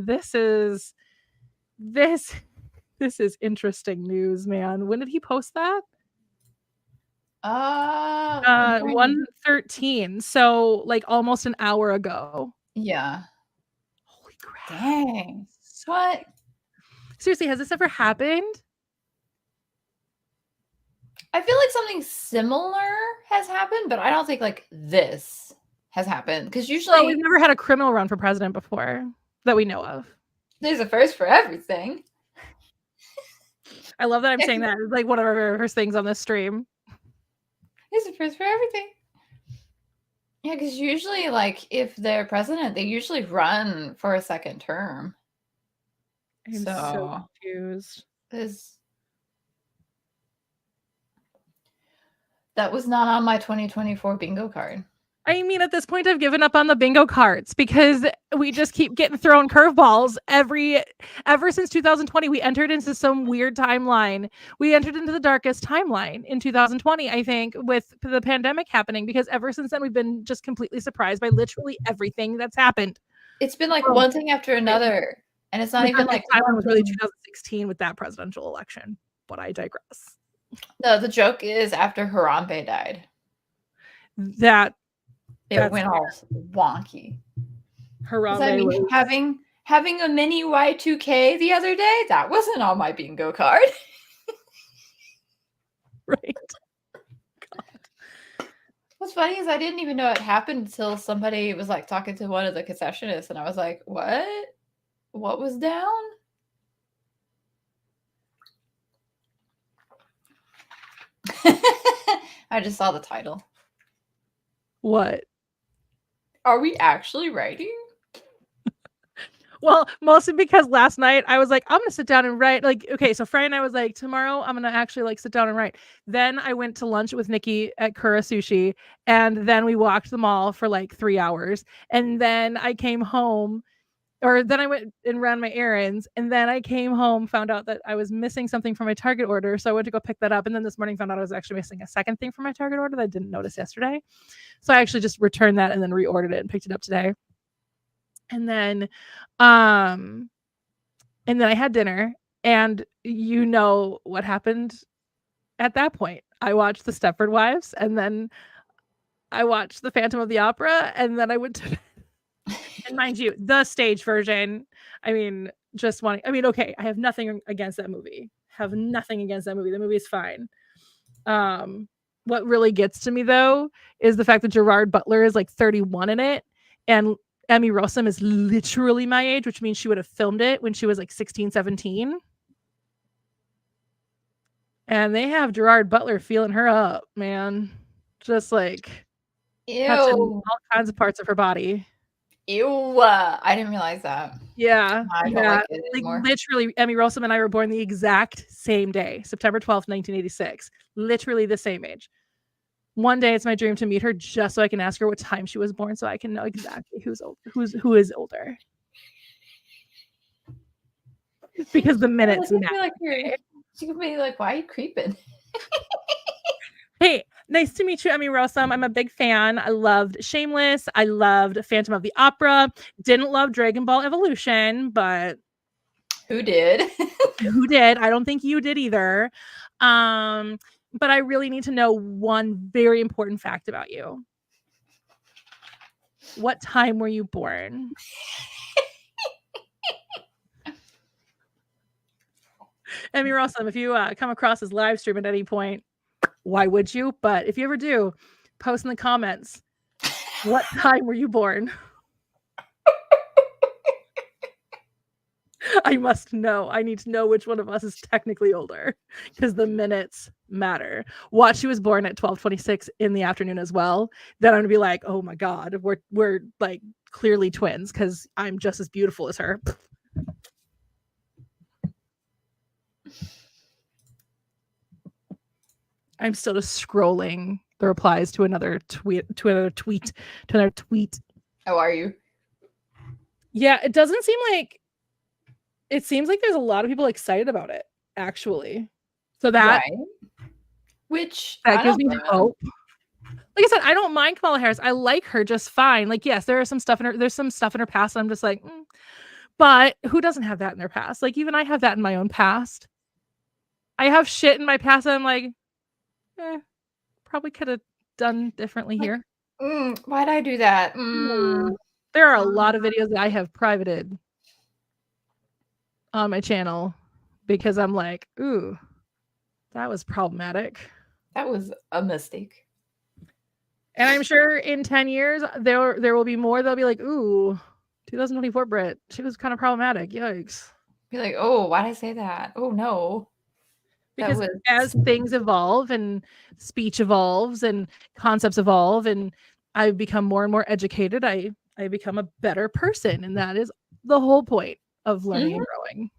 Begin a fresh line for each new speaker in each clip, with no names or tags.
this is interesting news, man. When did he post that? 1:13. So like almost an hour ago.
Yeah.
Holy crap.
Dang. What?
Seriously, has this ever happened?
I feel like something similar has happened, but I don't think like this has happened. Because usually
we've never had a criminal run for president before that we know of.
There's a first for everything.
I love that I'm saying that. It's like one of our first things on this stream.
There's a first for everything. Yeah, because usually, like, if they're president, they usually run for a second term.
I'm so confused.
That was not on my 2024 bingo card.
I mean, at this point, I've given up on the bingo cards because we just keep getting thrown curveballs ever since 2020. We entered into some weird timeline. We entered into the darkest timeline in 2020, I think, with the pandemic happening, because ever since then, we've been just completely surprised by literally everything that's happened.
It's been like one thing after another. And it's not even like
Timeline was really 2016 with that presidential election, but I digress.
No, the joke is after Harambe died. It went all wonky.
Harambe was
having a mini Y2K the other day. That wasn't on my bingo card.
Right.
God. What's funny is I didn't even know it happened until somebody was like talking to one of the concessionists, and I was like, "What? What was down?" I just saw the title.
What?
Are we actually writing?
Well, mostly because last night I was like, I'm going to sit down and write. Like, okay, so Friday night I was like, tomorrow I'm going to actually like sit down and write. Then I went to lunch with Nikki at Kura Sushi, and then we walked the mall for like 3 hours. And then I came home, or then I went and ran my errands. And then I came home, found out that I was missing something from my Target order. So I went to go pick that up. And then this morning found out I was actually missing a second thing from my Target order that I didn't notice yesterday. So I actually just returned that and then reordered it and picked it up today. And then I had dinner, and you know what happened at that point. I watched The Stepford Wives, and then I watched The Phantom of the Opera, and then I went to bed. And mind you, the stage version, I mean, okay, I have nothing against that movie. The movie is fine. What really gets to me, though, is the fact that Gerard Butler is like 31 in it, and Emmy Rossum is literally my age, which means she would have filmed it when she was like 16, 17. And they have Gerard Butler feeling her up, man. Just like touching all kinds of parts of her body.
Ew. I didn't realize that.
Yeah. Like literally, Emmy Rossum and I were born the exact same day, September 12th, 1986. Literally the same age. One day it's my dream to meet her just so I can ask her what time she was born, so I can know exactly who is older. Because the minutes matter.
She could be like, why are you creeping?
Hey, nice to meet you, Emmy Rossum. I'm a big fan. I loved Shameless. I loved Phantom of the Opera. Didn't love Dragon Ball Evolution, but
who did?
Who did? I don't think you did either. But I really need to know one very important fact about you. What time were you born? Emmy Rossum, if you come across this live stream at any point, why would you? But if you ever do, post in the comments, what time were you born? I must know. I need to know which one of us is technically older, because the minutes matter. Watch, she was born at 12:26 in the afternoon as well. Then I'm gonna be like, oh my god, we're like clearly twins, because I'm just as beautiful as her. I'm still just scrolling the replies to another tweet.
How are you?
Yeah, it doesn't seem like. It seems like there's a lot of people excited about it, actually. So that,
which
gives me hope. Like I said, I don't mind Kamala Harris. I like her just fine. Like, yes, there's some stuff in her past, and I'm just like, But who doesn't have that in their past? Like, even I have that in my own past. I have shit in my past that I'm like, probably could have done differently here.
Why'd I do that?
There are a lot of videos that I have privated on my channel because I'm like, ooh, that was problematic.
That was a mistake.
And I'm sure in 10 years, there will be more. They'll be like, ooh, 2024 Brit, she was kind of problematic. Yikes.
Be like, oh, why'd I say that? Oh, no.
Because as things evolve and speech evolves and concepts evolve and I become more and more educated, I become a better person. And that is the whole point of learning and growing.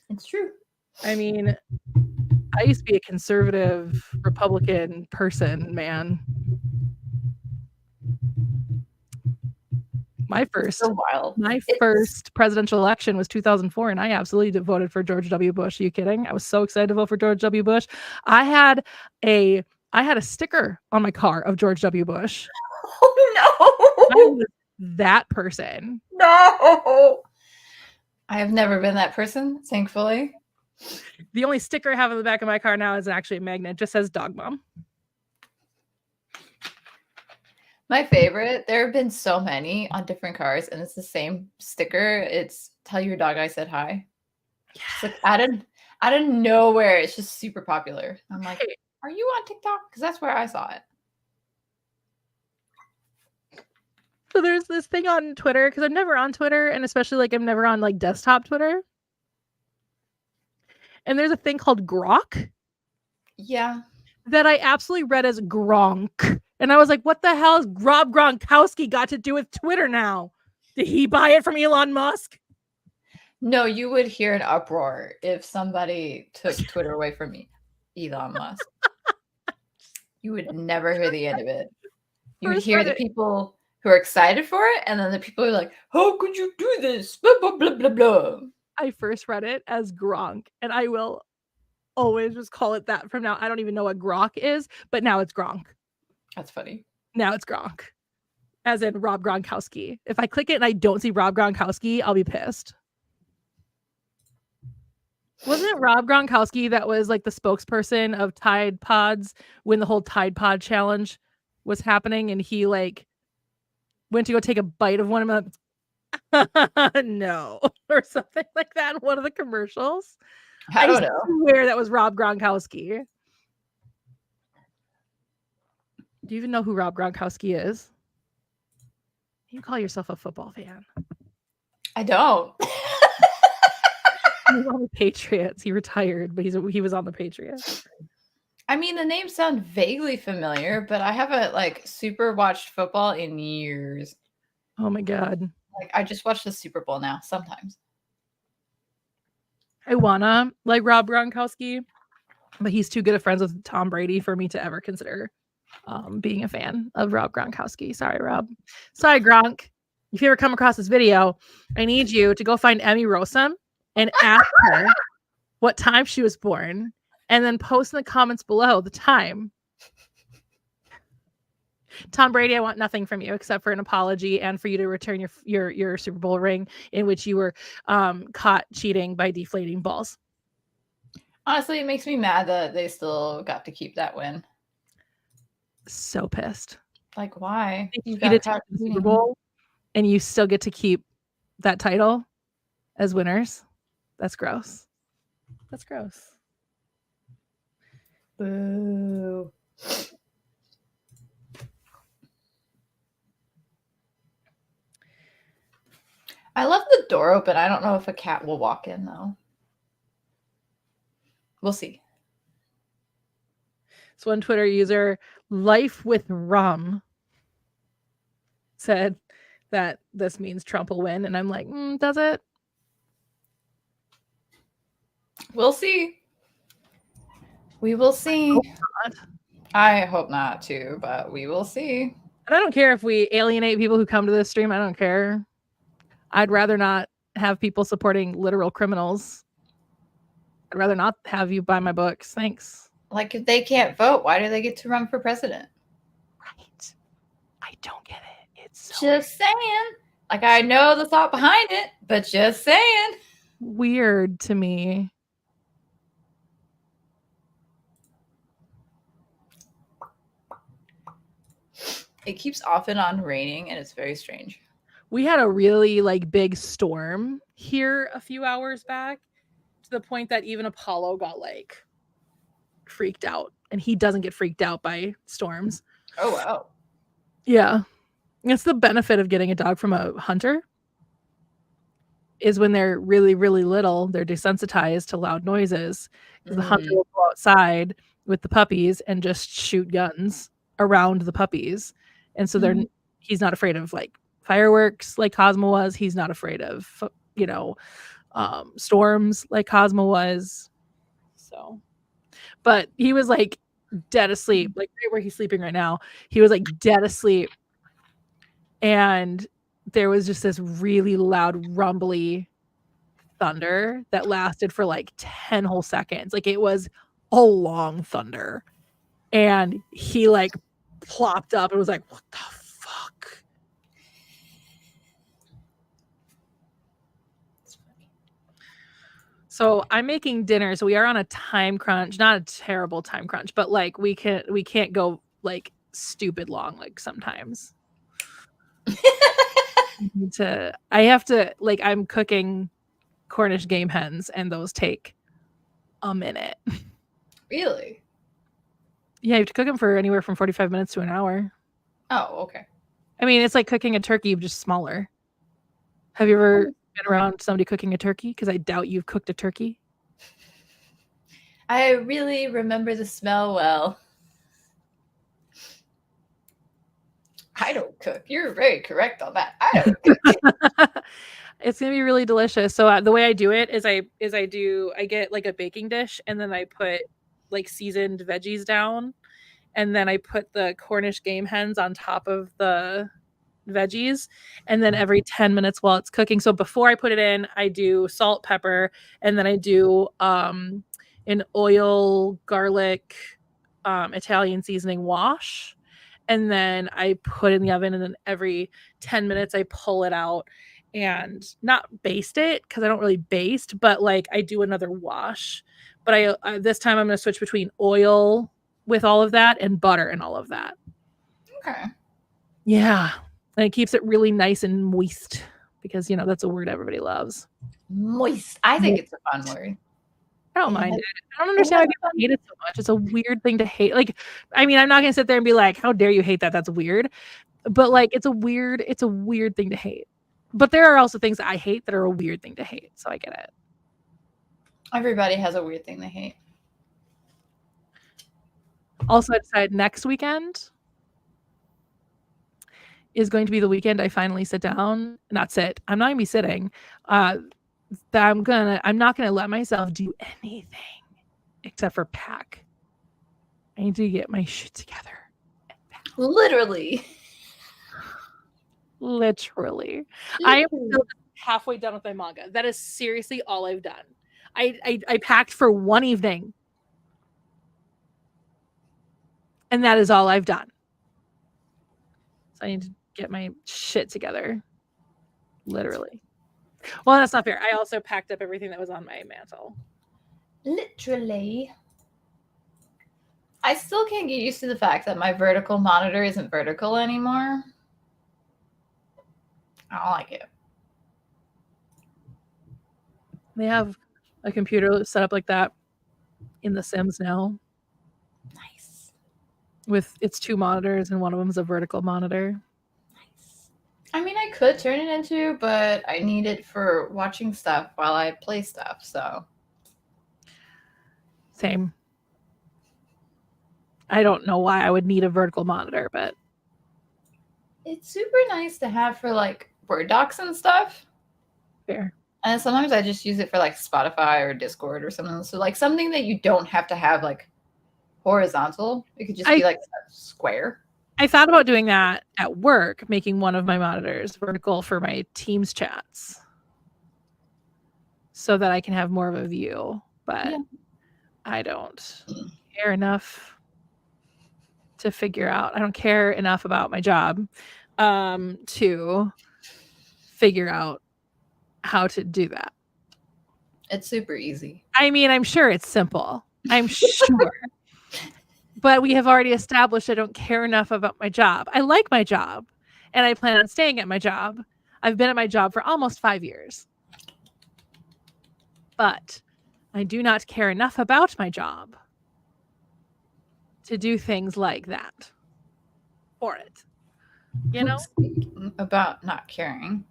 It's true.
I mean, I used to be a conservative Republican person, man. My first presidential election was 2004, and I absolutely voted for George W. Bush. Are you kidding? I was so excited to vote for George W. Bush. I had a sticker on my car of George W. Bush.
Oh no!
I was that person.
No, I have never been that person, thankfully.
The only sticker I have on the back of my car now is actually a magnet. It just says dog mom.
My favorite, there have been so many on different cars, and it's the same sticker. It's tell your dog I said hi. It's like out of nowhere. It's just super popular. I'm like, are you on TikTok? Because that's where I saw it.
So there's this thing on Twitter, because I'm never on Twitter, and especially like I'm never on like desktop Twitter. And there's a thing called Grok.
Yeah.
That I absolutely read as Gronk. And I was like, what the hell has Rob Gronkowski got to do with Twitter now? Did he buy it from Elon Musk?
No, you would hear an uproar if somebody took Twitter away from me, Elon Musk. You would never hear the end of it. You would hear the people who are excited for it, and then the people who are like, how could you do this? Blah, blah, blah, blah, blah.
I first read it as Gronk, and I will always just call it that from now. I don't even know what Grok is, but now it's Gronk.
That's funny.
Now it's Gronk, as in Rob Gronkowski. If I click it and I don't see Rob Gronkowski, I'll be pissed. Wasn't it Rob Gronkowski that was like the spokesperson of Tide Pods when the whole Tide Pod challenge was happening, and he like went to go take a bite of one of them? No, or something like that in one of the commercials.
I don't know.
Swear that was Rob Gronkowski. Do you even know who Rob Gronkowski is? You call yourself a football fan.
I don't.
He's on the Patriots. He retired, but he was on the Patriots.
I mean, the names sound vaguely familiar, but I haven't like super watched football in years.
Oh my God.
Like I just watch the Super Bowl now sometimes.
I wanna like Rob Gronkowski, but he's too good of friends with Tom Brady for me to ever consider being a fan of Rob Gronkowski. Sorry, Rob. Sorry, Gronk. If you ever come across this video, I need you to go find Emmy Rossum and ask her what time she was born, and then post in the comments below the time. Tom Brady, I want nothing from you except for an apology and for you to return your Super Bowl ring in which you were caught cheating by deflating balls.
Honestly, it makes me mad that they still got to keep that win.
So pissed.
Like, why?
You got caught the Super Bowl and you still get to keep that title as winners. That's gross. That's gross.
Boo. I left the door open. I don't know if a cat will walk in, though. We'll see.
So one Twitter user, Life with Rum, said that this means Trump will win. And I'm like, does it?
We'll see. We will see. I hope not too, but we will see.
And I don't care if we alienate people who come to this stream. I don't care. I'd rather not have people supporting literal criminals. I'd rather not have you buy my books. Thanks.
Like, if they can't vote, why do they get to run for president?
Right. I don't get it. It's so
just saying. Like, I know the thought behind it, but just saying.
Weird to me.
It keeps off and on raining, and it's very strange.
We had a really like big storm here a few hours back, to the point that even Apollo got like freaked out, and he doesn't get freaked out by storms.
Oh, wow.
Yeah. That's the benefit of getting a dog from a hunter, is when they're really, really little, they're desensitized to loud noises, because the hunter will go outside with the puppies and just shoot guns around the puppies. And so he's not afraid of like fireworks like Cosmo was. He's not afraid of, storms like Cosmo was. So, but he was like dead asleep, like right where he's sleeping right now. He was like dead asleep. And there was just this really loud rumbly thunder that lasted for like 10 whole seconds. Like it was a long thunder. And he like plopped up and was like, what the fuck? So I'm making dinner. So we are on a time crunch, not a terrible time crunch, but like we can't go like stupid long like sometimes. I have to like, I'm cooking Cornish game hens, and those take a minute.
Really?
Yeah, you have to cook them for anywhere from 45 minutes to an hour.
Oh, okay.
I mean, it's like cooking a turkey, just smaller. Have you ever been around somebody cooking a turkey? Because I doubt you've cooked a turkey.
I really remember the smell well. I don't cook. You're very correct on that. I don't cook.
It's gonna be really delicious. So the way I do it is I get like a baking dish, and then I put like seasoned veggies down, and then I put the Cornish game hens on top of the veggies, and then every 10 minutes while it's cooking. So before I put it in, I do salt, pepper, and then I do an oil, garlic, Italian seasoning wash. And then I put it in the oven, and then every 10 minutes I pull it out and not baste it, because I don't really baste, but like I do another wash. But I this time I'm going to switch between oil with all of that and butter and all of that.
Okay.
Yeah. And it keeps it really nice and moist, because, that's a word everybody loves.
Moist. I think it's a fun word.
I don't mind it. I don't understand why people hate it so much. It's a weird thing to hate. Like, I mean, I'm not going to sit there and be like, how dare you hate that? That's weird. But like, it's a weird thing to hate. But there are also things that I hate that are a weird thing to hate. So I get it.
Everybody has a weird thing they hate.
Also, I decided next weekend is going to be the weekend I finally sit down. Not sit. I'm not going to be sitting. That I'm not gonna let myself do anything except for pack. I need to get my shit together.
Literally.
I am still halfway done with my manga. That is seriously all I've done. I packed for one evening, and that is all I've done. So I need to get my shit together. Literally. Well, that's not fair. I also packed up everything that was on my mantle.
Literally. I still can't get used to the fact that my vertical monitor isn't vertical anymore. I don't like it.
They have a computer set up like that in The Sims now.
Nice.
With its 2 monitors, and one of them is a vertical monitor.
Nice. I mean, I could turn it into, but I need it for watching stuff while I play stuff, so.
Same. I don't know why I would need a vertical monitor, but
it's super nice to have for like Word docs and stuff.
Fair.
And sometimes I just use it for like Spotify or Discord or something. So like something that you don't have to have like horizontal. It could just be like square.
I thought about doing that at work, making one of my monitors vertical for my Teams chats, so that I can have more of a view. But yeah. I don't care enough to figure out. I don't care enough about my job to figure out how to do that.
It's super easy.
I mean, I'm sure it's simple. I'm sure. But we have already established I don't care enough about my job. I like my job, and I plan on staying at my job. I've been at my job for almost 5 years. But I do not care enough about my job to do things like that for it. You know?
Speaking about not caring.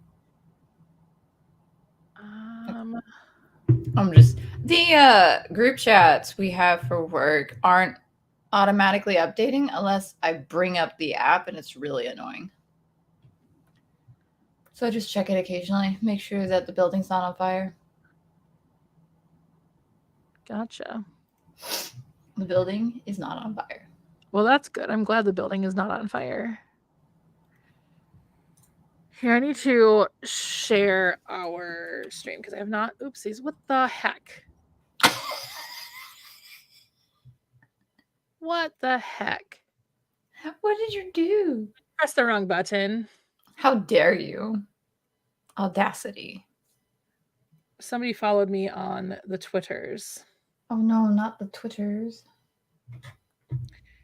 I'm just the group chats we have for work aren't automatically updating unless I bring up the app, and it's really annoying. So I just check it occasionally, make sure that the building's not on fire.
Gotcha.
The building is not on fire.
Well, that's good. I'm glad the building is not on fire. Here, I need to share our stream because I have not. Oopsies. What the heck? What the heck?
What did you do?
Press the wrong button.
How dare you? Audacity.
Somebody followed me on the Twitters.
Oh no, not the Twitters.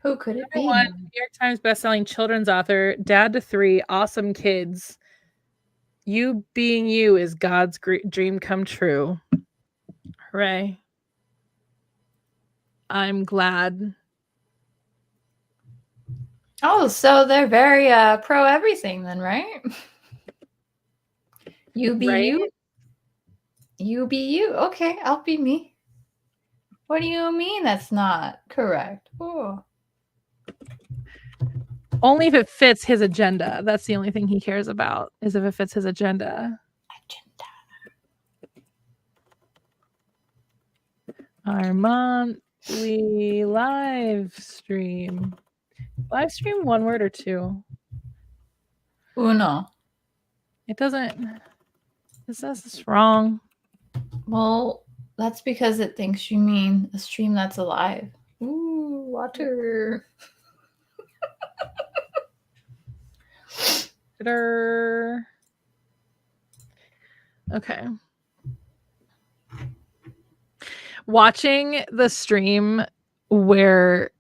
Who could it be?
New York Times bestselling children's author, dad to 3, awesome kids. You being you is God's dream come true. Hooray. I'm glad.
Oh, so they're very pro everything then, right? You be
right?
you. You be you. Okay, I'll be me. What do you mean that's not correct? Oh.
Only if it fits his agenda. That's the only thing he cares about, is if it fits his agenda. Our monthly live stream. Live stream, one word or two?
Uno.
It doesn't. It says it's wrong.
Well, that's because it thinks you mean a stream that's alive. Ooh, water.
Okay. Watching the stream where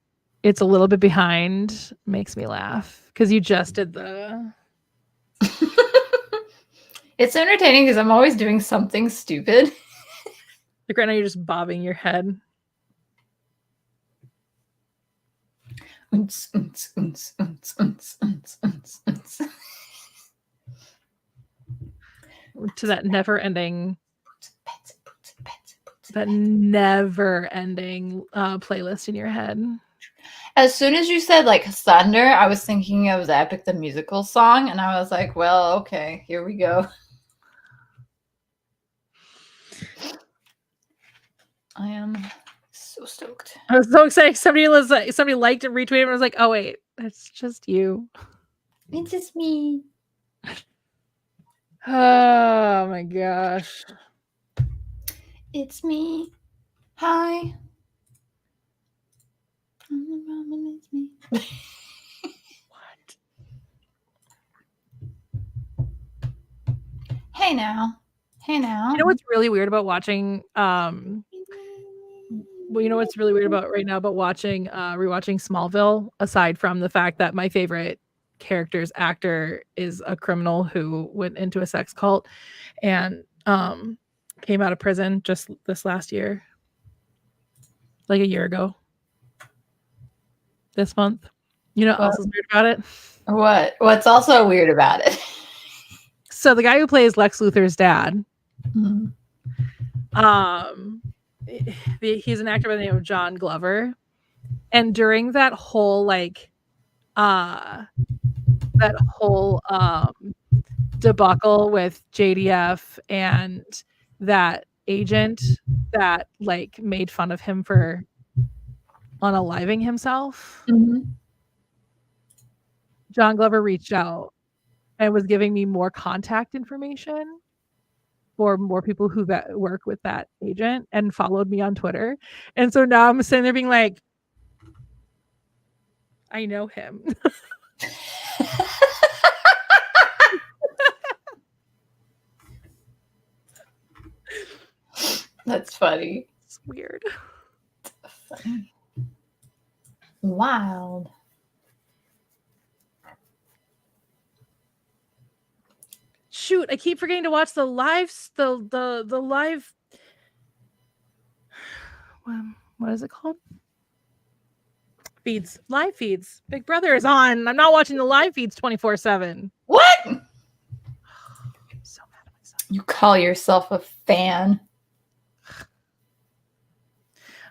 it's a little bit behind makes me laugh because you just did the.
It's entertaining because I'm always doing something stupid.
Like right now, you're just bobbing your head. To that never-ending playlist in your head.
As soon as you said like thunder, I was thinking of the Epic the Musical song, and I was like, well, okay, here we go. I am so stoked.
I was so excited. Somebody liked and retweeted, and I was like, oh wait, it's just you.
It's just me.
Oh my gosh.
It's me. Hi. It's me.
What?
Hey now. Hey now.
You know what's really weird about watching well, you know what's really weird about right now about watching rewatching Smallville, aside from the fact that my favorite character's actor is a criminal who went into a sex cult and came out of prison just this last year. Like a year ago. This month. You know what else is weird about it?
What? What's also weird about it?
So the guy who plays Lex Luthor's dad, he's an actor by the name of John Glover, and during that whole debacle with JDF and that agent that like made fun of him for unaliving himself, John Glover reached out and was giving me more contact information for more people who work with that agent and followed me on Twitter. And so now I'm sitting there being like, I know him.
That's funny.
It's weird.
Funny. Wild.
Shoot, I keep forgetting to watch the live. The live. What is it called? Feeds. Live feeds. Big Brother is on. I'm not watching the live feeds 24/7.
What?
I'm so mad at myself.
You call yourself a fan?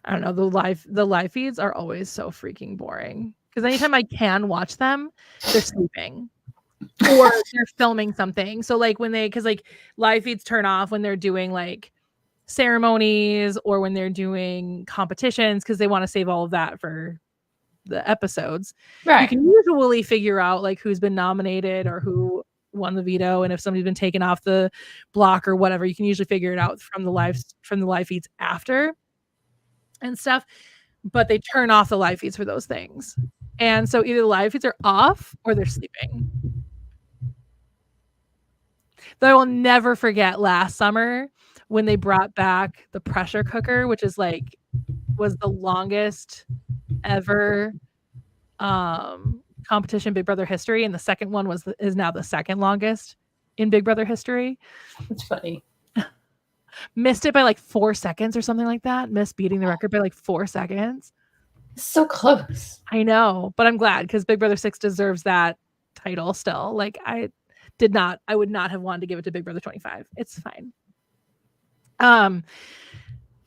I don't know. The live feeds are always so freaking boring. Because anytime I can watch them, they're sleeping. Or they're filming something. So like because like live feeds turn off when they're doing like ceremonies or when they're doing competitions because they want to save all of that for the episodes.
Right.
You can usually figure out like who's been nominated or who won the veto, and if somebody's been taken off the block or whatever, you can usually figure it out from the live feeds after and stuff. But they turn off the live feeds for those things, and so either the live feeds are off or they're sleeping. Though I will never forget last summer when they brought back the pressure cooker, which is like was the longest ever competition Big Brother history, and the second one is now the second longest in Big Brother history.
That's funny.
Missed it by like 4 seconds or something like that. Missed beating the record by like 4 seconds.
So close.
I know, but I'm glad because Big Brother 6 deserves that title still. Like I would not have wanted to give it to Big Brother 25. It's fine.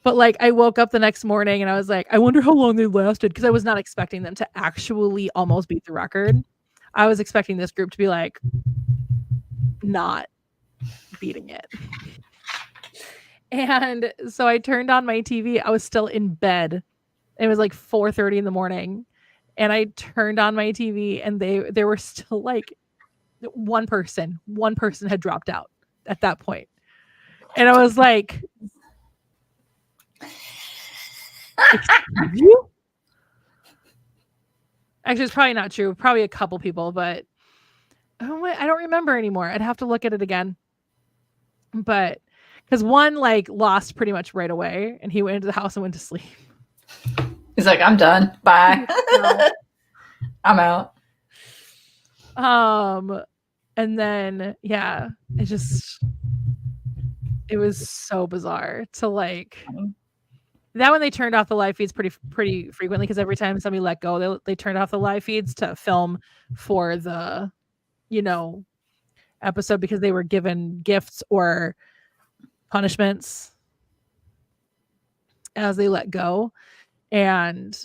But like I woke up the next morning and I was like, I wonder how long they lasted because I was not expecting them to actually almost beat the record. I was expecting this group to be like not beating it. And so I turned on my TV. I was still in bed. It was like 4:30 in the morning. And I turned on my TV and they were still like one person had dropped out at that point. And I was like, excuse you? Actually, it's probably not true. Probably a couple people, but I don't remember anymore. I'd have to look at it again. But because one like lost pretty much right away and he went into the house and went to sleep.
He's like, I'm done. Bye. I'm out.
And then yeah, it was so bizarre to like that when they turned off the live feeds pretty frequently because every time somebody let go, they turned off the live feeds to film for the, episode because they were given gifts or punishments as they let go. And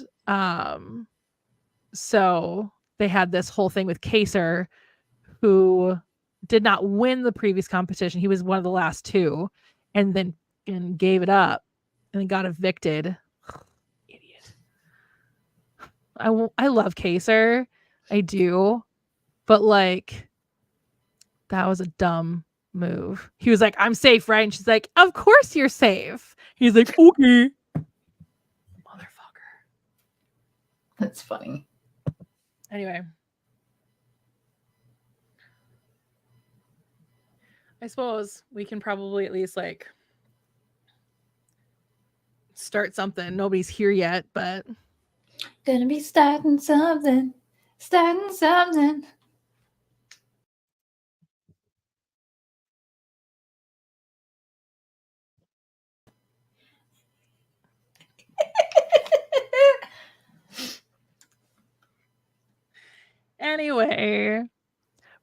so they had this whole thing with Kaser, who did not win the previous competition. He was one of the last two and then gave it up and then got evicted. Idiot. I love Kaser. I do. But like, that was a dumb move. He was like, I'm safe, right? And she's like, of course you're safe. He's like, okay. Motherfucker.
That's funny.
Anyway. I suppose we can probably at least like start something. Nobody's here yet, but
gonna be starting something.
Anyway,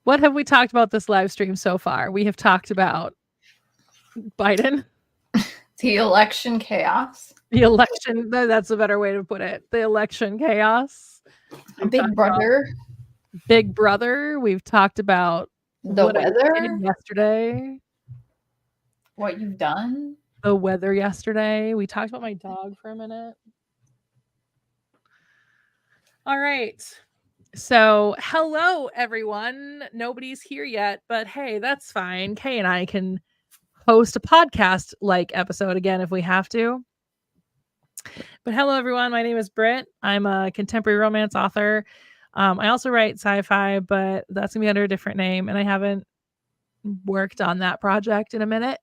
what have we talked about this live stream so far? We have talked about Biden.
The election chaos.
The election, that's a better way to put it. The election chaos.
Big Brother.
Big Brother. We've talked about
the weather
yesterday.
What you've done.
The weather yesterday. We talked about my dog for a minute. All right. So, hello, everyone. Nobody's here yet, but hey, that's fine. Kay and I can host a podcast-like episode again if we have to. But hello, everyone. My name is Britt. I'm a contemporary romance author. I also write sci-fi, but that's going to be under a different name, and I haven't worked on that project in a minute.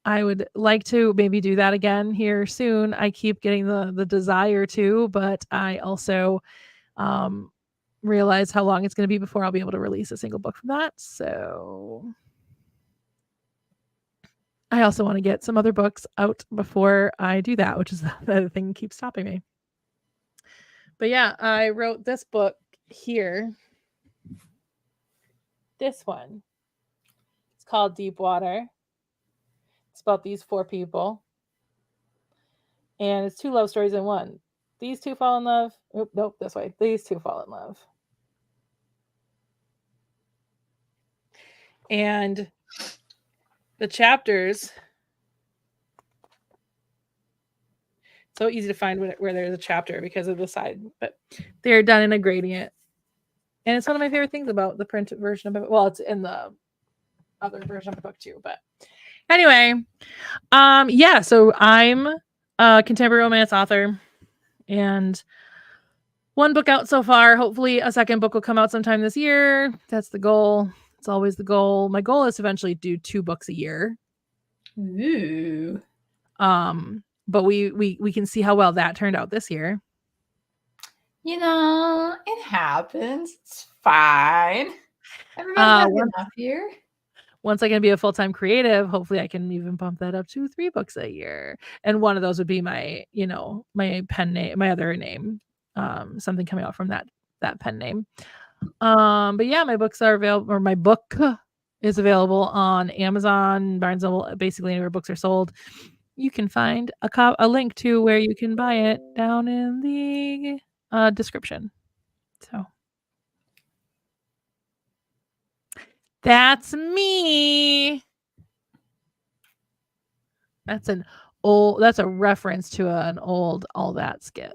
I would like to maybe do that again here soon. I keep getting the desire to, but I also realize how long it's going to be before I'll be able to release a single book from that. So I also want to get some other books out before I do that, which is the other thing that keeps stopping me. But yeah, I wrote this book here. This one. It's called Deep Water. It's about these 4 people. And it's 2 love stories in one. These 2 fall in love. Oop, nope, this way. These 2 fall in love. And the chapters, so easy to find where there's a chapter because of the side, but they're done in a gradient. And it's one of my favorite things about the print version of it. Well, it's in the other version of the book too, but anyway, yeah, so I'm a contemporary romance author and 1 book out so far. Hopefully a second book will come out sometime this year. That's the goal. It's always the goal. My goal is to eventually do 2 books a year.
Ooh.
But we can see how well that turned out this year.
You know, it happens. It's fine. Everybody has enough here.
Once I can be a full-time creative, hopefully I can even bump that up to 3 books a year. And one of those would be my, my pen name, my other name, something coming out from that pen name. But yeah, my books are available, or my book is available on Amazon, Barnes & Noble, basically anywhere books are sold. You can find a link to where you can buy it down in the description. So that's me. That's a reference to an old All That skit.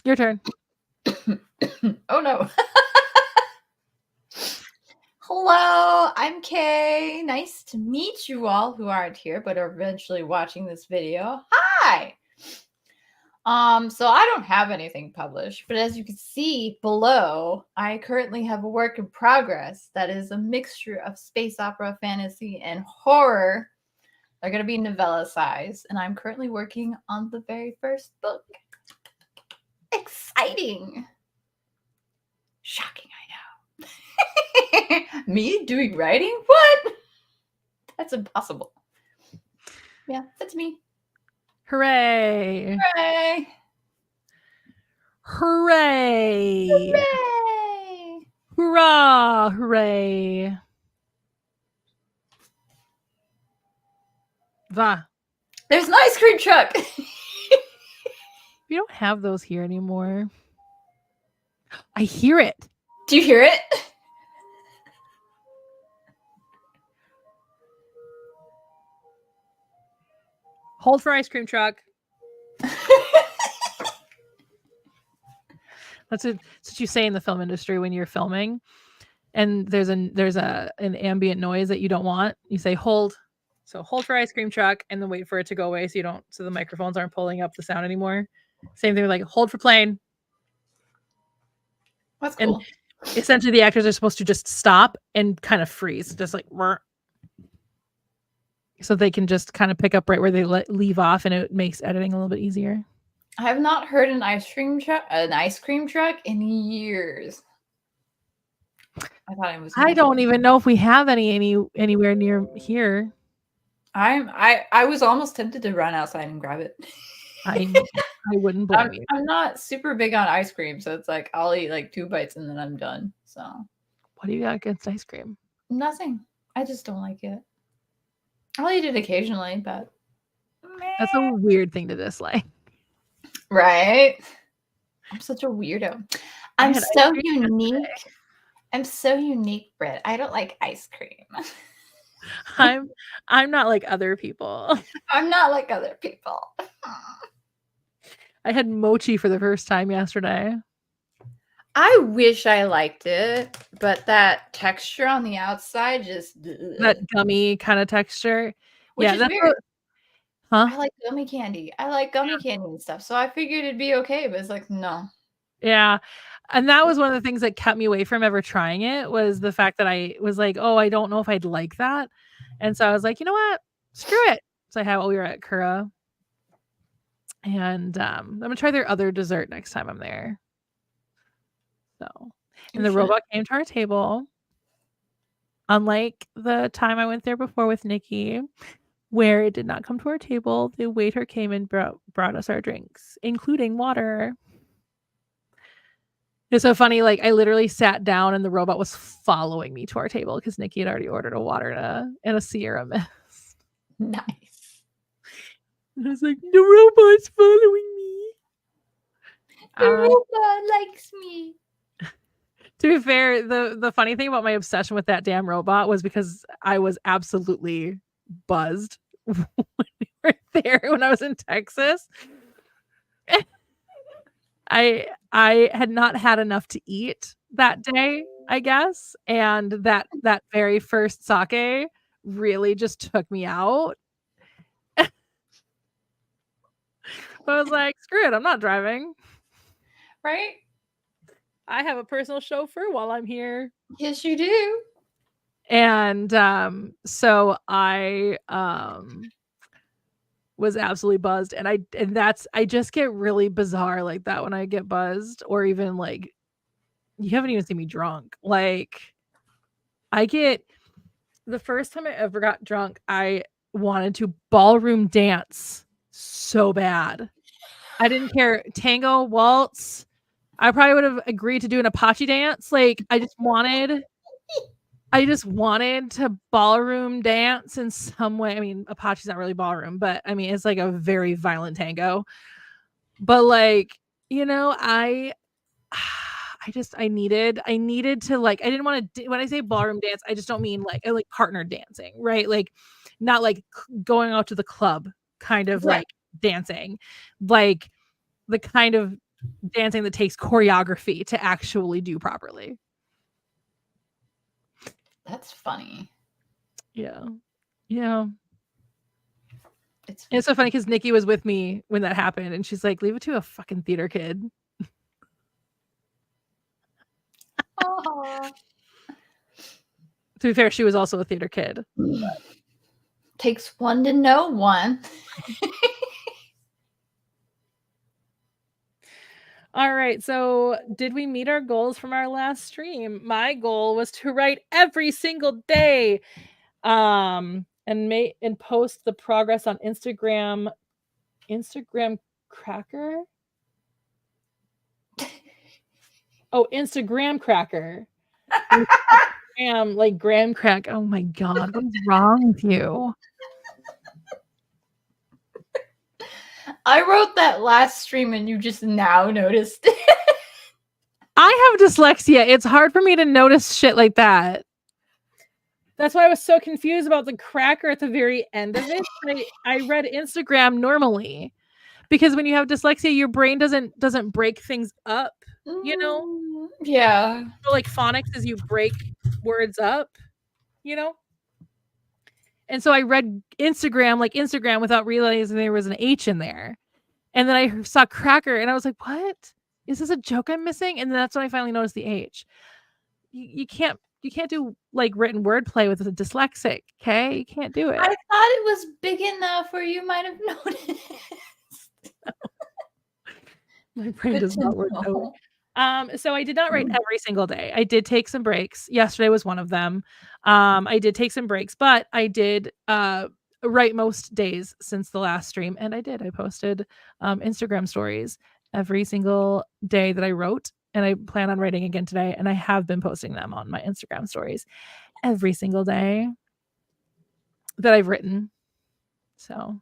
Your turn.
Oh no. Hello, I'm Kay. Nice to meet you all who aren't here but are eventually watching this video. Hi. So I don't have anything published, but as you can see below, I currently have a work in progress that is a mixture of space opera, fantasy, and horror. They're going to be novella size, and I'm currently working on the very first book. Exciting. Shocking, I know. Me doing writing? What? That's impossible. Yeah, that's me.
Hooray.
Hooray.
Hooray.
Hooray.
Hurrah. Hooray. Va.
There's an ice cream truck.
We don't have those here anymore. I hear it.
Do you hear it?
Hold for ice cream truck. That's what you say in the film industry when you're filming and there's an ambient noise that you don't want. You say hold. So hold for ice cream truck and then wait for it to go away so the microphones aren't pulling up the sound anymore. Same thing with like hold for plane.
That's cool.
And essentially the actors are supposed to just stop and kind of freeze, just like so they can just kind of pick up right where they leave off, and it makes editing a little bit easier.
I have not heard an ice cream truck in years. I thought it was.
I don't even know if we have anywhere near here.
I was almost tempted to run outside and grab it.
I wouldn't blame you.
I'm not super big on ice cream, so it's like I'll eat like 2 bites and then I'm done. So
what do you got against ice cream?
Nothing. I just don't like it. I'll eat it occasionally, but
that's a weird thing to dislike.
Right? I'm such a weirdo. I'm so unique. I'm so unique, Britt. I don't like ice cream.
I'm not like other people.
I'm not like other people.
I had mochi for the first time yesterday.
I wish I liked it, but that texture on the outside just
that gummy kind of texture.
Which is weird.
Huh?
I like gummy candy. I like gummy candy and stuff, so I figured it'd be okay, but it's like, no.
Yeah. And that was one of the things that kept me away from ever trying it, was the fact that I was like, "Oh, I don't know if I'd like that." And so I was like, "You know what? Screw it." So we were at Kura, and, I'm gonna try their other dessert next time I'm there. So, and
You
the
should.
robot came to our table, unlike the time I went there before with Nikki, where it did not come to our table. The waiter came and brought us our drinks, including water. It's so funny, like, I literally sat down and the robot was following me to our table because Nikki had already ordered a water and a Sierra Mist.
Nice.
And I was like, "The robot's following me."
The robot likes me.
To be fair, the funny thing about my obsession with that damn robot was because I was absolutely buzzed when we were there when I was in Texas. I had not had enough to eat that day, I guess, and that very first sake really just took me out. I was like, "Screw it, I'm not driving.
Right?
I have a personal chauffeur while I'm here."
Yes, you do.
And, so I, was absolutely buzzed, and I just get really bizarre like that when I get buzzed, or even, like, you haven't even seen me drunk. Like, I get the first time I ever got drunk, I wanted to ballroom dance so bad. I didn't care, tango, waltz. I probably would have agreed to do an Apache dance. Like, I just wanted to ballroom dance in some way. I mean, Apache's not really ballroom, but I mean, it's like a very violent tango. But like, I needed to, like, I didn't want to when I say ballroom dance, I just don't mean like I like partner dancing, right? Like not like going out to the club kind of
Right.
like dancing. Like the kind of dancing that takes choreography to actually do properly.
That's funny.
Yeah. Yeah.
It's
And it's so funny because Nikki was with me when that happened, and she's like, "Leave it to a fucking theater kid."
Aw.
To be fair, she was also a theater kid.
Takes one to know one.
All right, so did we meet our goals from our last stream? My goal was to write every single day, and post the progress on Instagram Cracker? Oh, Instagram Cracker. Instagram, like graham crack. Oh my god, what is wrong with you?
I wrote that last stream and you just now noticed it.
I have dyslexia. It's hard for me to notice shit like that. That's why I was so confused about the cracker at the very end of it. I read Instagram normally, because when you have dyslexia, your brain doesn't break things up, you know?
Yeah.
So like phonics is you break words up, you know? And so I read Instagram without realizing there was an H in there. And then I saw cracker and I was like, "What? Is this a joke I'm missing?" And then that's when I finally noticed the H. You can't do like written wordplay with a dyslexic, okay? You can't do it.
I thought it was big enough where you might have noticed.
My brain does not work that way. So I did not write every single day. I did take some breaks. Yesterday was one of them. I did take some breaks, but I did write most days since the last stream, and I posted Instagram stories every single day that I wrote, and I plan on writing again today, and I have been posting them on my Instagram stories every single day that I've written. So,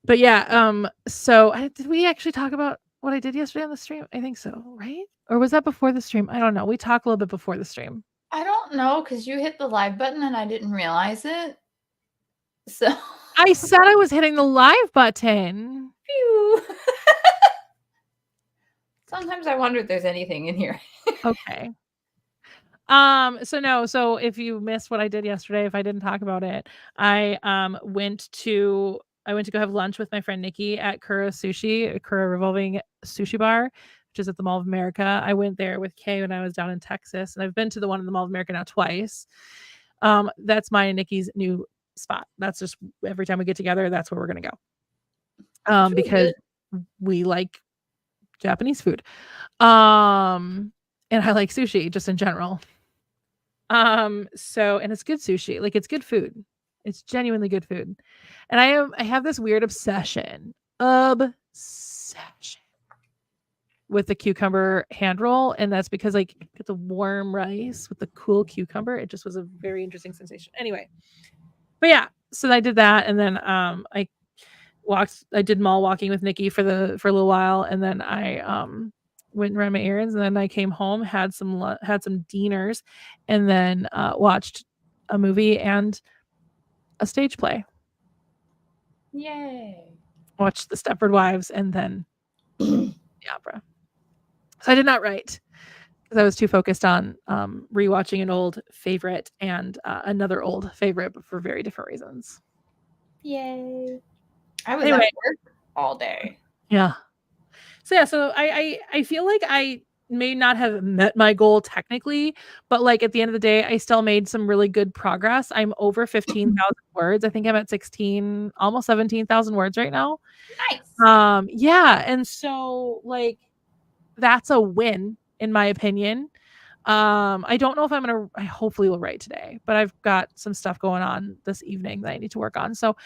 but yeah, so did we actually talk about what I did yesterday on the stream? I think so, right? Or was that before the stream? I don't know. We talked a little bit before the stream.
I don't know, because you hit the live button and I didn't realize it. So
I said I was hitting the live button.
Phew. Sometimes I wonder if there's anything in here.
Okay. So if you missed what I did yesterday, if I didn't talk about it, I went to go have lunch with my friend Nikki at Kura Sushi, Kura Revolving Sushi Bar, which is at the Mall of America. I went there with Kay when I was down in Texas, and I've been to the one in the Mall of America now twice. That's mine and Nikki's new spot. That's just every time we get together, that's where we're gonna go. Because we like Japanese food. And I like sushi just in general. And it's good sushi. Like, it's good food. It's genuinely good food. And I have this weird obsession with the cucumber hand roll, and that's because like get the warm rice with the cool cucumber. It just was a very interesting sensation. Anyway, but yeah, so I did that, and then I did mall walking with Nikki for a little while, and then I went and ran my errands, and then I came home, had some diners, and then watched a movie and a stage play.
Yay.
Watched The Stepford Wives and then the opera. So I did not write because I was too focused on rewatching an old favorite and another old favorite, but for very different reasons.
Yay. I was at work all day.
Yeah. So I feel like I may not have met my goal technically, but like at the end of the day, I still made some really good progress. I'm over 15,000 words. I think I'm at 16, almost 17,000 words right now.
Nice.
Yeah. And so like, that's a win in my opinion. I don't know if I hopefully will write today, but I've got some stuff going on this evening that I need to work on. So,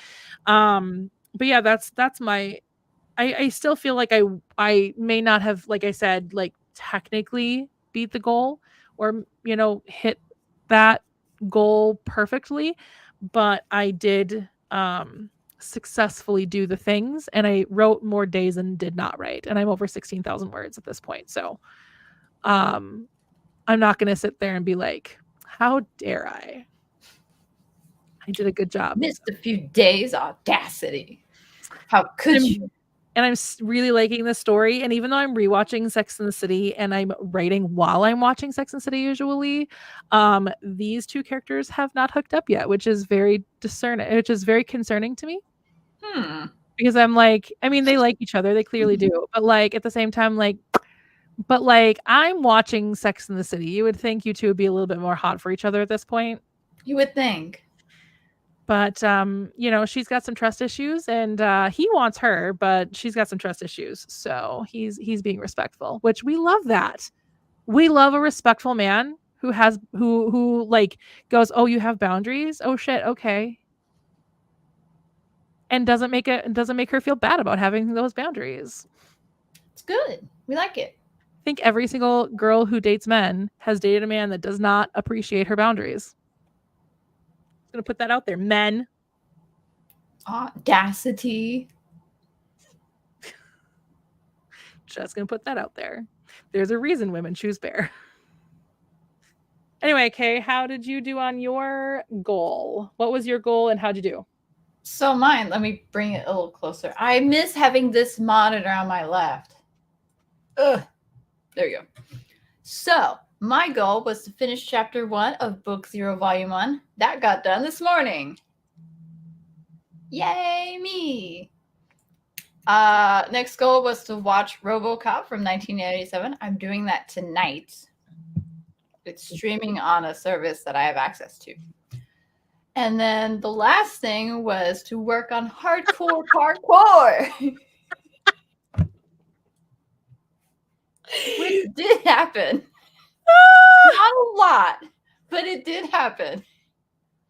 but yeah, that's my, I still feel like I may not have, like I said, like technically beat the goal or, hit that goal perfectly, but I did successfully do the things, and I wrote more days than did not write, and I'm over 16,000 words at this point. So I'm not going to sit there and be like, how dare I did a good job.
Missed a few days. Audacity. How could you?
And I'm really liking this story. And even though I'm rewatching Sex and the City and I'm writing while I'm watching Sex and the City usually, these two characters have not hooked up yet, which is very concerning to me. Because I'm like, I mean, they like each other. They clearly do. But like at the same time, I'm watching Sex and the City. You would think you two would be a little bit more hot for each other at this point.
You would think.
But, she's got some trust issues, and he wants her, but she's got some trust issues. So he's being respectful, which we love that. We love a respectful man who like goes, oh, you have boundaries? Oh shit. Okay. And doesn't make her feel bad about having those boundaries.
It's good. We like it.
I think every single girl who dates men has dated a man that does not appreciate her boundaries. Gonna put that out there, men.
Audacity.
Just gonna put that out there. There's a reason women choose bear. Anyway, Kay, how did you do on your goal? What was your goal and how'd you do?
So mine, let me bring it a little closer. I miss having this monitor on my left. Ugh. There you go. So my goal was to finish chapter 1 of book 0, volume 1. That got done this morning. Yay, me. Next goal was to watch RoboCop from 1987. I'm doing that tonight. It's streaming on a service that I have access to. And then the last thing was to work on hardcore parkour. Which did happen. Not a lot, but it did happen.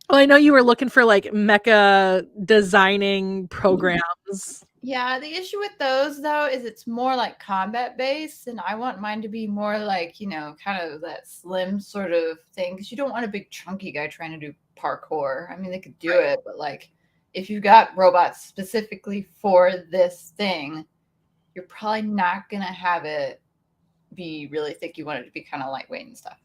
Well, I know you were looking for like mecha designing programs.
Yeah, the issue with those though is it's more like combat based, and I want mine to be more like, kind of that slim sort of thing, because you don't want a big chunky guy trying to do parkour. I mean, they could do it, but like if you've got robots specifically for this thing, you're probably not gonna have it be really thick. You want it to be kind of lightweight and stuff.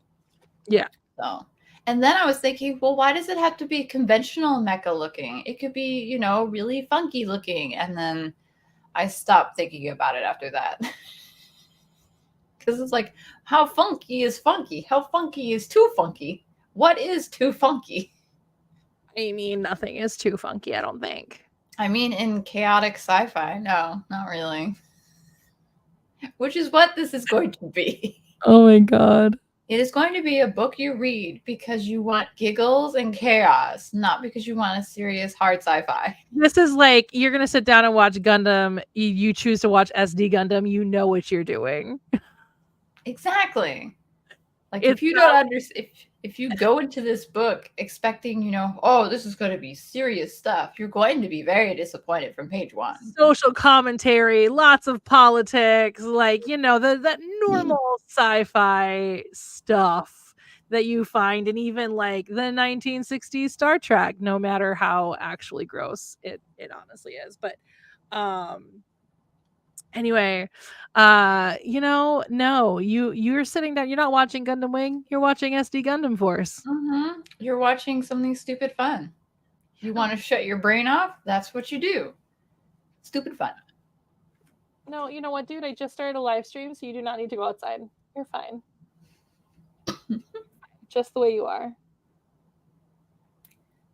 Yeah.
So, and then I was thinking, well, why does it have to be conventional mecha looking? It could be, really funky looking. And then I stopped thinking about it after that. Because it's like, how funky is funky? How funky is too funky? What is too funky?
I mean, nothing is too funky, I don't think.
I mean, in chaotic sci-fi, no, not really. Which is what this is going to be.
Oh my god.
It is going to be a book you read because you want giggles and chaos, not because you want a serious hard sci-fi.
This is like, you're going to sit down and watch Gundam. You choose to watch SD Gundam. You know what you're doing.
Exactly. Like,
It's
if you don't understand, if you go into this book expecting, you know, oh, this is going to be serious stuff, you're going to be very disappointed from page 1.
Social commentary, lots of politics, like, you know, that normal sci-fi stuff that you find in even like the 1960s Star Trek, no matter how actually gross it honestly is. But anyway, you know, no, you're sitting down, you're not watching Gundam Wing, you're watching SD Gundam Force.
Mm-hmm. You're watching something stupid fun. You want to shut your brain off? That's what you do. Stupid fun.
No, you know what, dude? I just started a live stream, so you do not need to go outside. You're fine. Just the way you are.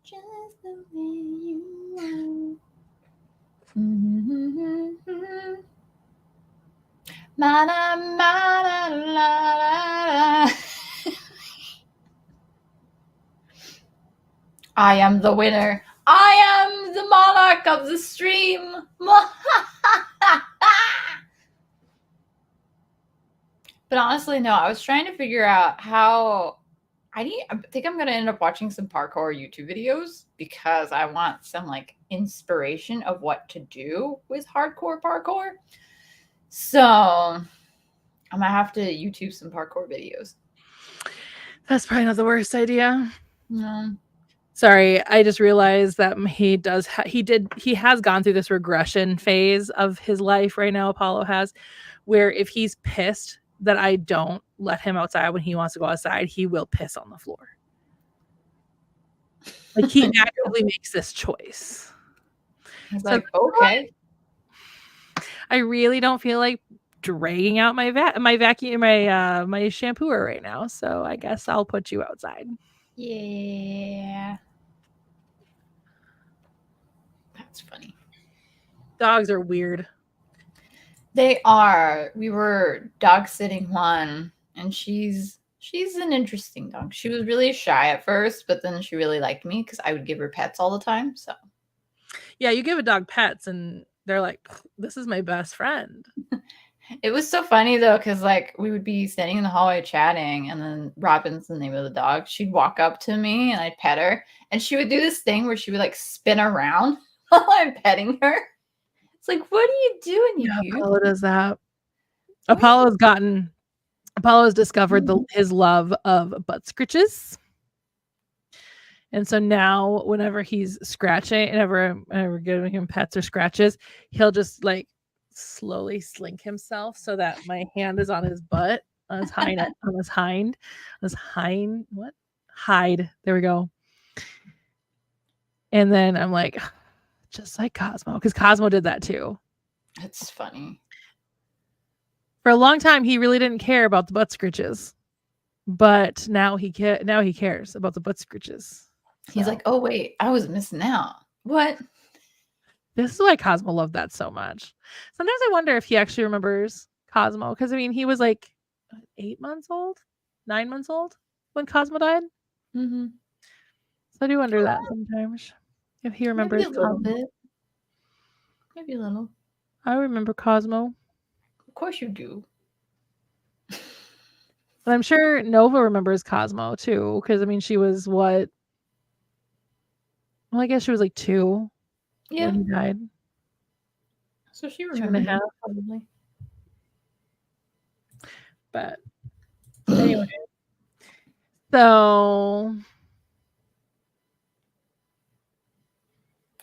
Just the way you are. Mm-hmm. Ma, la, ma, la, la, la. I am the winner. I am the monarch of the stream. But honestly, no, I was trying to figure out how I think I'm going to end up watching some parkour YouTube videos because I want some like inspiration of what to do with hardcore parkour. So I'm going to have to YouTube some parkour videos.
That's probably not the worst idea.
No.
Sorry, I just realized that he has gone through this regression phase of his life right now, Apollo has, where if he's pissed that I don't let him outside when he wants to go outside, he will piss on the floor. Like, he actively makes this choice.
He's like, okay.
I really don't feel like dragging out my vacuum, my shampooer right now, so I guess I'll put you outside.
Yeah. That's funny.
Dogs are weird.
They are. We were dog sitting one, and she's an interesting dog. She was really shy at first, but then she really liked me because I would give her pets all the time. So
yeah, you give a dog pets and they're like, this is my best friend.
It was so funny though, because like we would be standing in the hallway chatting, and then Robin's the name of the dog. She'd walk up to me and I'd pet her, and she would do this thing where she would like spin around while I'm petting her. It's like, what are you doing?
Yeah, Apollo does that. Apollo's discovered his love of butt scritches. And so now whenever he's scratching, whenever giving him pets or scratches, he'll just like slowly slink himself so that my hand is on his butt, on his hide. There we go. And then I'm like, just like Cosmo, because Cosmo did that too.
That's funny.
For a long time, he really didn't care about the butt scritches, but now he cares about the butt scritches.
He's like, oh wait, I was missing out. What?
This is why Cosmo loved that so much. Sometimes I wonder if he actually remembers Cosmo, because I mean, he was like 9 months old when Cosmo died.
Mm-hmm.
So I do wonder that sometimes if he remembers.
Maybe a little bit. Maybe a little.
I remember Cosmo.
Of course you do.
But I'm sure Nova remembers Cosmo too, because I mean, she was what? Well, I guess she was like 2 when he died.
So she remembers probably.
But anyway, so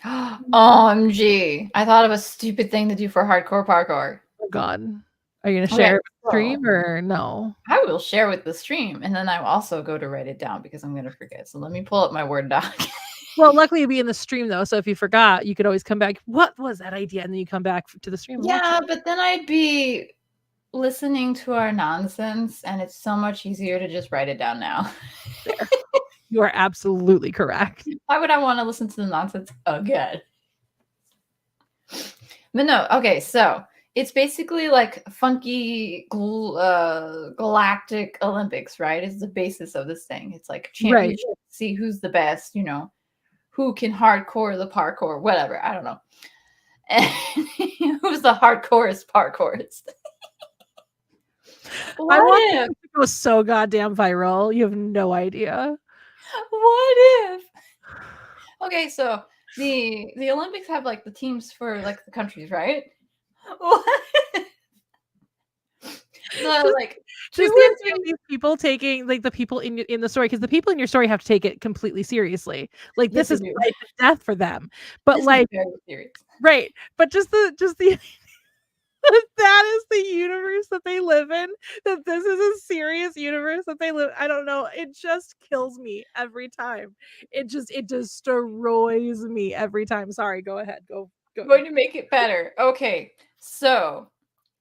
OMG. I thought of a stupid thing to do for hardcore parkour.
Oh God. Are you going to share it with the stream or no?
I will share with the stream, and then I will also go to write it down because I'm going to forget. So let me pull up my Word doc.
Well, luckily you'll be in the stream though, so if you forgot, you could always come back. What was that idea? And then you come back to the stream.
Yeah, but then I'd be listening to our nonsense, and it's so much easier to just write it down now.
There. You are absolutely correct.
Why would I want to listen to the nonsense again? But no, okay, so it's basically like funky galactic Olympics, right? Is the basis of this thing. It's like championship, right. See who's the best, who can hardcore the parkour, whatever. I don't know. And who's the hardcorest parkourist?
I want it to go so goddamn viral. You have no idea.
What if? Okay, so the Olympics have like the teams for like the countries, right? What?
Just these people taking like the people in the story, because the people in your story have to take it completely seriously. Like this is life and death for them. But this like very serious. Right. But just the that is the universe that they live in, that this is a serious universe that they live. I don't know. It just kills me every time. It destroys me every time. Sorry, go ahead. Go.
I'm going to make it better. Okay. So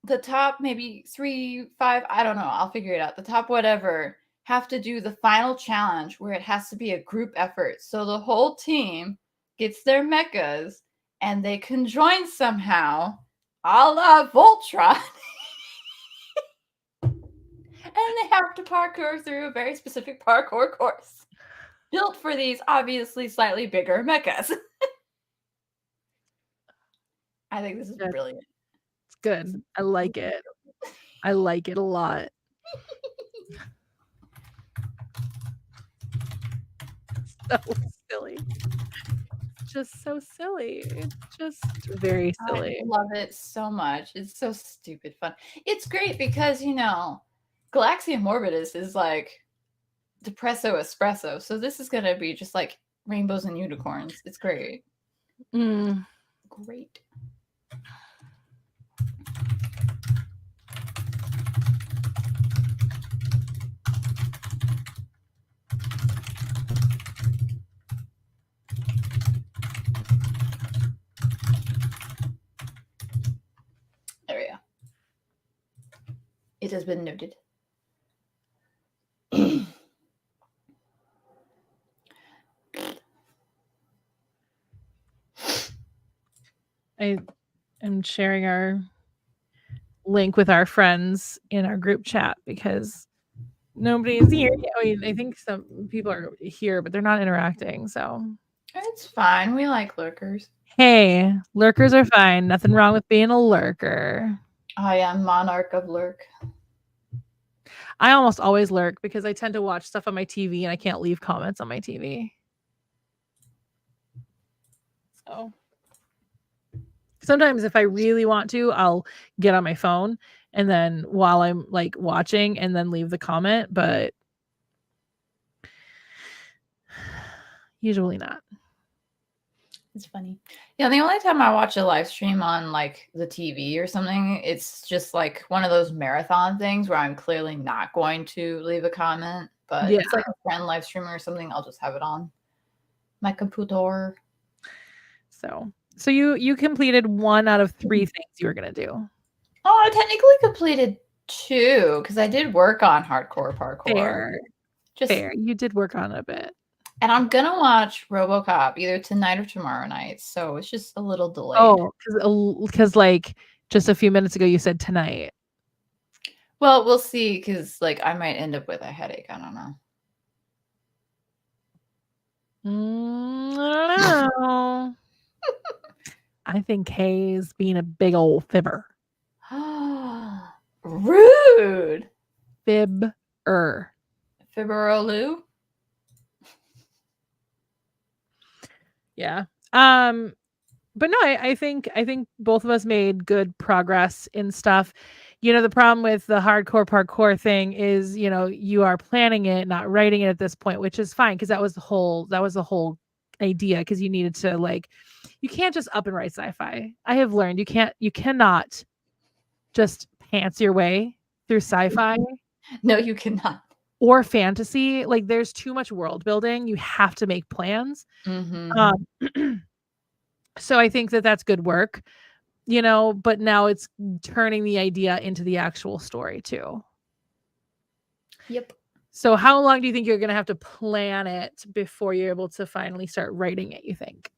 the top maybe 3, 5, I don't know. I'll figure it out. The top whatever have to do the final challenge where it has to be a group effort. So the whole team gets their mechas and they can join somehow, a la Voltron. And they have to parkour through a very specific parkour course built for these obviously slightly bigger mechas. I think this is brilliant.
It's good. I like it. I like it a lot. So silly. Just so silly. It's just very silly.
I love it so much. It's so stupid fun. It's great because, Galaxia Morbidus is like depresso espresso. So this is going to be just like rainbows and unicorns. It's great. Great. There we go. It has been noted.
I am sharing our link with our friends in our group chat because nobody is here. I mean, I think some people are here, but they're not interacting. So
it's fine. We like lurkers.
Hey, lurkers are fine. Nothing wrong with being a lurker.
I am monarch of lurk.
I almost always lurk because I tend to watch stuff on my TV and I can't leave comments on my TV. So sometimes if I really want to, I'll get on my phone and then while I'm like watching and then leave the comment, but usually not.
It's funny. Yeah, the only time I watch a live stream on like the TV or something, it's just like one of those marathon things where I'm clearly not going to leave a comment. But it's like a friend live stream or something, I'll just have it on my computer.
So you completed 1 out of 3 things you were gonna do.
Oh, I technically completed 2 because I did work on hardcore parkour.
Fair. You did work on it a bit.
And I'm going to watch RoboCop either tonight or tomorrow night. So it's just a little delayed.
Oh, because like just a few minutes ago you said tonight.
Well, we'll see because like I might end up with a headache. I don't
know. I don't know. I think Kay's being a big old fibber.
Rude.
Fibber.
Fibberoloo.
Yeah. But no, I think both of us made good progress in stuff. The problem with the hardcore parkour thing is, you are planning it, not writing it at this point, which is fine because that was the whole idea, because you needed to like, you can't just up and write sci-fi. I have learned you cannot just pants your way through sci-fi.
No, you cannot.
Or fantasy. Like there's too much world building. You have to make plans.
Mm-hmm.
So I think that that's good work. but now it's turning the idea into the actual story too.
Yep.
So how long do you think you're going to have to plan it before you're able to finally start writing it, you think?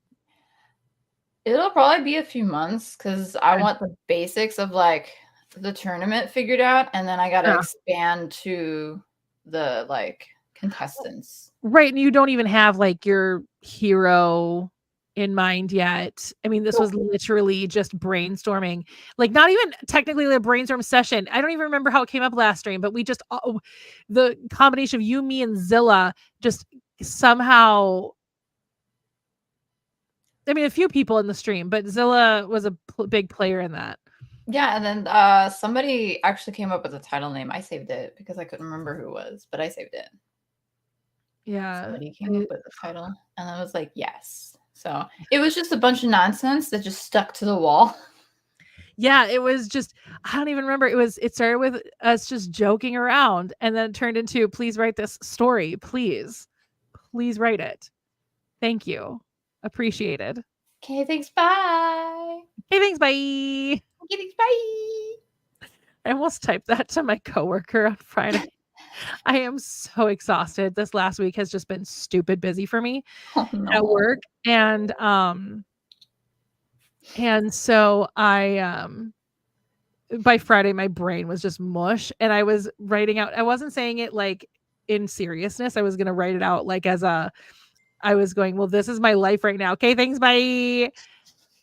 It'll probably be a few months because I want the basics of like the tournament figured out, and then I got to
Yeah.
expand to the like contestants.
Right. And you don't even have like your hero in mind yet. I mean, this was literally just brainstorming, like not even technically a brainstorm session. I don't even remember how it came up last stream, but we just, the combination of you, me, and Zilla just somehow, I mean, a few people in the stream, but Zilla was a big player in that.
Yeah, and then somebody actually came up with a title name. I saved it because I couldn't remember who it was, but I saved it.
Yeah.
Somebody came up with a title, and I was like, yes. So it was just a bunch of nonsense that just stuck to the wall.
Yeah, it was just, I don't even remember. It started with us just joking around, and then it turned into, please write this story. Please write it. Thank you. Appreciated.
Okay, thanks. Bye.
Hey, thanks. Bye.
Okay, thanks. Bye.
I almost typed that to my coworker on Friday. I am so exhausted. This last week has just been stupid busy for me at work. And so I by Friday my brain was just mush, and I was writing out, I wasn't saying it like in seriousness. I was going to write it out like I was going, well, this is my life right now. Okay, thanks, bye.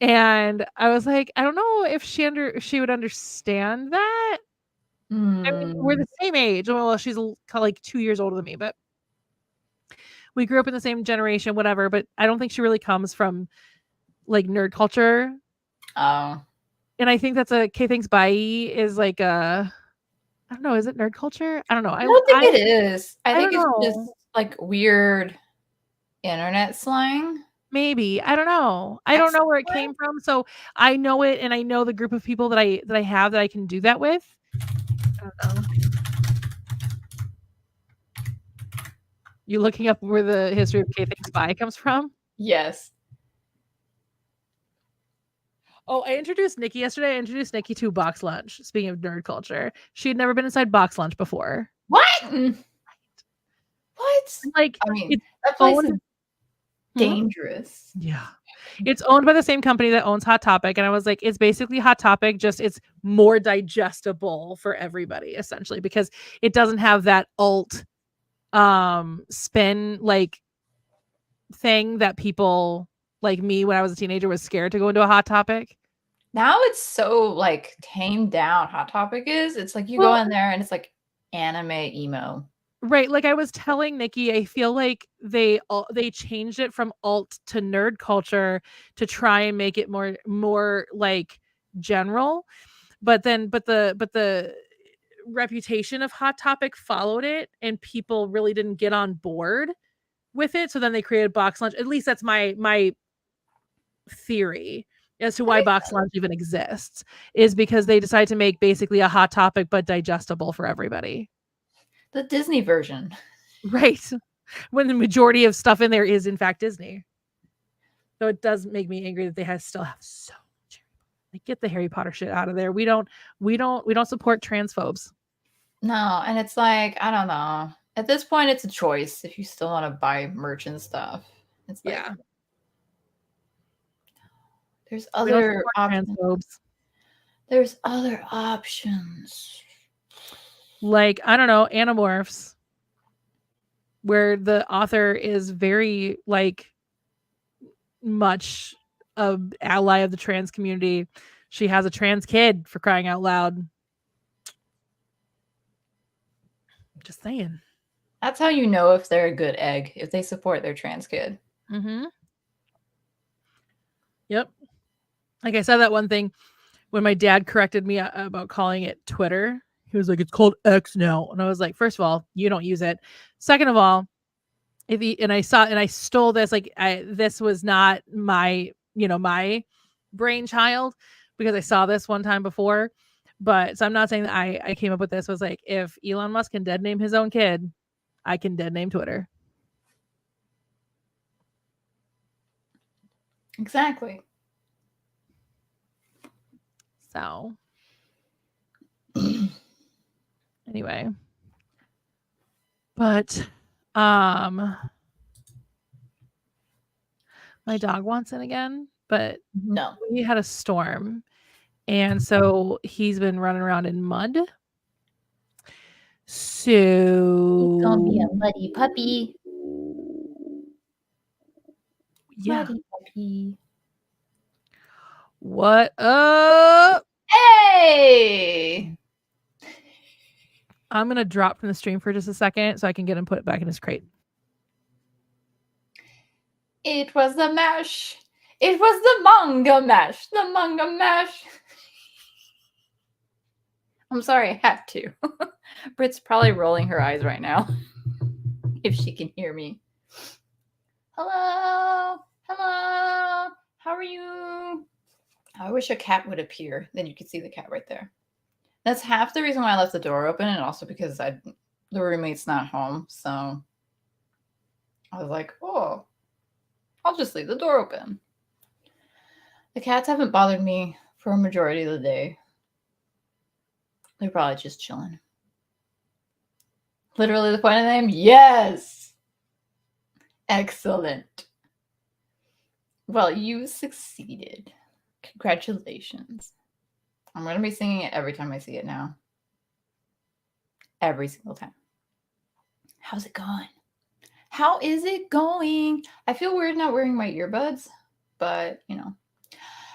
And I was like, I don't know if she would understand that. I mean, we're the same age. Well, she's like 2 years older than me, but we grew up in the same generation, whatever. But I don't think she really comes from like nerd culture.
Oh.
And I think that's okay, thanks, bye is like I don't know, is it nerd culture? I don't know.
I don't think it is. I think
don't
it's
know.
just like weird internet slang.
Maybe. I don't know. I don't know where it came from. So I know it, and I know the group of people that I have that I can do that with. I don't know. You looking up where the history of K Thanks Bye comes from?
Yes.
Oh, I introduced Nikki yesterday. I introduced Nikki to Box Lunch. Speaking of nerd culture, she had never been inside Box Lunch before.
What? What?
Like,
I mean,
it's
that place is
owned.
dangerous.
Yeah. It's owned by the same company that owns Hot Topic. And I was like, it's basically Hot Topic, just it's more digestible for everybody, essentially, because it doesn't have that alt spin like thing that people like me when I was a teenager was scared to go into a Hot Topic.
Now it's so like tamed down. Hot Topic is. It's like you go in there and it's like anime emo.
Right, like I was telling Nikki, I feel like they changed it from alt to nerd culture to try and make it more like general. But the reputation of Hot Topic followed it, and people really didn't get on board with it. So then they created Box Lunch. At least that's my theory as to why Box Lunch even exists, is because they decided to make basically a Hot Topic but digestible for everybody.
The Disney version.
Right. When the majority of stuff in there is in fact Disney. So it does make me angry that they still have so much. Like, get the Harry Potter shit out of there. We don't support transphobes.
No, and it's like, I don't know. At this point, it's a choice if you still want to buy merch and stuff. It's like,
yeah.
There's other options.
Transphobes.
There's other options.
Like, I don't know, Animorphs, where the author is very like much a ally of the trans community. She has a trans kid, for crying out loud. Just saying.
That's how you know if they're a good egg, if they support their trans kid.
Mm-hmm. Yep. Like I said that one thing when my dad corrected me about calling it Twitter. He was like, it's called X now. And I was like, first of all, you don't use it. Second of all, I stole this, like this was not my brainchild, because I saw this one time before. But so I'm not saying that I came up with this. Was like, if Elon Musk can dead name his own kid, I can dead name Twitter.
Exactly.
So anyway, but my dog wants in again, but
no.
we had a storm, and so he's been running around in mud. So
He's gonna be a muddy puppy.
Yeah.
Muddy puppy.
What up?
Hey!
I'm gonna drop from the stream for just a second so I can get him put back in his crate.
It was the mash. It was the manga mash. The manga mash. I'm sorry, I have to. Britt's probably rolling her eyes right now. If she can hear me. Hello. Hello. How are you? I wish a cat would appear. Then you could see the cat right there. That's half the reason why I left the door open, and also because the roommate's not home. So I was like, oh, I'll just leave the door open. The cats haven't bothered me for a majority of the day. They're probably just chilling. Literally the point of the name? Yes! Excellent. Well, you succeeded. Congratulations. I'm going to be singing it every time I see it now. Every single time. How's it going? How is it going? I feel weird not wearing my earbuds, but, you know.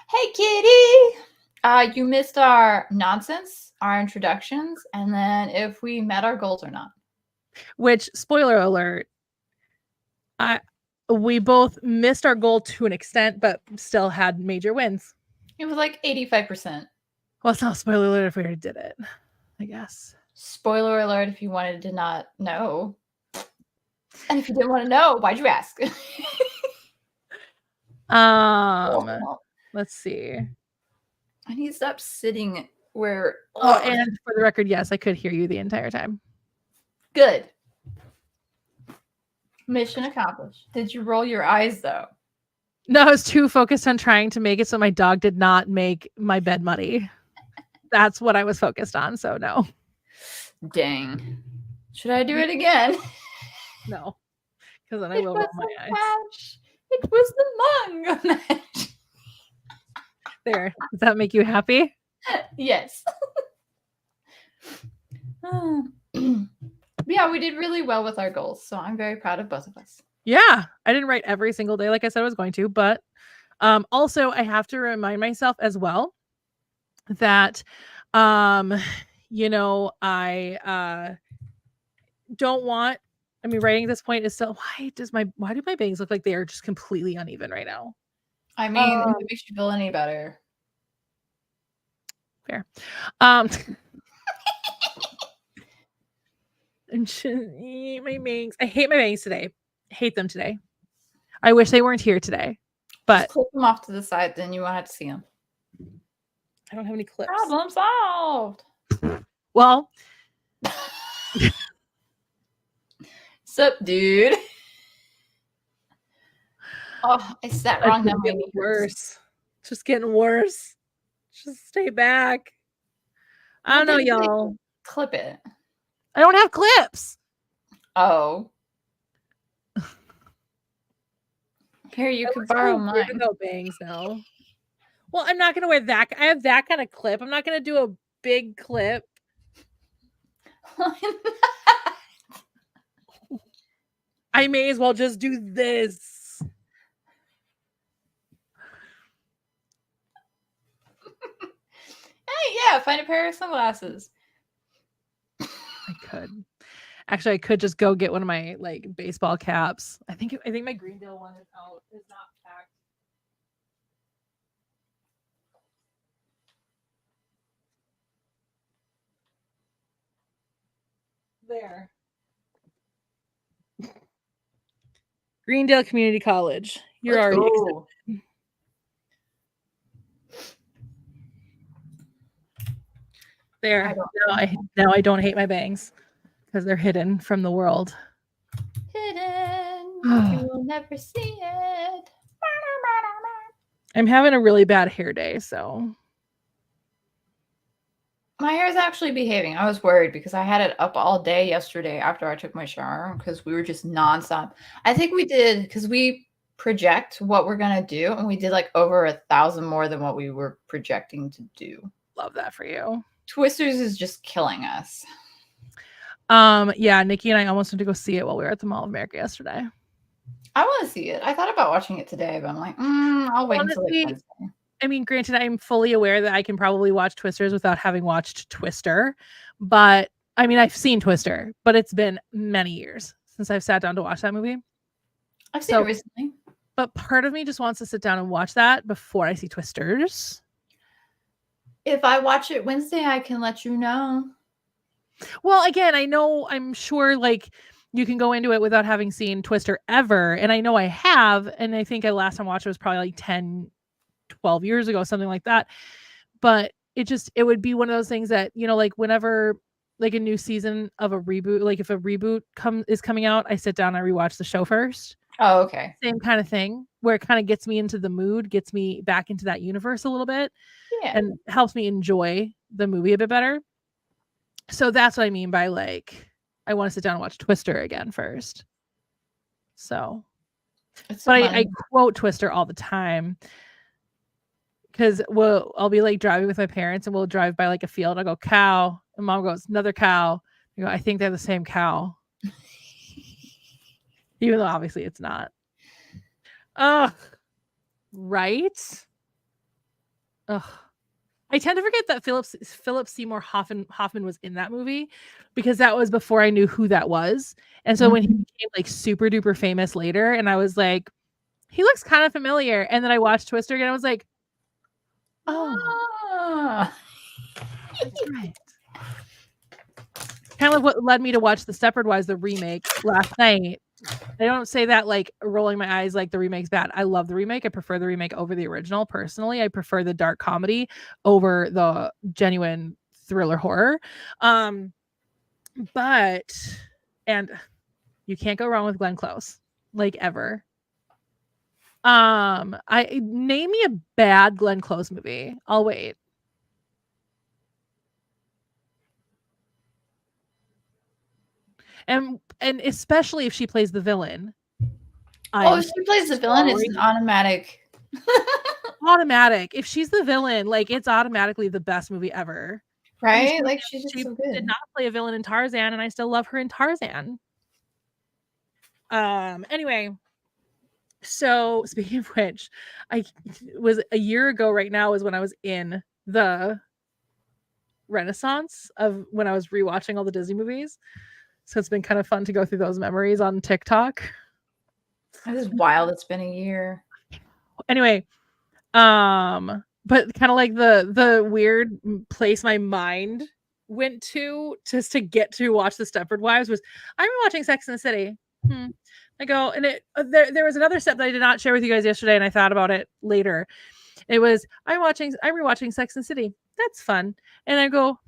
Hey, kitty! You missed our nonsense, our introductions, and then if we met our goals or not.
Which, spoiler alert, we both missed our goal to an extent, but still had major wins.
It was like 85%.
Well, it's not a spoiler alert if we already did it, I guess.
Spoiler alert if you wanted to not know. And if you didn't want to know, why'd you ask?
Let's see.
I need to stop sitting where...
Oh, and for the record, yes, I could hear you the entire time.
Good. Mission accomplished. Did you roll your eyes, though?
No, I was too focused on trying to make it so my dog did not make my bed muddy. That's what I was focused on, so no.
Dang. Should I do it again?
No, because then I will roll my eyes.
Match. It was the manga match.
There. Does that make you happy?
Yes. Yeah, we did really well with our goals, so I'm very proud of both of us.
Yeah, I didn't write every single day like I said I was going to, but also I have to remind myself as well that you know, I don't want, I mean, writing at this point is still, why do my bangs look like they are just completely uneven right now?
I mean, if it makes you feel any better.
Fair. And my bangs. I hate my bangs today. Hate them today. I wish they weren't here today. But
just clip them off to the side, then you won't have to see them.
I don't have any clips.
Problem solved.
Well,
sup, dude? Oh, I sat wrong. Now my knee
worse. Just getting worse. Just stay back. I don't know, y'all.
Clip it.
I don't have clips.
Oh. Here, you can borrow mine.
Without bangs now. Well, I'm not gonna wear that. I have that kind of clip. I'm not gonna do a big clip. I may as well just do this.
Hey, yeah, find a pair of sunglasses.
I could. Actually, I could just go get one of my like baseball caps. I think my Greendale one is out. Is not packed. There. Greendale Community College. You're already accepted. There. Now I don't hate my bangs because they're hidden from the world.
Hidden. You will never see it.
I'm having a really bad hair day, so
My hair is actually behaving. I was worried because I had it up all day yesterday after I took my shower because we were just nonstop. I think we did because we project what we're gonna do, and we did like over 1,000 more than what we were projecting to do.
Love that for you.
Twisters is just killing us.
Yeah, Nikki and I almost went to go see it while we were at the Mall of America yesterday.
I want to see it. I thought about watching it today, but I'm like, I'll wait until like Wednesday.
I mean, granted, I'm fully aware that I can probably watch Twisters without having watched Twister, but I mean, I've seen Twister, but it's been many years since I've sat down to watch that movie.
I've seen it recently.
But part of me just wants to sit down and watch that before I see Twisters.
If I watch it Wednesday, I can let you know.
Well, again, I'm sure like you can go into it without having seen Twister ever. And I know I have. And I think I last time I watched it was probably like 10, 12 years ago, something like that. But it would be one of those things that, like whenever like a new season of a reboot, like if a reboot is coming out, I sit down and I rewatch the show first.
Oh, okay.
Same kind of thing where it kind of gets me into the mood, gets me back into that universe a little bit, and helps me enjoy the movie a bit better. So that's what I mean by like, I want to sit down and watch Twister again first. So, but I quote Twister all the time because I'll be like driving with my parents and we'll drive by like a field. I'll go cow, and Mom goes another cow. I go, I think they're the same cow. Even though obviously it's not. Ugh. Right? Ugh. I tend to forget that Philip Seymour Hoffman was in that movie because that was before I knew who that was. And so when he became like super duper famous later, and I was like, he looks kind of familiar. And then I watched Twister again. I was like, oh, that's right. Kind of what led me to watch The Stepford Wives, the remake, last night. I don't say that like rolling my eyes like the remake's bad. I love the remake. I prefer the remake over the original. Personally, I prefer the dark comedy over the genuine thriller horror. But you can't go wrong with Glenn Close, like ever. I name me a bad Glenn Close movie. I'll wait. And especially if she plays the villain.
If she plays the villain, it's an automatic.
Automatic. If she's the villain, like it's automatically the best movie ever.
Right? I mean, she's just so good.
Did not play a villain in Tarzan, and I still love her in Tarzan. Anyway, so speaking of which, I was a year ago right now is when I was in the Renaissance of when I was rewatching all the Disney movies. So it's been kind of fun to go through those memories on TikTok.
That is wild. It's been a year.
Anyway, but kind of like the weird place my mind went to just to get to watch The Stepford Wives was I'm watching Sex and the City. I go, and there was another step that I did not share with you guys yesterday, and I thought about it later. It was I'm rewatching Sex and the City. That's fun. And I go,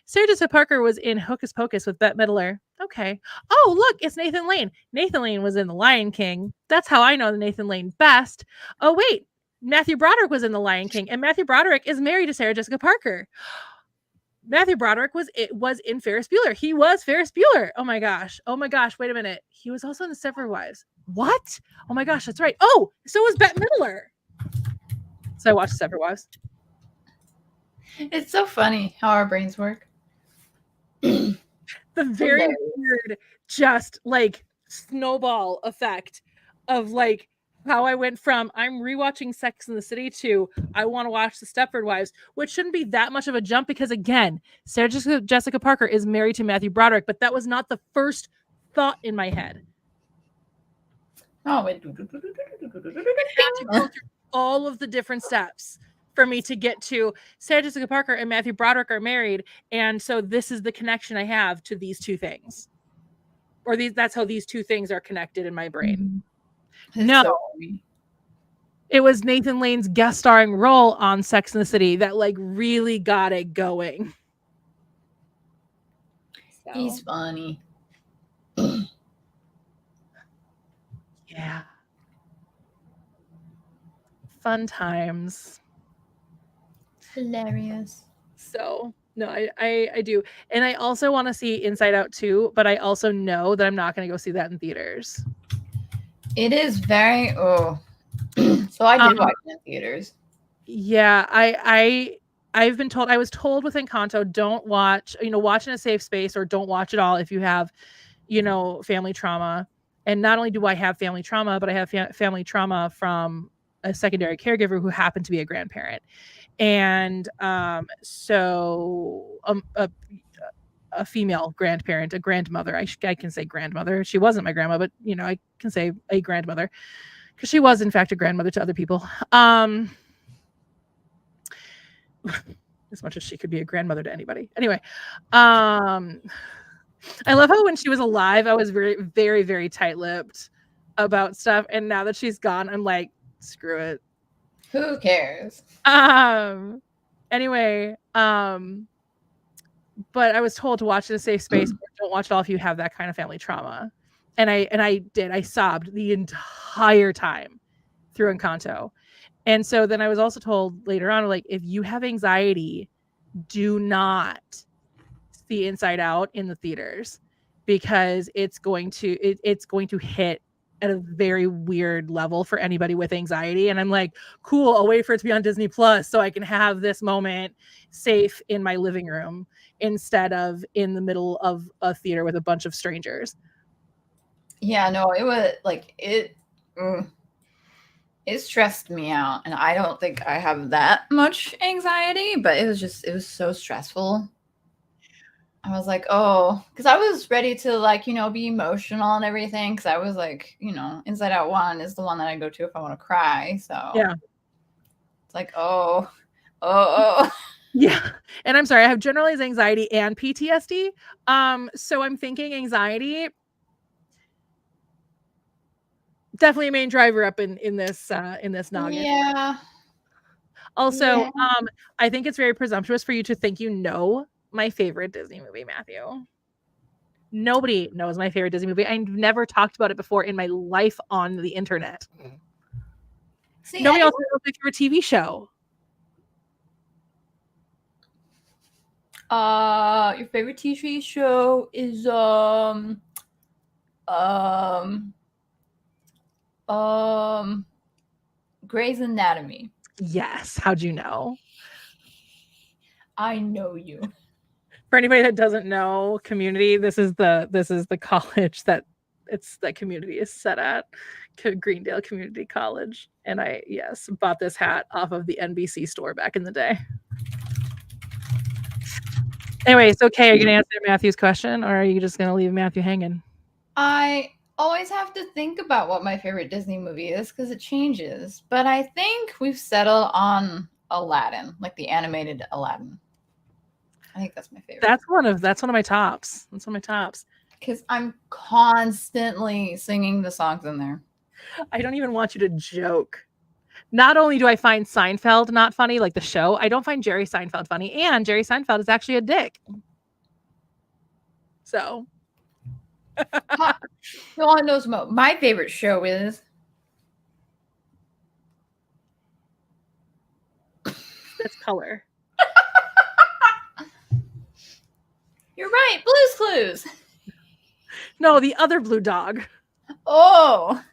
Sarah Jessica Parker was in Hocus Pocus with Bette Midler. Okay. Oh, look, it's Nathan Lane. Nathan Lane was in The Lion King. That's how I know the Nathan Lane best. Oh, wait. Matthew Broderick was in The Lion King, and Matthew Broderick is married to Sarah Jessica Parker. Matthew Broderick was in Ferris Bueller. He was Ferris Bueller. Oh my gosh. Wait a minute. He was also in The Stepford Wives. What? Oh my gosh, that's right. Oh, so was Bette Midler. So I watched The Stepford Wives.
It's so funny how our brains work.
The very weird, just like snowball effect of like how I went from I'm rewatching Sex and the City to I want to watch The Stepford Wives, which shouldn't be that much of a jump because again, Sarah Jessica Parker is married to Matthew Broderick, but that was not the first thought in my head.
Oh,
it had to go through all of the different steps for me to get to Sarah Jessica Parker and Matthew Broderick are married, and so this is the connection I have to these two things, or that's how these two things are connected in my brain. No, so it was Nathan Lane's guest starring role on Sex and the City that like really got it going.
So. He's funny.
Yeah. Fun times.
Hilarious.
So No, I do. And I also want to see Inside Out 2, but I also know that I'm not going to go see that in theaters.
It is very so I did watch it in theaters.
Yeah, I've been told, I was told with Encanto, don't watch, watch in a safe space, or don't watch at all if you have, family trauma. And not only do I have family trauma, but I have family trauma from a secondary caregiver who happened to be a grandparent. And so a female grandparent, a grandmother. I can say grandmother. She wasn't my grandma, but I can say a grandmother, because she was in fact a grandmother to other people. As much as she could be a grandmother to anybody. Anyway, I love how when she was alive, I was very, very, very tight-lipped about stuff, and now that she's gone, I'm like, screw it.
Who cares?
Anyway, but I was told to watch in a safe space. Don't watch it all if you have that kind of family trauma. And I did. I sobbed the entire time through Encanto. And so then I was also told later on, like, if you have anxiety, do not see Inside Out in the theaters, because it's going to hit at a very weird level for anybody with anxiety. And I'm like, cool, I'll wait for it to be on Disney Plus so I can have this moment safe in my living room instead of in the middle of a theater with a bunch of strangers.
Yeah, no, it was like it stressed me out, and I don't think I have that much anxiety, but it was so stressful. I was like, oh, because I was ready to, like, be emotional and everything, because I was like, Inside Out 1 is the one that I go to if I want to cry. So
yeah,
it's like, oh.
Yeah. And I'm sorry, I have generalized anxiety and PTSD. So I'm thinking anxiety definitely a main driver up in this noggin.
Yeah.
Also,
Yeah.
I think it's very presumptuous for you to think my favorite Disney movie, Matthew. Nobody knows my favorite Disney movie. I've never talked about it before in my life on the internet.
See,
nobody else knows my favorite TV show.
Your favorite TV show is Grey's Anatomy.
Yes. How'd you know?
I know you.
For anybody that doesn't know Community, this is the college that Community is set at, Greendale Community College. And I bought this hat off of the NBC store back in the day. Anyway, it's okay. Are you gonna answer Matthew's question, or are you just gonna leave Matthew hanging?
I always have to think about what my favorite Disney movie is because it changes. But I think we've settled on Aladdin, like the animated Aladdin. I think that's my favorite.
That's one of my tops. That's one of my tops.
Because I'm constantly singing the songs in there.
I don't even want you to joke. Not only do I find Seinfeld not funny, like the show, I don't find Jerry Seinfeld funny, and Jerry Seinfeld is actually a dick. So.
No one knows what my favorite show is.
That's color.
You're right, Blue's Clues.
No, the other blue dog.
Oh.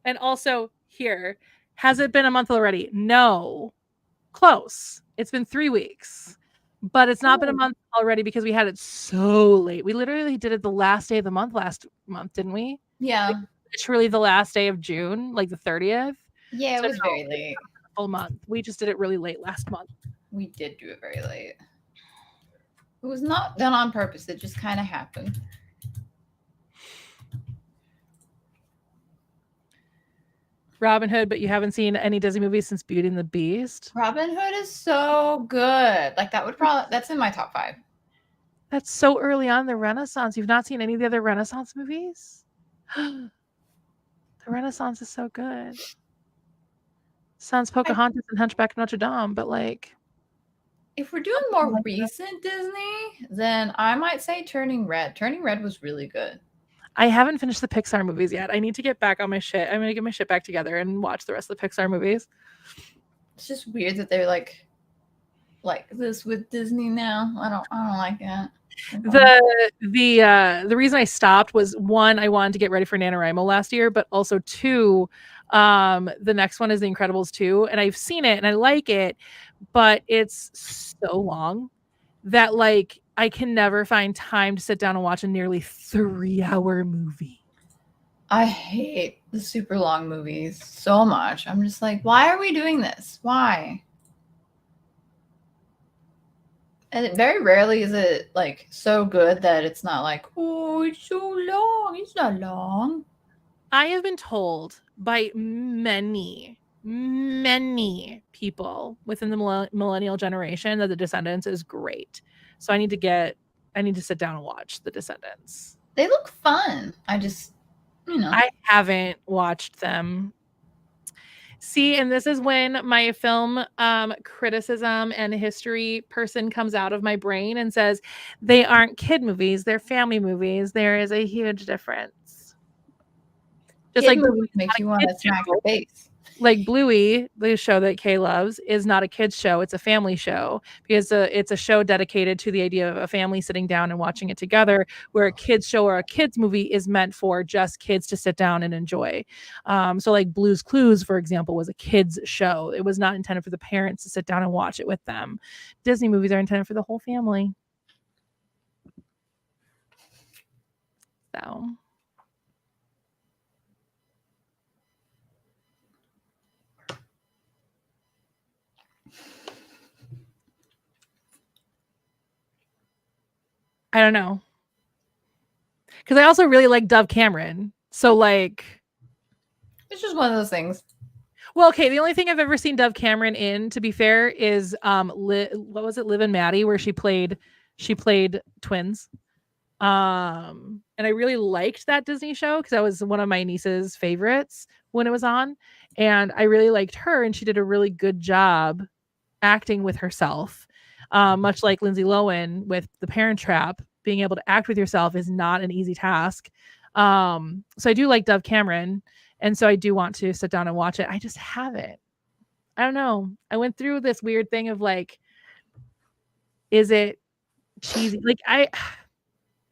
And also here, has it been a month already? No. Close. It's been 3 weeks. But it's not been a month already because we had it so late. We literally did it the last day of the month last month, didn't we?
Yeah.
Like, literally the last day of June, like the 30th.
Yeah, it was very late.
Full month. We just did it really late last month.
We did do it very late. It was not done on purpose. It just kind of happened.
Robin Hood, but you haven't seen any Disney movies since Beauty and the Beast?
Robin Hood is so good. Like that's in my top 5.
That's so early on in the Renaissance. You've not seen any of the other Renaissance movies? The Renaissance is so good. Sounds Pocahontas and Hunchback of Notre Dame, but like,
if we're doing more recent Disney, then I might say Turning Red. Turning Red was really good.
I haven't finished the Pixar movies yet. I need to get back on my shit. I'm going to get my shit back together and watch the rest of the Pixar movies.
It's just weird that they're like like this with Disney now. I don't like that.
The reason I stopped was, one, I wanted to get ready for NaNoWriMo last year, but also two, the next one is The Incredibles 2, and I've seen it and I like it, but it's so long that like I can never find time to sit down and watch a nearly 3-hour movie.
I hate the super long movies so much. I'm just like, why are we doing this? Why? And very rarely is it like so good that it's not like, oh, it's so long. It's not long.
I have been told by many people within the millennial generation that The Descendants is great. So I need to sit down and watch The Descendants.
They look fun. I just,
I haven't watched them. See, and this is when my film criticism and history person comes out of my brain and says, they aren't kid movies, they're family movies. There is a huge difference.
Just kid like movies make you want to smack your face.
Like Bluey, the show that Kay loves, is not a kid's show. It's a family show because it's a show dedicated to the idea of a family sitting down and watching it together, where a kid's show or a kid's movie is meant for just kids to sit down and enjoy. So like Blue's Clues, for example, was a kid's show. It was not intended for the parents to sit down and watch it with them. Disney movies are intended for the whole family. So... I don't know. Because I also really like Dove Cameron. So, like...
It's just one of those things.
Well, okay, the only thing I've ever seen Dove Cameron in, to be fair, is what was it, Liv and Maddie, where she played twins. And I really liked that Disney show because that was one of my niece's favorites when it was on. And I really liked her, and she did a really good job acting with herself. Much like Lindsay Lohan with The Parent Trap, being able to act with yourself is not an easy task. So I do like Dove Cameron, and so I do want to sit down and watch it. I just haven't. I don't know. I went through this weird thing of like, is it cheesy? Like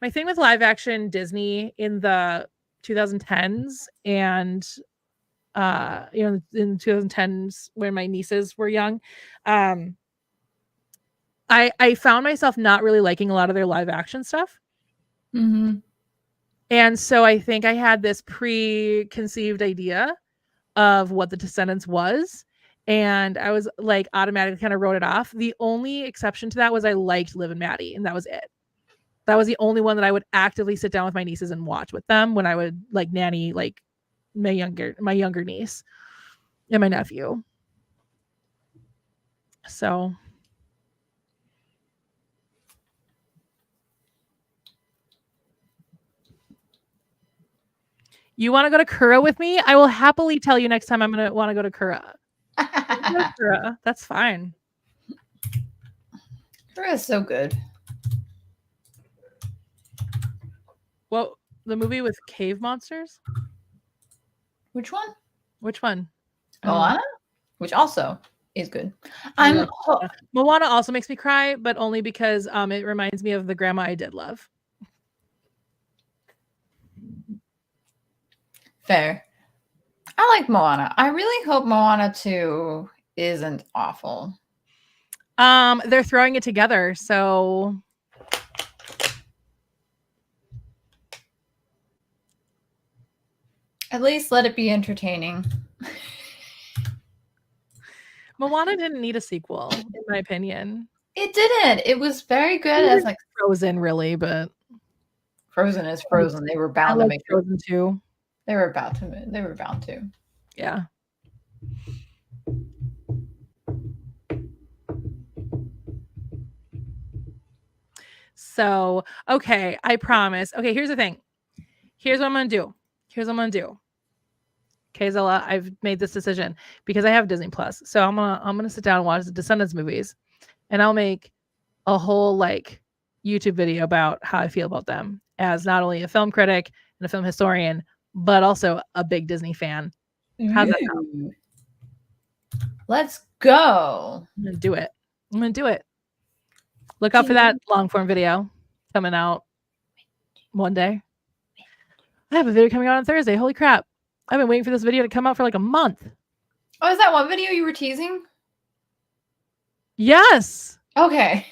my thing with live action Disney in the 2010s and in 2010s when my nieces were young, I found myself not really liking a lot of their live action stuff.
Mm-hmm.
And so I think I had this preconceived idea of what The Descendants was. And I was like automatically kind of wrote it off. The only exception to that was I liked Liv and Maddie, and that was it. That was the only one that I would actively sit down with my nieces and watch with them when I would like nanny like my younger niece and my nephew. So you want to go to Kura with me? I will happily tell you next time I'm going to want to go to Kura. Kura. That's fine.
Kura is so good.
Well, the movie with cave monsters?
Which one?
Which one?
Moana? Which also is good.
Moana also makes me cry, but only because it reminds me of the grandma I did love.
Fair. I like Moana. I really hope Moana 2 isn't awful.
They're throwing it together, so
at least let it be entertaining.
Moana didn't need a sequel, in my opinion.
It didn't. It was very good as like
Frozen, really, but
Frozen is Frozen. They were bound to make
Frozen too.
They were bound to.
Yeah. So, okay, I promise. Okay, here's the thing. Here's what I'm going to do. Okay, Zella, I've made this decision because I have Disney Plus. So I'm going to sit down and watch the Descendants movies, and I'll make a whole like YouTube video about how I feel about them as not only a film critic and a film historian, but also a big Disney fan. How's that sound?
Let's go.
Do it. I'm gonna do it. Look out for that long form video coming out one day. I have a video coming out on Thursday. Holy crap. I've been waiting for this video to come out for like a month.
Oh, is that one video you were teasing?
Yes.
Okay.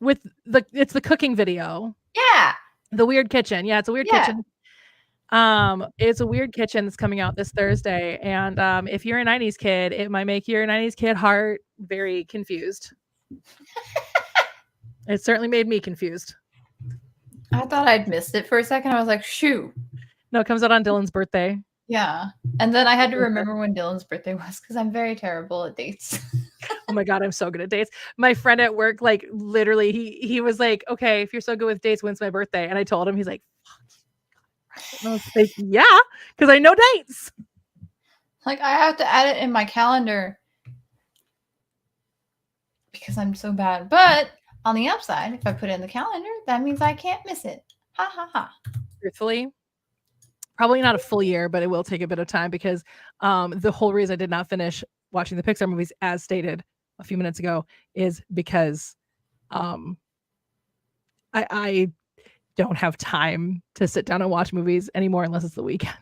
It's the cooking video.
Yeah.
The weird kitchen. Yeah, it's a weird kitchen. It's a weird kitchen that's coming out this Thursday. And if you're a 90s kid, it might make your 90s kid heart very confused. It certainly made me confused.
I thought I'd missed it for a second. I was like, shoot.
No, it comes out on Dylan's birthday.
Yeah. And then I had to remember when Dylan's birthday was because I'm very terrible at dates.
Oh my God, I'm so good at dates. My friend at work, like literally, he was like, okay, if you're so good with dates, when's my birthday? And I told him, he's like, and I was like, yeah, because I know dates.
Like I have to add it in my calendar because I'm so bad. But on the upside, if I put it in the calendar, that means I can't miss it. Ha ha ha.
Truthfully, probably not a full year, but it will take a bit of time because the whole reason I did not finish watching the Pixar movies, as stated a few minutes ago, is because I don't have time to sit down and watch movies anymore unless it's the weekend.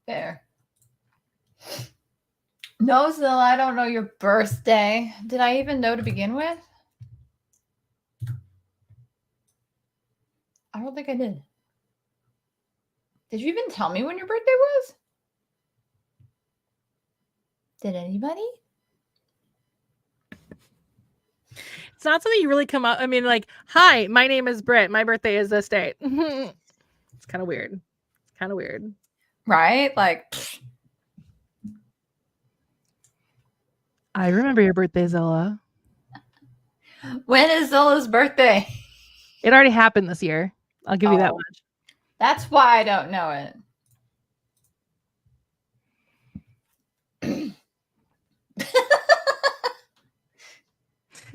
Fair. No, Zilla, I don't know your birthday. Did I even know to begin with? I don't think I did. Did you even tell me when your birthday was? Did anybody?
It's not something you really come up. I mean, like, hi, my name is Britt. My birthday is this date. It's kind of weird. It's kind of weird.
Right? Like,
I remember your birthday, Zilla.
When is Zilla's birthday?
It already happened this year. I'll give you that much.
That's why I don't know it.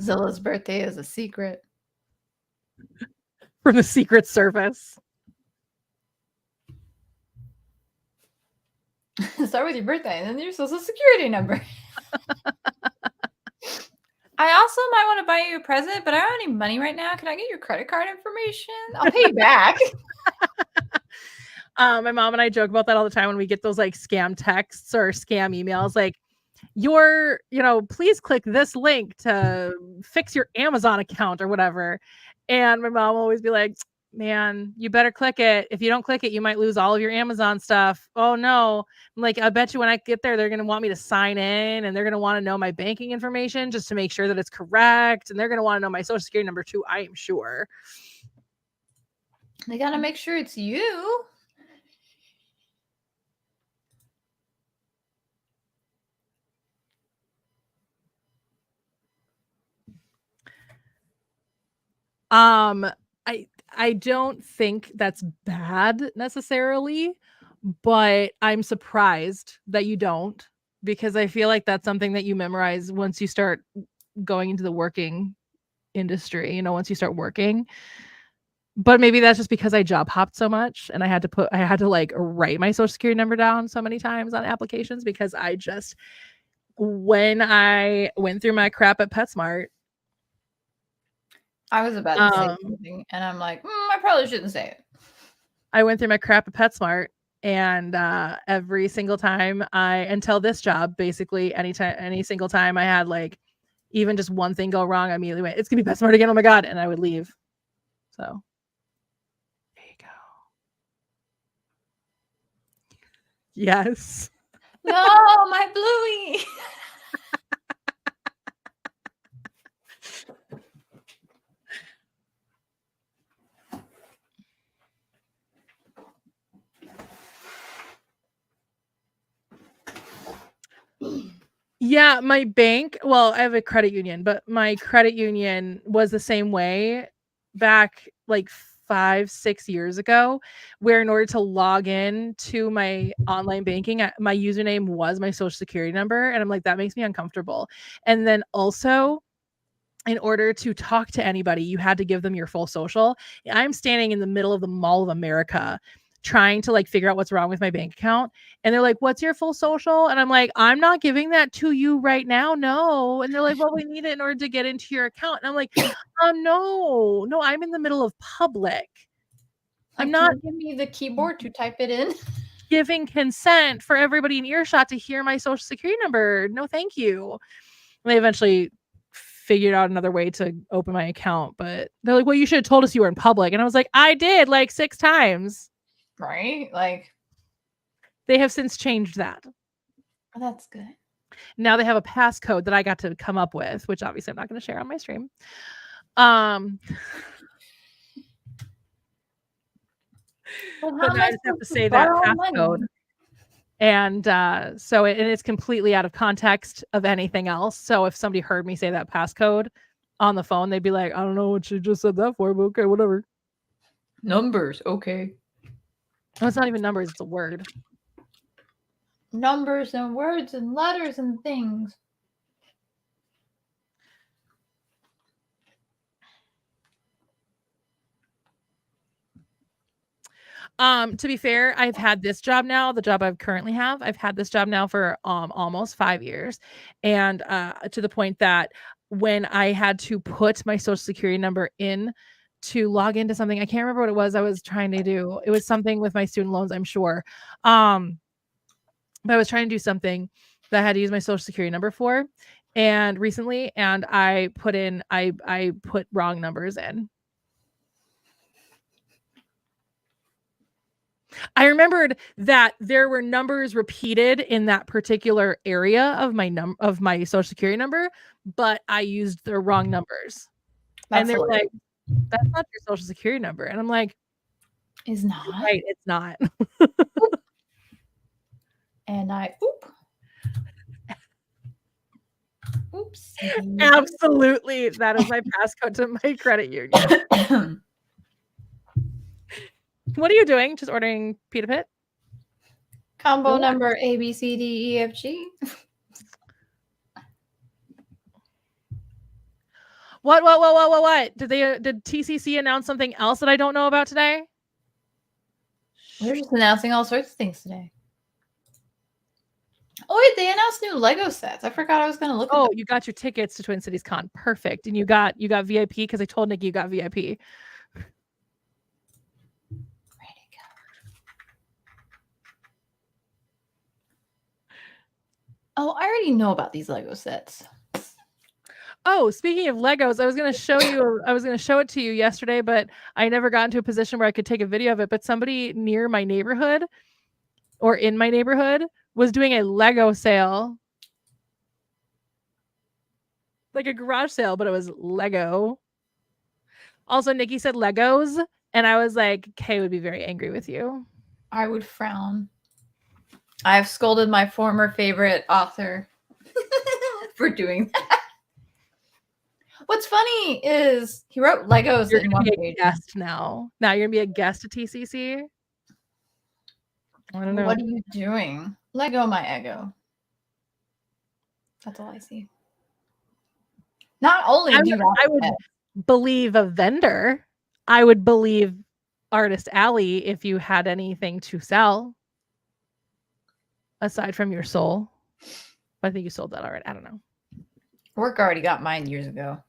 Zilla's birthday is a secret.
From the Secret Service.
Start with your birthday and then your social security number. I also might want to buy you a present, but I don't have any money right now. Can I get your credit card information? I'll pay you back.
My mom and I joke about that all the time when we get those like scam texts or scam emails, like please click this link to fix your Amazon account or whatever. And my mom will always be like, man, you better click it. If you don't click it, you might lose all of your Amazon stuff. Oh no. I'm like, I bet you when I get there, they're going to want me to sign in and they're going to want to know my banking information just to make sure that it's correct. And they're going to want to know my social security number too, I am sure.
They got to make sure it's you.
I don't think that's bad necessarily, but I'm surprised that you don't, because I feel like that's something that you memorize once you start going into the working industry, once you start working. But maybe that's just because I job hopped so much and I had to like write my social security number down so many times on applications because when I went through my crap at PetSmart,
I was about to say something, and I'm like, I probably shouldn't say it.
I went through my crap at PetSmart, and every single time until this job, basically, any single time I had like even just one thing go wrong, I immediately went, it's gonna be PetSmart again. Oh my God. And I would leave. So there you go. Yes.
No, my Bluey.
Yeah, my bank, well, I have a credit union, but my credit union was the same way back like 5-6 years ago, where in order to log in to my online banking, my username was my social security number. And I'm like, that makes me uncomfortable. And then also, in order to talk to anybody, you had to give them your full social. I'm standing in the middle of the Mall of America trying to like figure out what's wrong with my bank account. And they're like, what's your full social? And I'm like, I'm not giving that to you right now. No. And they're like, well, we need it in order to get into your account. And I'm like, no, I'm in the middle of public. I'm not
give me the keyboard to type it in.
Giving consent for everybody in earshot to hear my social security number. No, thank you. And they eventually figured out another way to open my account, but they're like, well, you should have told us you were in public. And I was like, I did like 6 times.
Right? Like,
they have since changed that.
Oh, that's good.
Now they have a passcode that I got to come up with, which obviously I'm not going to share on my stream. But I just have to say that passcode. And so it's completely out of context of anything else. So if somebody heard me say that passcode on the phone, they'd be like, I don't know what you just said that for, but okay, whatever.
Numbers, okay.
Oh, it's not even numbers, it's a word.
Numbers and words and letters and things.
To be fair, I've had this job now, the job I currently have. I've had this job now for almost 5 years. And to the point that when I had to put my social security number in to log into something, I can't remember what it was I was trying to do. It was something with my student loans, I'm sure. But I was trying to do something that I had to use my social security number for. And recently, and I put wrong numbers in. I remembered that there were numbers repeated in that particular area of my social security number, but I used the wrong numbers. And they're like, that's not your social security number. And I'm like,
it's not.
Right, it's not.
And oops.
Absolutely. That is my passcode to my credit union. What are you doing? Just ordering pita pit?
Combo number A, B, C, D, E, F, G.
What? Did TCC announce something else that I don't know about today?
They're just announcing all sorts of things today. Oh, wait, they announced new Lego sets. I forgot I was going to look at them.
You got your tickets to Twin Cities Con. Perfect. And you got VIP because I told Nikki you got VIP.
Oh, I already know about these Lego sets.
Oh, speaking of Legos, I was going to show it to you yesterday, but I never got into a position where I could take a video of it. But somebody near my neighborhood or in my neighborhood was doing a Lego sale. Like a garage sale, but it was Lego. Also, Nikki said Legos, and I was like, Kay would be very angry with you.
I would frown. I've scolded my former favorite author for doing that. What's funny is he wrote Legos
You're in one page. Guest now. Now you're gonna be a guest at TCC. I don't know.
What are you doing? Lego my ego. That's all I see. Not only I
would believe a vendor. I would believe Artist Alley if you had anything to sell aside from your soul. But I think you sold that already. I don't know.
Work already got mine years ago.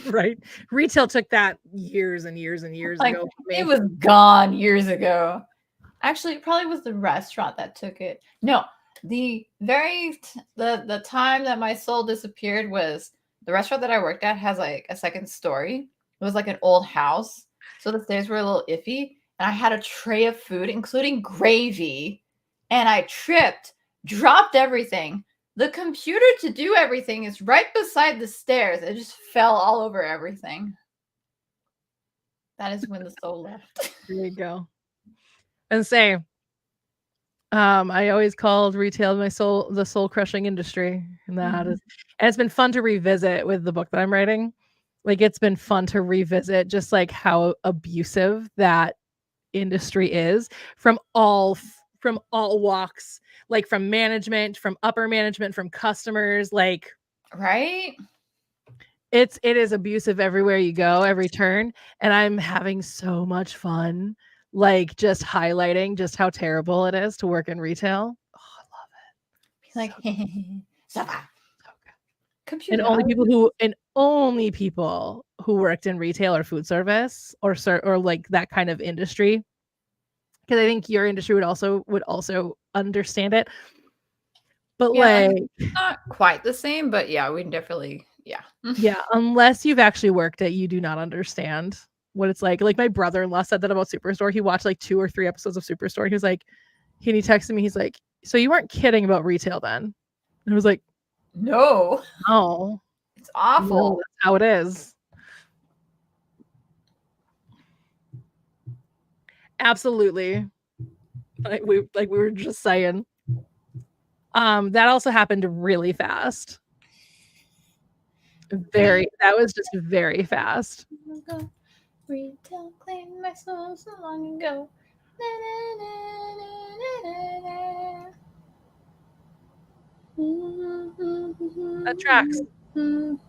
Right. Retail took that years and years and years ago.
It was gone years ago. Actually, it probably was the restaurant that took it. No, the time that my soul disappeared was the restaurant that I worked at has like a second story. It was like an old house. So the stairs were a little iffy. And I had a tray of food, including gravy. And I tripped, dropped everything. The computer to do everything is right beside the stairs. It just fell all over everything. That is when the soul left.
There you go. And say, I always called retail the soul crushing industry. And that is, and it's been fun to revisit with the book that I'm writing. Like, it's been fun to revisit just like how abusive that industry is from all walks, like from management, from upper management, from customers, like,
right?
It is abusive everywhere you go, every turn. And I'm having so much fun like just highlighting just how terrible it is to work in retail. Oh, I love it.
He's like,
So
Safa.
good.
Computer.
And only people who worked in retail or food service or like that kind of industry, because I think your industry would also understand it. But
Yeah,
like
not quite the same, but yeah, we definitely, yeah.
yeah, unless you've actually worked it, you do not understand what it's like. Like my brother-in-law said that about Superstore. He watched like 2 or 3 episodes of Superstore. He was like, he texted me. He's like, "So you weren't kidding about retail then?" And I was like,
No,
"No,
it's awful.
no, that's how it is." Absolutely. Like we were just saying. That also happened really fast. That was just very fast.
Retail claimed my soul so long ago.
That tracks. That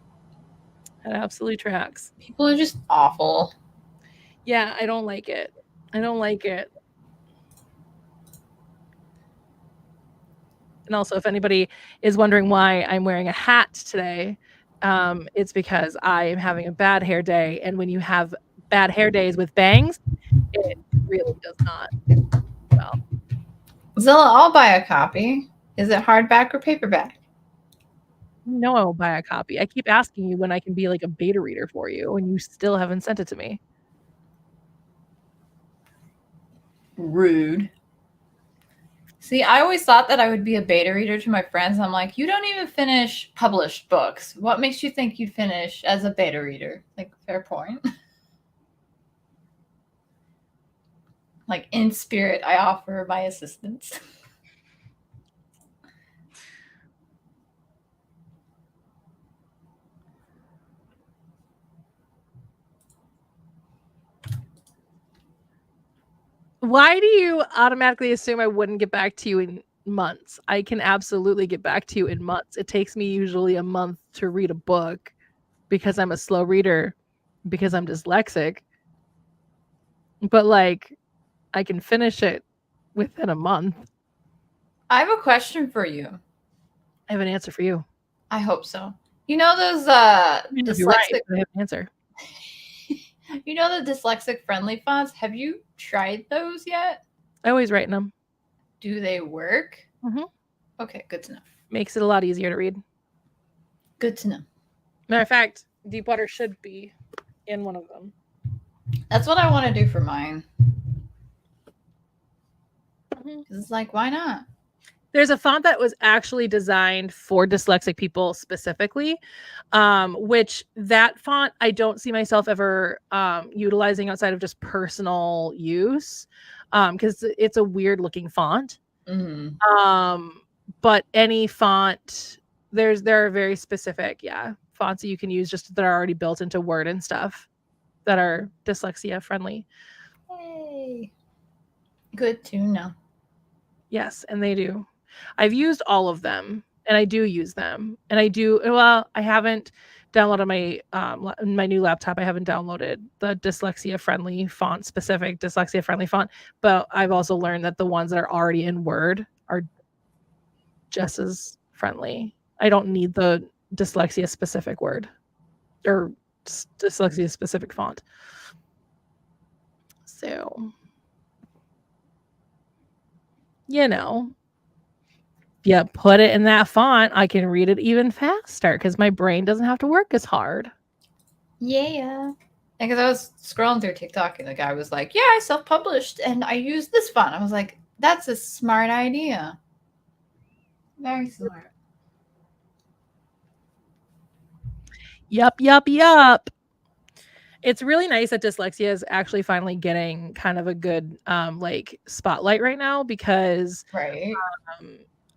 absolutely tracks.
People are just awful.
Yeah, I don't like it. I don't like it. And also, if anybody is wondering why I'm wearing a hat today, it's because I am having a bad hair day. And when you have bad hair days with bangs, it really does not well.
Zilla, I'll buy a copy. Is it hardback or paperback?
No, I will buy a copy. I keep asking you when I can be like a beta reader for you, and you still haven't sent it to me.
Rude. See, I always thought that I would be a beta reader to my friends. I'm like, you don't even finish published books. What makes you think you'd finish as a beta reader? Like, fair point. Like, in spirit, I offer my assistance.
Why do you automatically assume I wouldn't get back to you in months? I can absolutely get back to you in months. It takes me usually a month to read a book because I'm a slow reader, because I'm dyslexic. But like, I can finish it within a month.
I have a question for you.
I have an answer for you.
I hope so. You know those
You're right, I have an answer.
You know the dyslexic friendly fonts? Have you tried those yet?
I always write in them.
Do they work?
Mm-hmm.
Okay, good to know.
Makes it a lot easier to read.
Good to know.
Matter of fact, Deepwater should be in one of them.
That's what I want to do for mine.
Mm-hmm.
It's like, why not?
There's a font that was actually designed for dyslexic people specifically, which that font I don't see myself ever utilizing outside of just personal use, because it's a weird looking font.
Mm-hmm.
But any font, there are very specific, fonts that you can use just that are already built into Word and stuff that are dyslexia friendly.
Hey, good to know.
Yes, and they do. I've used all of them, and I do use them, and I haven't downloaded my new laptop. I haven't downloaded the dyslexia friendly font, but I've also learned that the ones that are already in Word are just as friendly. I don't need the dyslexia specific word or dyslexia specific font. So, put it in that font, I can read it even faster because my brain doesn't have to work as hard.
Yeah. Because I was scrolling through TikTok and the guy was like, yeah, I self-published and I use this font. I was like, that's a smart idea. Very smart.
Yup. It's really nice that dyslexia is actually finally getting kind of a good like spotlight right now because
Right.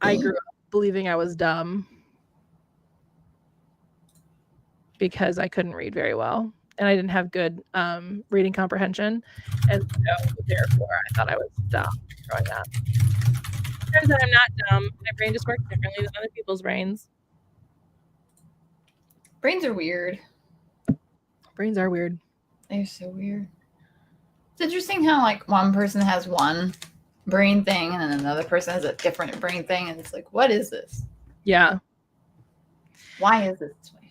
I grew up believing I was dumb because I couldn't read very well and I didn't have good reading comprehension, and so therefore I thought I was dumb growing up. Turns out I'm not dumb. My brain just works differently than other people's brains.
Brains are weird.
Brains are weird.
They're so weird. It's interesting how like one person has one brain thing and then another person has a different brain thing, and it's like, what is this?
Yeah.
Why is this way?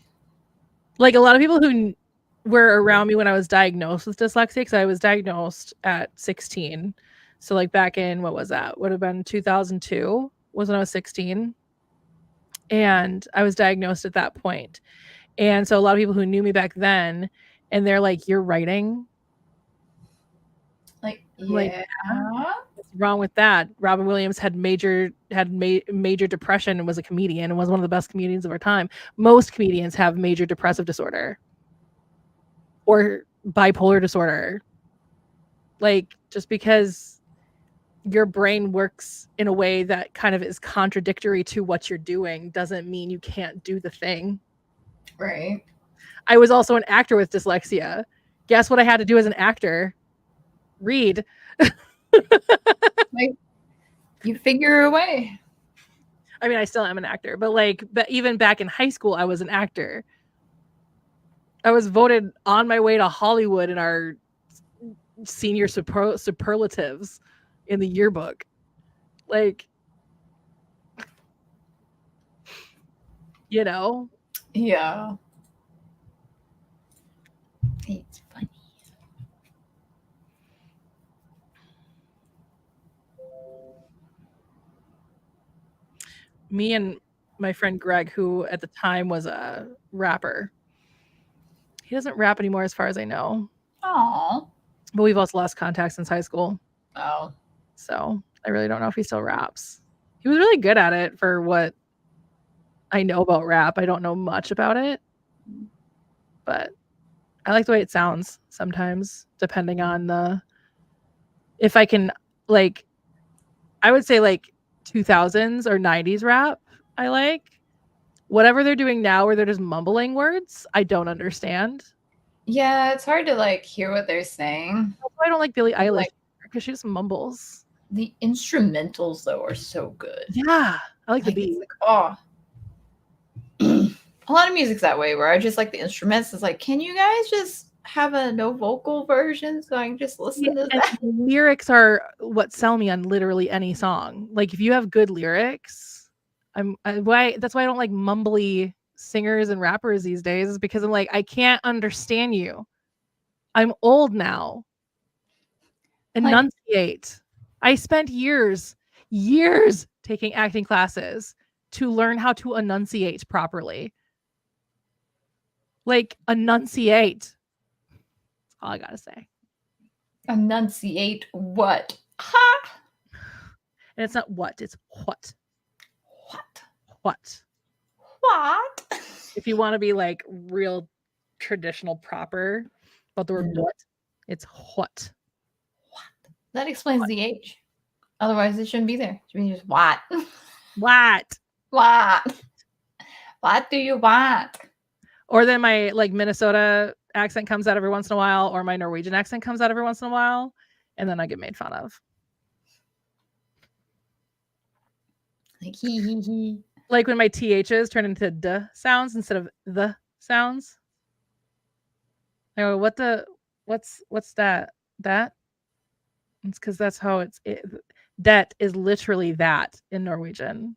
Like a lot of people who were around me when I was diagnosed with dyslexia, because I was diagnosed at 16. So like back in, what was that? Would have been 2002 was when I was 16. And I was diagnosed at that point. And so a lot of people who knew me back then, and they're like, "You're writing?"
Like,
I'm like,
yeah.
what's wrong with that? Robin Williams had major depression and was a comedian and was one of the best comedians of our time. Most comedians have major depressive disorder or bipolar disorder. Like, just because your brain works in a way that kind of is contradictory to what you're doing doesn't mean you can't do the thing.
Right.
I was also an actor with dyslexia. Guess what I had to do as an actor? Read.
Like, you figure a way.
I mean, I still am an actor, but even back in high school, I was an actor. I was voted on my way to Hollywood in our senior superlatives in the yearbook. Like, you know?
Yeah. It's funny.
Me and my friend Greg, who at the time was a rapper, he doesn't rap anymore as far as I know.
Oh.
But we've also lost contact since high school.
Oh.
So I really don't know if he still raps. He was really good at it for what I know about rap. I don't know much about it, but I like the way it sounds sometimes, depending on if I can, like, I would say like 2000s or 90s rap. I like whatever they're doing now where they're just mumbling words. I don't understand.
Yeah, it's hard to like hear what they're saying.
That's why I don't like Billie Eilish
Like,
because she just mumbles.
the instrumentals though are so good.
Yeah, I like the beat.
Like, oh. A lot of music's that way where I just like the instruments. It's like, can you guys just have a no vocal version so I can just listen to that?
Lyrics are what sell me on literally any song. Like if you have good lyrics, that's why I don't like mumbly singers and rappers these days, is because I'm like, I can't understand you. I'm old now. Enunciate. I spent years taking acting classes to learn how to enunciate properly. Like, enunciate. That's all I gotta say.
Enunciate what? Ha!
And it's not what, it's what.
What?
What?
What?
If you want to be like real traditional proper about the word what, it's what.
What? That explains the H. Otherwise, it shouldn't be there. It should be just what.
What?
What? What do you want?
Or then my like Minnesota accent comes out every once in a while, or my Norwegian accent comes out every once in a while, and then I get made fun of.
Like he.
Like when my THs turn into D sounds instead of the sounds. I go, what's that? That? It's because that's how det is literally that in Norwegian.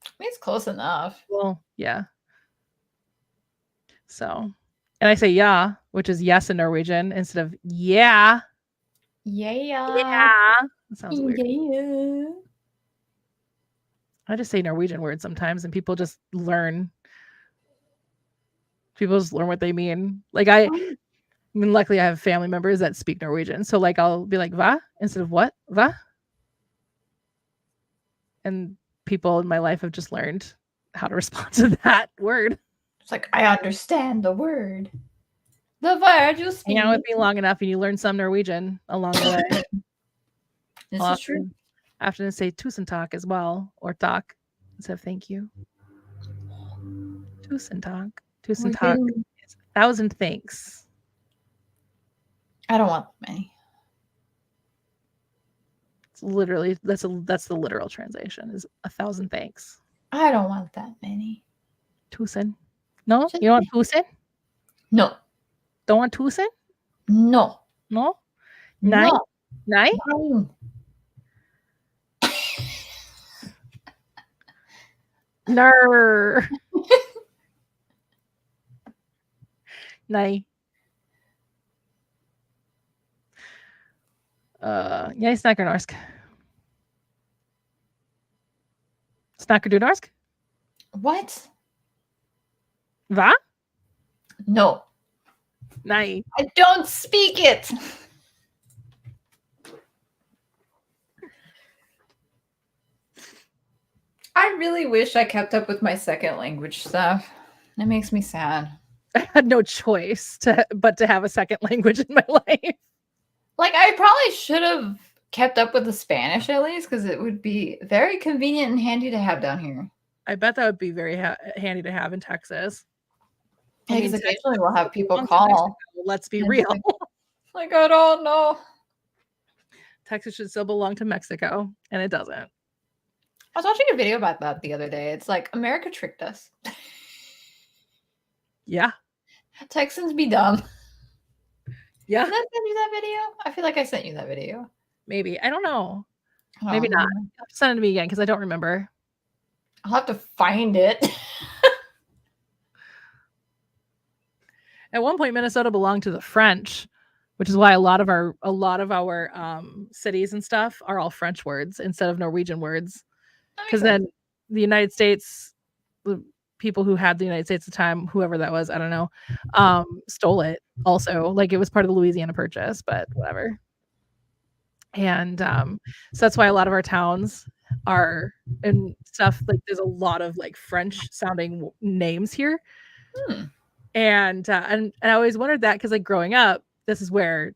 I mean, it's close enough.
Well, yeah. So, and I say yeah, which is yes in Norwegian instead of yeah.
Yeah.
Yeah. That sounds weird.
Yeah.
I just say Norwegian words sometimes and people just learn. People just learn what they mean. Like I mean, luckily I have family members that speak Norwegian. So like I'll be like va instead of what? Va? And people in my life have just learned how to respond to that word.
It's like, I understand the word. The word you speak.
Hang out with me long enough and you learn some Norwegian along the way.
This is true.
I have to say tusen takk as well, or tak instead of thank you. Tusen takk. Tusen takk is 1,000 thanks.
I don't want many.
It's literally that's the literal translation is 1,000 thanks.
I don't want that many.
Tusen. No, you don't want tusen?
No.
Don't want tusen?
No.
No? Nine?
No.
Nine?
Nine.
Ner. Nine. Jeg snakker norsk. Snakker du norsk?
What?
Hva?
No.
Nei.
I don't speak it. I really wish I kept up with my second language stuff. It makes me sad.
I had no choice but to have a second language in my life.
Like, I probably should have kept up with the Spanish at least, because it would be very convenient and handy to have down here.
I bet that would be very handy to have in Texas.
Because occasionally we'll have people call.
Let's be real.
Like, I don't know.
Texas should still belong to Mexico, and it doesn't.
I was watching a video about that the other day. It's like, America tricked us.
Yeah.
Texans be dumb.
Yeah.
Did I send you that video? I feel like I sent you that video.
Maybe. I don't know. Maybe not. Send it to me again because I don't remember.
I'll have to find it.
At one point, Minnesota belonged to the French, which is why a lot of our cities and stuff are all French words instead of Norwegian words. Because then the United States, the people who had the United States at the time, whoever that was, I don't know, stole it also. Like, it was part of the Louisiana Purchase, but whatever. And so that's why a lot of our towns are and stuff, like, there's a lot of like French sounding names here. And I always wondered that because, like, growing up, this is where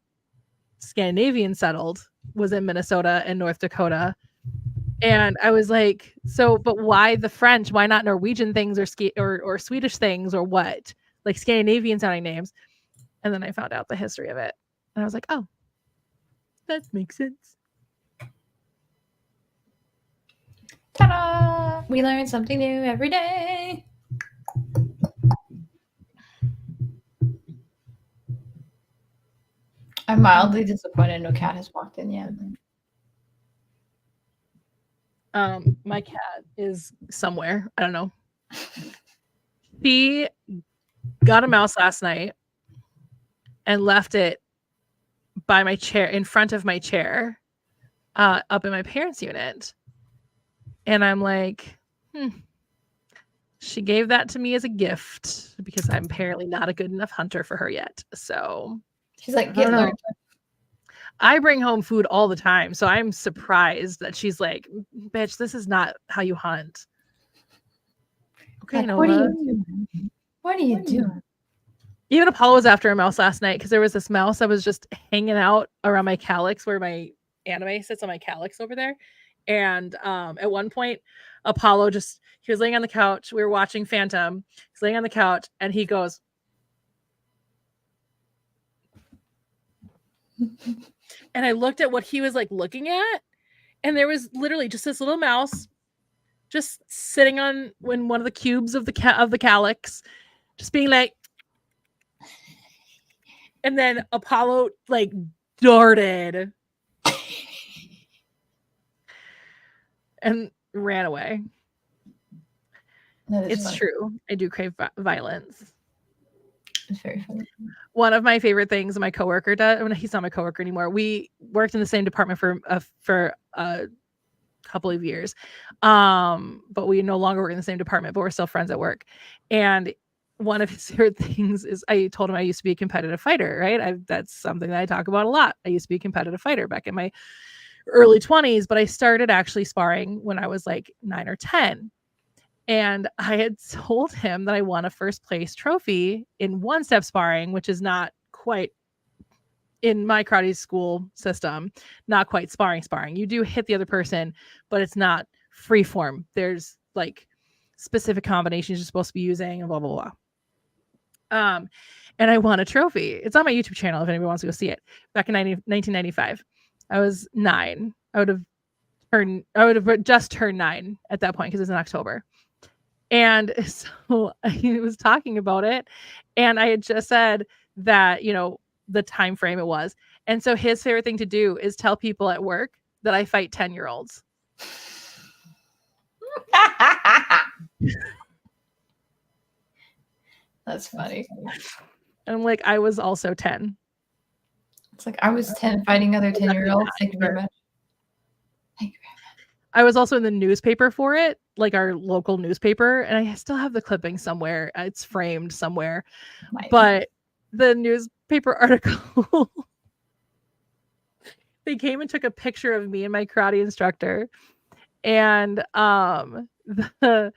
Scandinavians settled, was in Minnesota and North Dakota. And I was like, so, but why the French? Why not Norwegian things or Swedish things or what? Like Scandinavian sounding names. And then I found out the history of it. And I was like, oh, that makes sense.
Ta-da! We learn something new every day. I'm mildly disappointed no cat has walked in yet.
My cat is somewhere. I don't know. He got a mouse last night and left it by my chair, in front of my chair, up in my parents' unit. And I'm like, she gave that to me as a gift because I'm apparently not a good enough hunter for her yet. So
she's like, get learned.
I bring home food all the time, so I'm surprised that she's like, bitch, this is not how you hunt. Okay,
like, what are you doing? What are you doing?
Even Apollo was after a mouse last night because there was this mouse that was just hanging out around my calyx where my anime sits on my calyx over there. And at one point, Apollo he was laying on the couch. We were watching Phantom. He's laying on the couch and he goes, and I looked at what he was like looking at, and there was literally just this little mouse just sitting on one of the cubes of the calyx, just being like, and then Apollo like darted and ran away. It's funny. True. I do crave violence.
It's very funny.
One of my favorite things my coworker does, well, he's not my coworker anymore. We worked in the same department for a couple of years. But we no longer work in the same department, but we're still friends at work. And one of his favorite things is, I told him I used to be a competitive fighter, right? That's something that I talk about a lot. I used to be a competitive fighter back in my early 20s, but I started actually sparring when I was like 9 or 10. And I had told him that I won a first place trophy in one-step sparring, which is not quite, in my karate school system, not quite sparring. You do hit the other person, but it's not free form. There's like specific combinations you're supposed to be using and blah, blah, blah. And I won a trophy. It's on my YouTube channel if anybody wants to go see it. Back in 1995. I was 9. I would have just turned 9 at that point because it's in October. And so he was talking about it. And I had just said that, the time frame it was. And so his favorite thing to do is tell people at work that I fight 10-year-olds.
That's funny.
And I'm like, I was also 10.
It's like I was 10 fighting other 10-year-olds. Thank you very much. Thank you very much.
I was also in the newspaper for it, like our local newspaper, and I still have the clipping somewhere. It's framed somewhere.
Nice.
But the newspaper article, they came and took a picture of me and my karate instructor. And the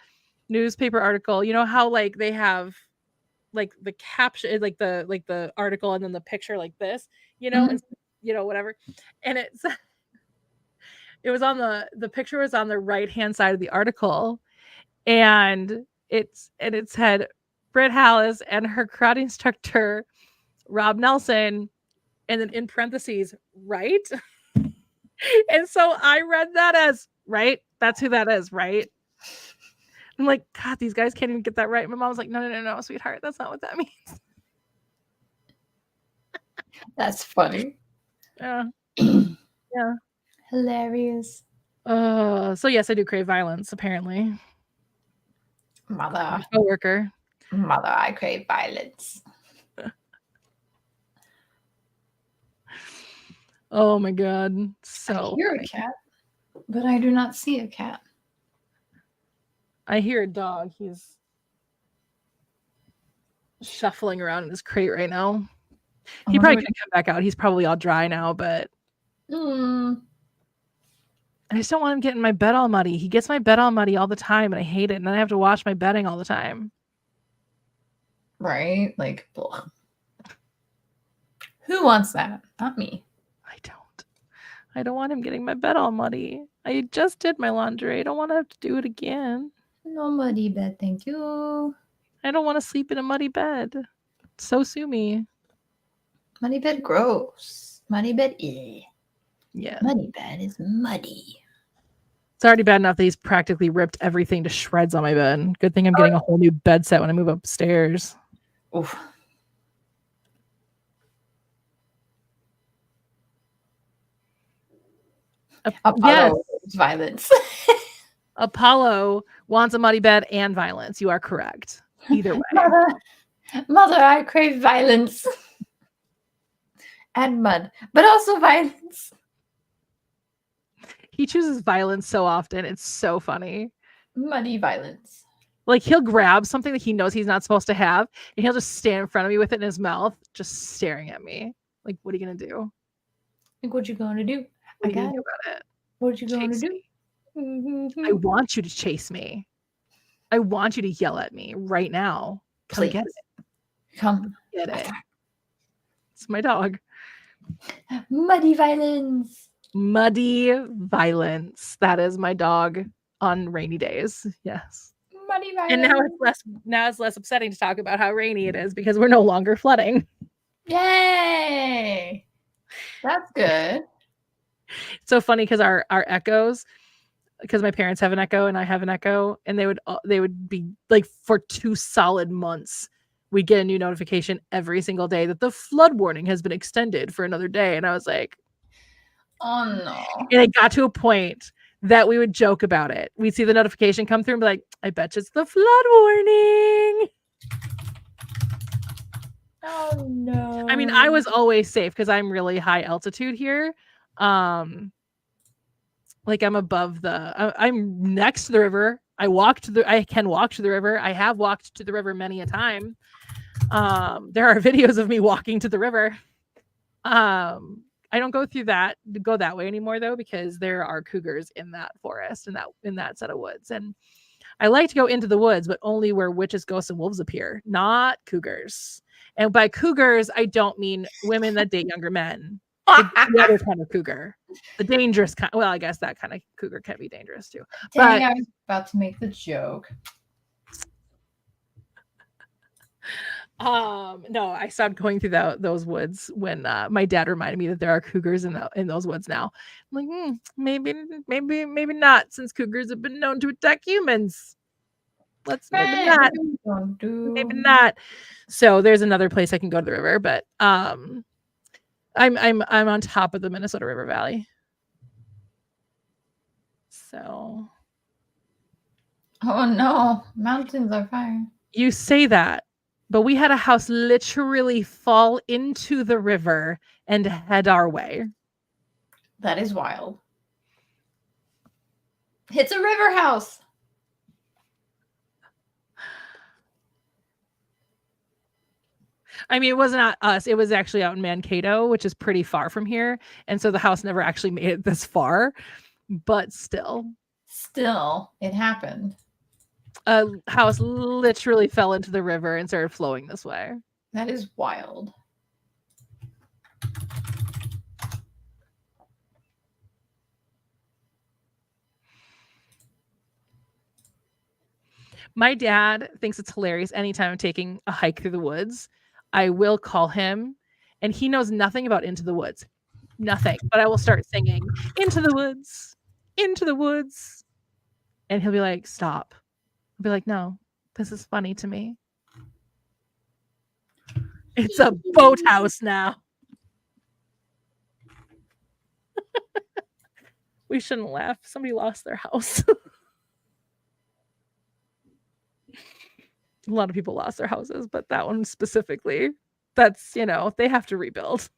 newspaper article, you know how like they have like the caption, like the article and then the picture like this, you know, and you know, whatever. And it was on the picture was on the right hand side of the article, and it said BRITT'S and her karate instructor Rob Nelson, and then in parentheses, right? And so I read that as right. That's who that is, right? I'm like, God, these guys can't even get that right. My mom was like, no, sweetheart, that's not what that means.
That's funny.
Yeah.
Hilarious.
So yes, I do crave violence, apparently.
Mother.
Coworker.
Mother, I crave violence.
Oh my God. So
I hear a cat, but I do not see a cat.
I hear a dog. He's shuffling around in his crate right now. He probably could come back out. He's probably all dry now, but I just don't want him getting my bed all muddy. He gets my bed all muddy all the time, and I hate it. And then I have to wash my bedding all the time.
Right? Like, ugh. Who wants that? Not me.
I don't want him getting my bed all muddy. I just did my laundry. I don't want to have to do it again.
No muddy bed, thank you.
I don't want to sleep in a muddy bed. So sue me.
Muddy bed, gross. Muddy bed, eh.
Yeah.
Muddy bed is muddy.
It's already bad enough that he's practically ripped everything to shreds on my bed. Good thing I'm getting a whole new bed set when I move upstairs.
Oof. Apollo violence.
Apollo wants a muddy bed and violence. You are correct. Either way.
Mother, I crave violence. And mud, but also violence.
He chooses violence so often. It's so funny.
Muddy violence.
Like he'll grab something that he knows he's not supposed to have, and he'll just stand in front of me with it in his mouth, just staring at me. Like, what are you gonna do?
Like, what you gonna do?
What are you gonna do about it?
What you gonna do?
I want you to chase me. I want you to yell at me right now. Come get it.
Come
get it. It's my dog.
Muddy violence.
Muddy violence. That is my dog on rainy days. Yes.
Muddy violence.
And now it's less upsetting to talk about how rainy it is because we're no longer flooding.
Yay! That's good.
It's so funny because our echoes, because my parents have an echo and I have an echo, and they would be like for 2 solid months we'd get a new notification every single day that the flood warning has been extended for another day. And I was like,
oh no.
And it got to a point that we would joke about it. We'd see the notification come through and be like, I bet you it's the flood warning.
Oh no.
I mean, I was always safe because I'm really high altitude here. Like I'm above I'm next to the river. I can walk to the river. I have walked to the river many a time. There are videos of me walking to the river. I don't go that way anymore though, because there are cougars in that forest, in that set of woods. And I like to go into the woods, but only where witches, ghosts, and wolves appear, not cougars. And by cougars, I don't mean women that date younger men. The other kind of cougar, the dangerous kind. Well, I guess that kind of cougar can be dangerous too.
Dang, I was about to make the joke.
No, I stopped going through those woods when my dad reminded me that there are cougars in those woods now. I'm like, maybe not, since cougars have been known to attack humans. Maybe not. So there's another place I can go to the river, but I'm on top of the Minnesota River Valley. So.
Oh no, mountains are fire.
You say that, but we had a house literally fall into the river and head our way.
That is wild. It's a river house.
I mean, it was not us. It was actually out in Mankato, which is pretty far from here. And so the house never actually made it this far, but still.
Still, it happened.
A house literally fell into the river and started flowing this way.
That is wild.
My dad thinks it's hilarious anytime I'm taking a hike through the woods. I will call him, and he knows nothing about Into the Woods. Nothing. But I will start singing, Into the Woods, Into the Woods. And he'll be like, stop. I'll be like, no, this is funny to me. It's a boathouse now. We shouldn't laugh. Somebody lost their house. A lot of people lost their houses, but that one specifically, that's, they have to rebuild.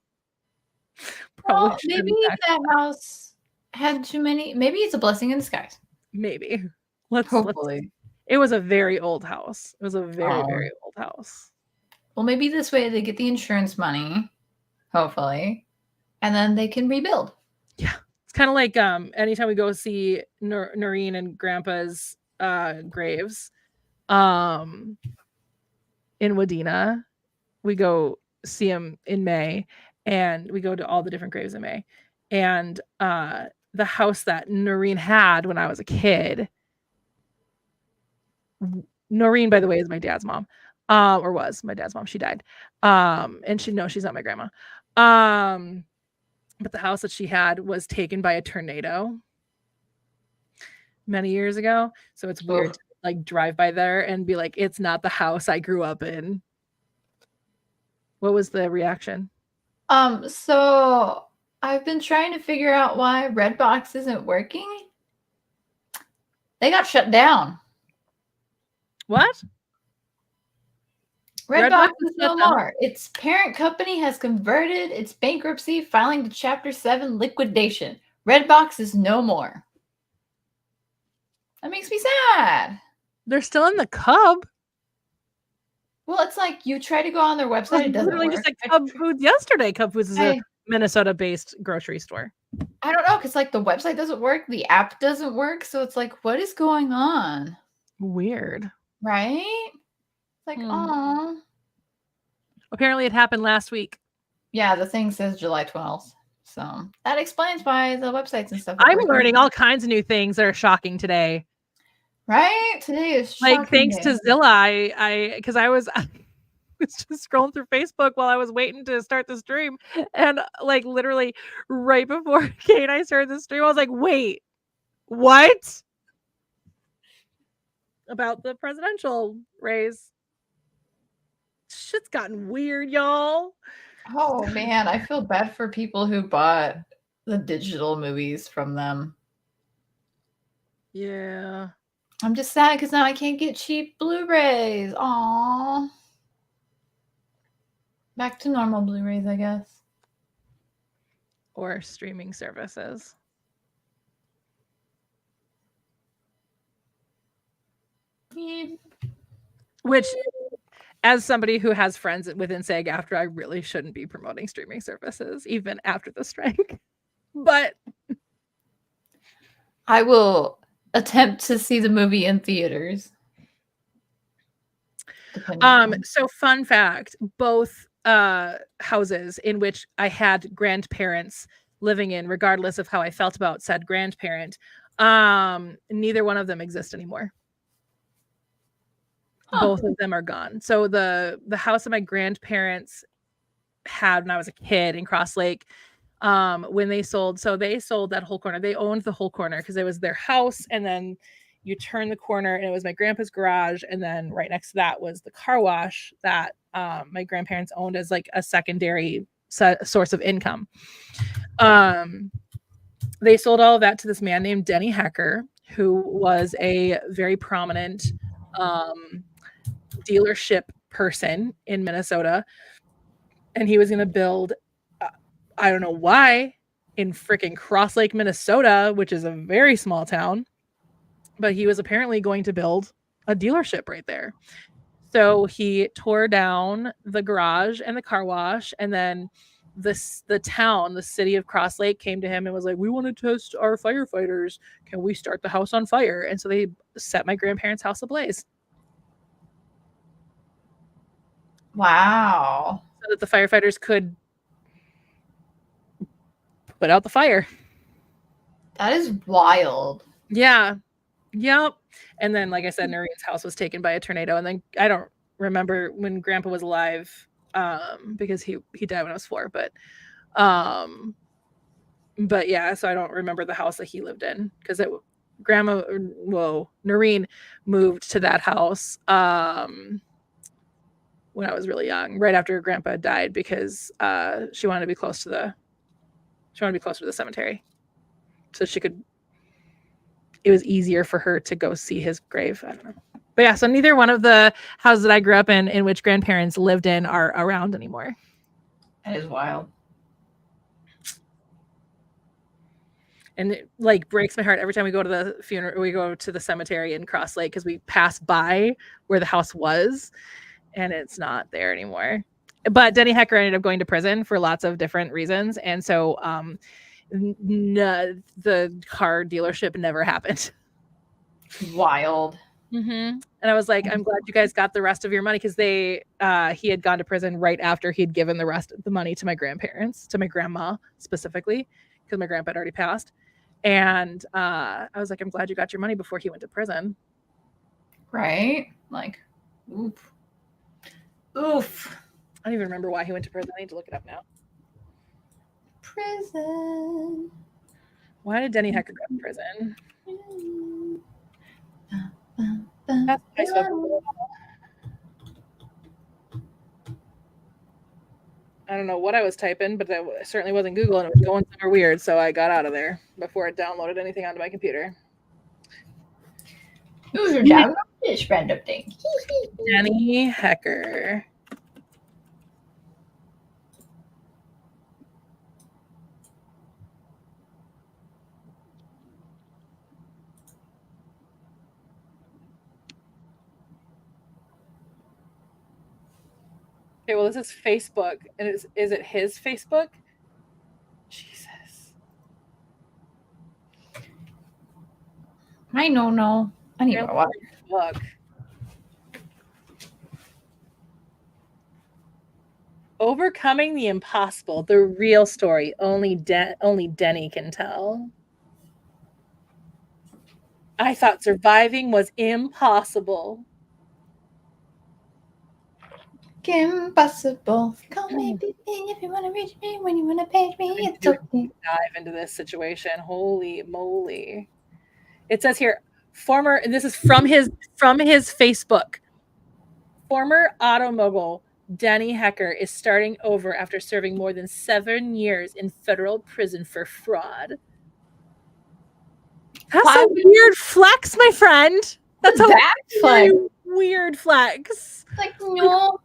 Probably well, maybe that house had too many. Maybe it's a blessing in disguise.
Maybe.
Hopefully.
It was a very old house. It was a very, very old house.
Well, maybe this way they get the insurance money, hopefully, and then they can rebuild.
Yeah. It's kind of like anytime we go see Noreen and Grandpa's graves in Wadena, we go see him in May, and we go to all the different graves in May. And the house that Noreen had when I was a kid, Noreen, by the way, is my dad's mom, or was my dad's mom. She died. And she's not my grandma. But the house that she had was taken by a tornado many years ago. So it's weird to like drive by there and be like, it's not the house I grew up in. What was the reaction?
So I've been trying to figure out why Redbox isn't working. They got shut down.
What?
Redbox is no more. Its parent company has converted its bankruptcy, filing to Chapter 7 liquidation. Redbox is no more. That makes me sad.
They're still in the Cub.
Well, it's like you try to go on their website, it doesn't work.
Just like Cub Foods yesterday. Cub Foods is a Minnesota-based grocery store.
I don't know, because like the website doesn't work, the app doesn't work, so it's like, what is going on?
Weird.
Right? Like, oh.
Apparently it happened last week.
Yeah, the thing says July 12th. So that explains why the websites and stuff.
I'm learning all kinds of new things that are shocking today.
Right? Today is shocking.
Like, thanks to Zilla, because I was just scrolling through Facebook while I was waiting to start the stream. And like literally right before Kate and I started the stream, I was like, wait, what? About the presidential race. Shit's gotten weird, y'all.
Oh man, I feel bad for people who bought the digital movies from them.
Yeah.
I'm just sad because now I can't get cheap Blu-rays. Aww. Back to normal Blu-rays, I guess.
Or streaming services. Yeah. Which, as somebody who has friends within SAG-AFTRA, I really shouldn't be promoting streaming services, even after the strike. But
I will attempt to see the movie in theaters.
So fun fact, both houses in which I had grandparents living in, regardless of how I felt about said grandparent, neither one of them exist anymore. Both of them are gone. So the house that my grandparents had when I was a kid in Cross Lake, when they sold that whole corner. They owned the whole corner because it was their house, and then you turn the corner and it was my grandpa's garage, and then right next to that was the car wash that my grandparents owned as like a secondary source of income. They sold all of that to this man named Denny Hecker, who was a very prominent dealership person in Minnesota. And he was going to build, I don't know why, in freaking Cross Lake, Minnesota, which is a very small town, but he was apparently going to build a dealership right there. So he tore down the garage and the car wash, and then the city of Cross Lake came to him and was like, we want to test our firefighters. Can we start the house on fire? And so they set my grandparents' house ablaze.
Wow.
So that the firefighters could put out the fire.
That is wild.
Yeah. Yep. And then, like I said, Noreen's house was taken by a tornado. And then I don't remember when Grandpa was alive, because he died when I was 4. But yeah, so I don't remember the house that he lived in, because Noreen moved to that house when I was really young, right after Grandpa died, because she wanted to be close to the cemetery, so it was easier for her to go see his grave. I don't know. But yeah, so neither one of the houses that I grew up in which grandparents lived in, are around anymore.
That is wild.
And it like breaks my heart every time we go to the funeral, we go to the cemetery in Cross Lake, because we pass by where the house was and it's not there anymore. But Denny Hecker ended up going to prison for lots of different reasons. And so the car dealership never happened.
Wild.
Mm-hmm. And I was like, I'm glad you guys got the rest of your money, because he had gone to prison right after he'd given the rest of the money to my grandparents, to my grandma specifically, because my grandpa had already passed. And I was like, I'm glad you got your money before he went to prison.
Right? Like, oof. Oof.
I don't even remember why he went to prison. I need to look it up now.
Prison.
Why did Denny Hecker go to prison? That's I don't know what I was typing, but I certainly wasn't Google, and it was going somewhere weird, so I got out of there before it downloaded anything onto my computer.
User download this random thing.
Denny Hecker. Okay, well, this is Facebook, and is it his Facebook? Jesus.
I don't know. I need more water.
Look. Overcoming the impossible, the real story only Denny can tell. I thought surviving was impossible.
Impossible. Call me if you want to reach me, when you want to page me. It's okay.
Dive into this situation. Holy moly! It says here, and this is from his Facebook. Former auto mogul Denny Hecker is starting over after serving more than 7 years in federal prison for fraud. That's a weird flex, my friend. That's a weird flex.
Like, no.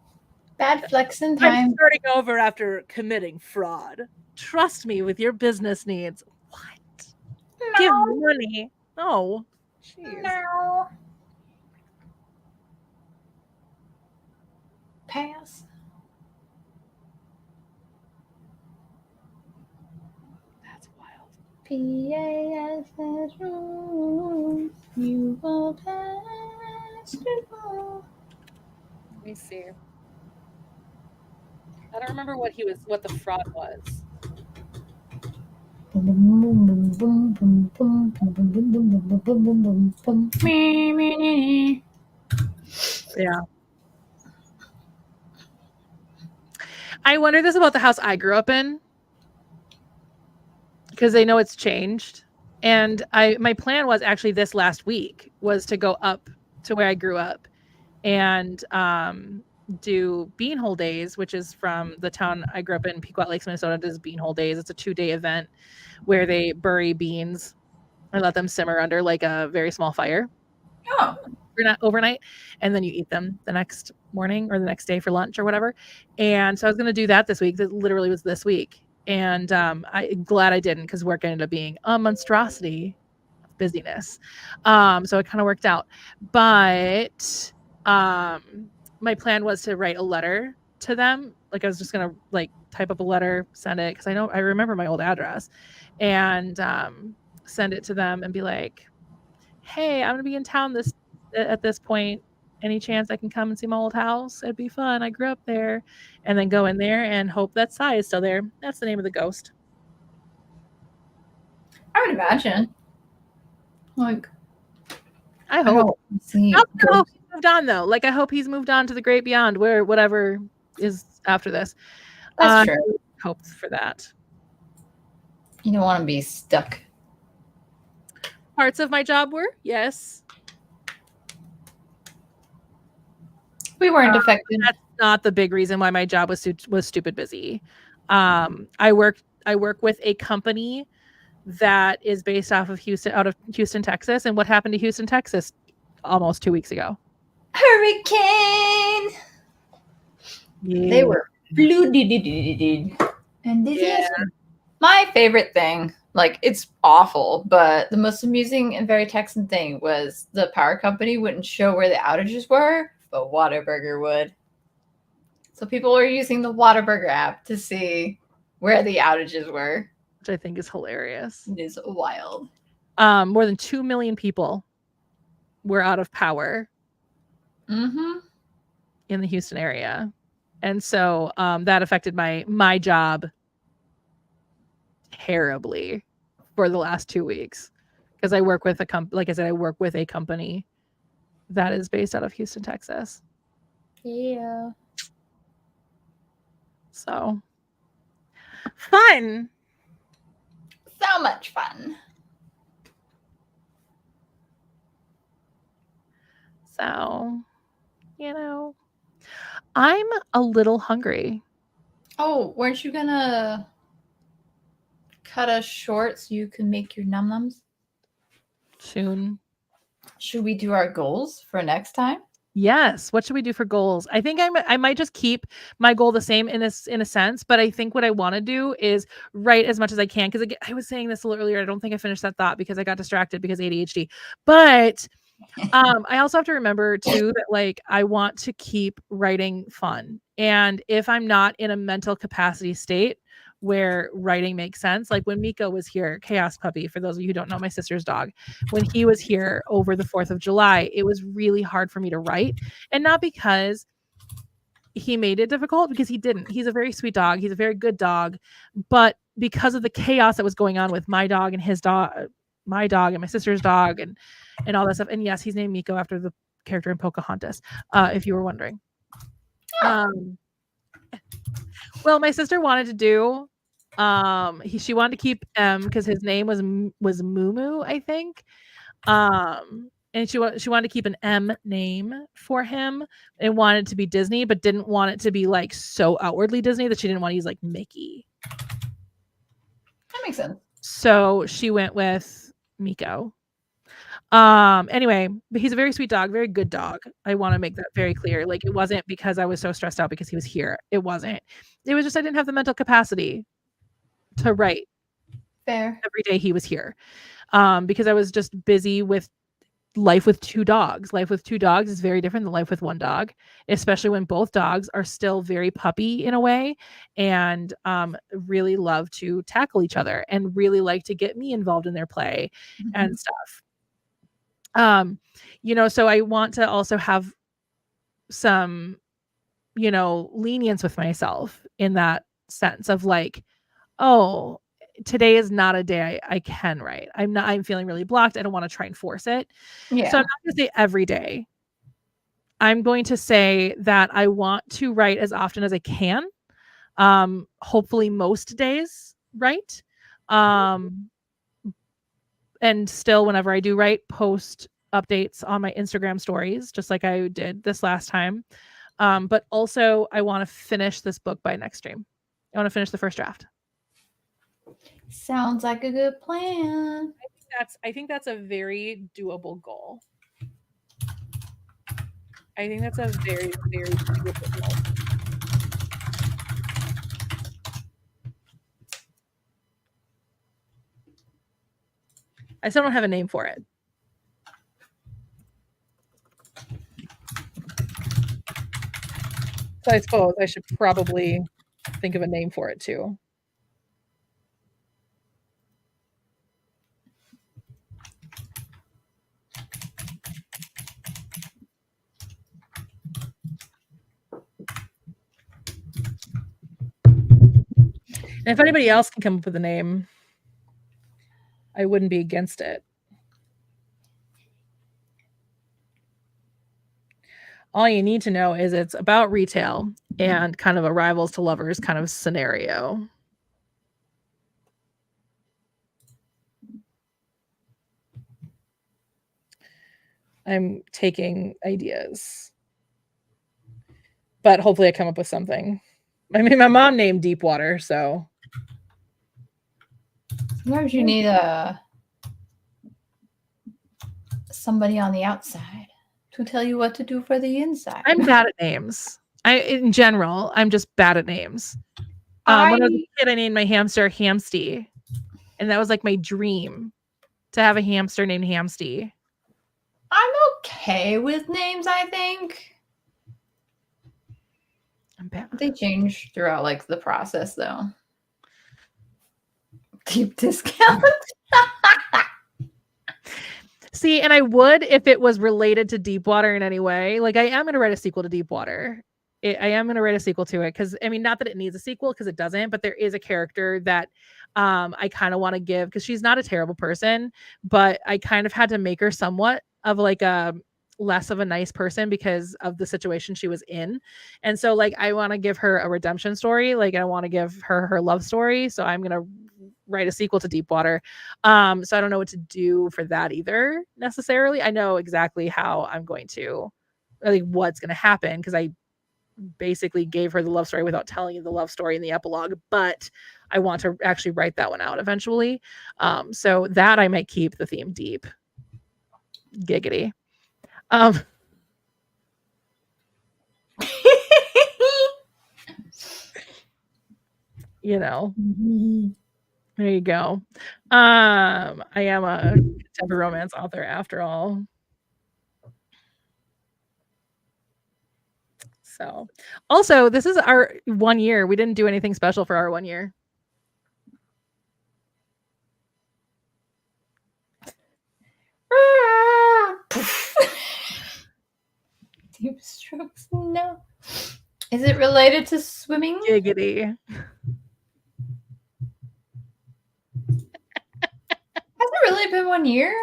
Bad flexing time.
I'm starting over after committing fraud. Trust me with your business needs. What? No. Give money. No. Jeez.
No. Pass.
That's wild.
P-A-S-S rules. You will pass through.
Let me see. I don't remember what the fraud was. Yeah. I wonder this about the house I grew up in, because they know it's changed. And my plan was actually this last week was to go up to where I grew up and do beanhole days, which is from the town I grew up in, Pequot Lakes, Minnesota, does beanhole days. It's a 2-day event where they bury beans and let them simmer under like a very small fire
Oh,
overnight, and then you eat them the next morning or the next day for lunch or whatever. And so I was going to do that this week. That literally was this week. And I'm glad I didn't, because work ended up being a monstrosity of busyness. So it kind of worked out. But my plan was to write a letter to them. Like I was just going to like type up a letter, send it, because I remember my old address, and send it to them and be like, hey, I'm going to be in town at this point. Any chance I can come and see my old house? It'd be fun. I grew up there. And then go in there and hope that Sai is still there. That's the name of the ghost.
I would imagine. Like,
I hope.
See,
I hope he's moved on though. Like I hope he's moved on to the great beyond, where whatever is after this.
That's true.
Hope for that.
You don't want to be stuck.
Parts of my job were, yes.
We weren't affected.
That's not the big reason why my job was stupid busy. I work with a company that is based out of Houston, Texas. And what happened to Houston, Texas almost 2 weeks ago?
Hurricane. Yeah. They were flooded. And my favorite thing, like it's awful, but the most amusing and very Texan thing was the power company wouldn't show where the outages were, but Whataburger would. So people were using the Whataburger app to see where the outages were.
Which I think is hilarious.
It is wild.
More than 2 million people were out of power in the Houston area. And so that affected my job terribly for the last 2 weeks, because I work with I work with a company that is based out of Houston, Texas.
Yeah.
So fun.
So much fun.
So, I'm a little hungry.
Oh, weren't you gonna cut us short so you can make your num-nums?
Soon.
Should we do our goals for next time?
Yes. What should we do for goals? I think I might just keep my goal the same in a sense, but I think what I want to do is write as much as I can, because I was saying this a little earlier. I don't think I finished that thought because I got distracted because ADHD. But I also have to remember too that like I want to keep writing fun, and if I'm not in a mental capacity state where writing makes sense, like when Miko was here, Chaos Puppy, for those of you who don't know, my sister's dog, when he was here over the 4th of July, it was really hard for me to write, and not because he made it difficult, because he didn't. He's a very sweet dog. He's a very good dog, but because of the chaos that was going on with my dog and his dog, my dog and my sister's dog, and all that stuff. And yes, he's named Miko after the character in Pocahontas, if you were wondering. Well, my sister wanted to do, she wanted to keep M because his name was Mumu, I think. And she wanted to keep an M name for him and wanted to be Disney, but didn't want it to be like so outwardly Disney that she didn't want to use like Mickey.
That makes sense.
So she went with Miko. Anyway, but he's a very sweet dog, very good dog. I want to make that very clear. Like, it wasn't because I was so stressed out because he was here. It wasn't. It was just I didn't have the mental capacity to write.
Fair.
Every day he was here. Because I was just busy with life with 2 dogs. Life with 2 dogs is very different than life with 1 dog, especially when both dogs are still very puppy in a way, and really love to tackle each other and really like to get me involved in their play and stuff. So I want to also have some, lenience with myself in that sense of like, oh, today is not a day I can write. I'm feeling really blocked. I don't want to try and force it. Yeah. So I'm not going to say every day. I'm going to say that I want to write as often as I can. Hopefully most days, right? And still, whenever I do write, post updates on my Instagram stories, just like I did this last time. But also I want to finish this book by next stream. I want to finish the first draft.
Sounds like a good plan.
I think that's a very doable goal. I think that's a very, very doable goal. I still don't have a name for it. So I suppose I should probably think of a name for it too. And if anybody else can come up with a name, I wouldn't be against it. All you need to know is it's about retail and kind of a rivals to lovers kind of scenario. I'm taking ideas, but hopefully I come up with something. I mean, my mom named Deepwater, so.
Sometimes you need somebody on the outside to tell you what to do for the inside.
I'm bad at names. In general, I'm just bad at names. When I was a kid, I named my hamster Hamsty, and that was like my dream to have a hamster named Hamsty.
I'm okay with names, I think.
I'm bad.
They change throughout like the process though. Deep discount.
See, and I would if it was related to Deepwater in any way. Like I am going to write a sequel to Deepwater. I am going to write a sequel to it because I mean, not that it needs a sequel because it doesn't, but there is a character that I kind of want to give because she's not a terrible person, but I kind of had to make her somewhat of like a less of a nice person because of the situation she was in. And so like I want to give her a redemption story. Like I want to give her love story. So I'm going to write a sequel to Deepwater. So I don't know what to do for that either necessarily. I know exactly how I'm going to, like what's going to happen because I basically gave her the love story without telling you the love story in the epilogue, but I want to actually write that one out eventually. So that I might keep the theme deep. Giggity. You know. Mm-hmm. There you go. I am a contemporary romance author after all. So also this is our 1 year. We didn't do anything special for our 1 year.
Deep strokes. No. Is it related to swimming?
Giggity.
Has it really been 1 year?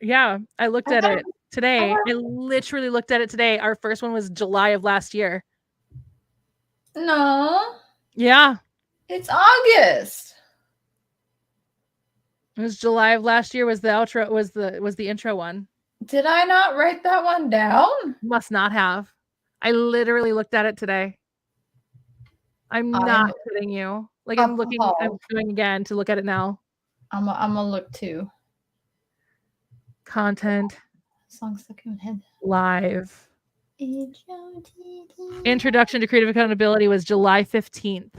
Yeah, I looked at it today. I literally looked at it today. Our first one was July of last year.
No.
Yeah.
It's August.
It was July of last year was the outro was the intro one.
Did I not write that one down?
Must not have. I literally looked at it today. I'm not kidding you. Like I'm going again to look at it now.
I'm gonna look too.
Content.
Song stuck in my head.
Live. Introduction to Creative Accountability was July 15th,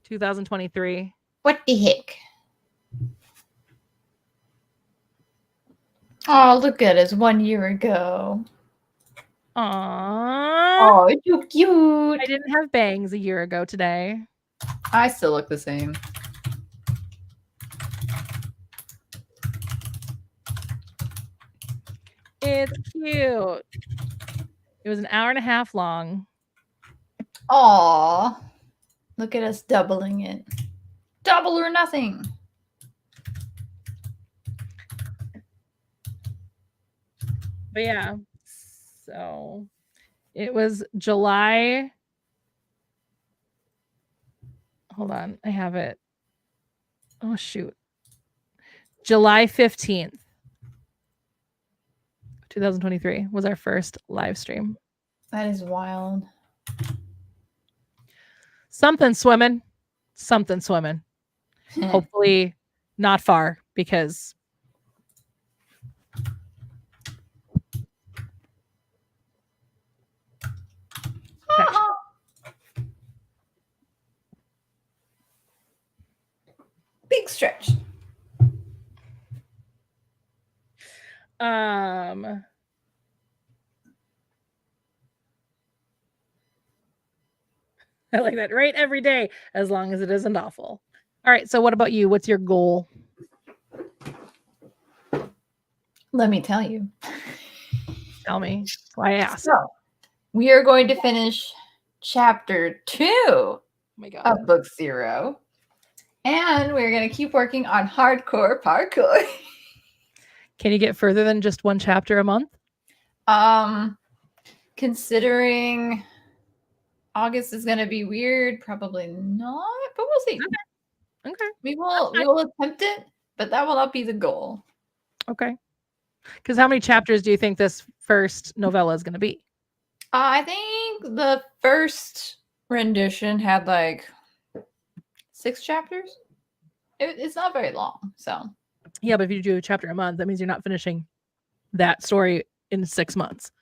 2023.
What the heck? Oh, look at it. It's 1 year ago.
Aww.
Oh, it's so cute.
I didn't have bangs a year ago today.
I still look the same.
It's cute. It was an hour and a half long.
Aw. Look at us doubling it. Double or nothing.
But yeah, so it was July. Hold on, I have it. Oh, shoot. July 15th, 2023 was our first live stream.
That is wild.
Something swimming. Hopefully not far, because
Big stretch.
I like that. Right, every day, as long as it isn't awful. All right, so what about you? What's your goal?
Let me tell you.
Tell me. That's why I asked.
So, we are going to finish chapter 2
Oh my God.
of book 0. And we're going to keep working on hardcore parkour.
Can you get further than just one chapter a month?
Considering August is going to be weird, probably not, but we'll see.
Okay.
We will attempt it, but that will not be the goal.
Okay. Because how many chapters do you think this first novella is going to be?
I think the first rendition had like 6 chapters. It's not very long, so.
Yeah, but if you do a chapter a month, that means you're not finishing that story in 6 months.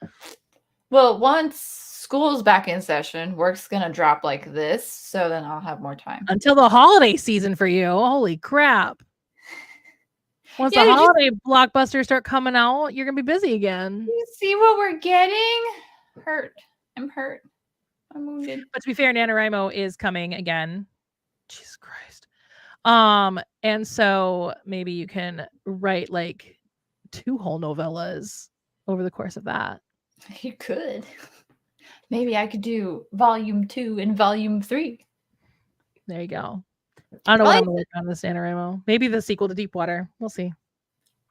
Well, once school's back in session, work's gonna drop like this, so then I'll have more time.
Until the holiday season for you. Holy crap. Once the holiday blockbusters start coming out, you're going to be busy again.
You see what we're getting? Hurt. I'm hurt. I'm wounded.
But to be fair, NaNoWriMo is coming again. Jesus Christ. And so maybe you can write like 2 whole novellas over the course of that.
You could. Maybe I could do volume 2 and volume 3.
There you go. I don't know what I'm working on this NaNoWriMo. Maybe the sequel to Deepwater. We'll see.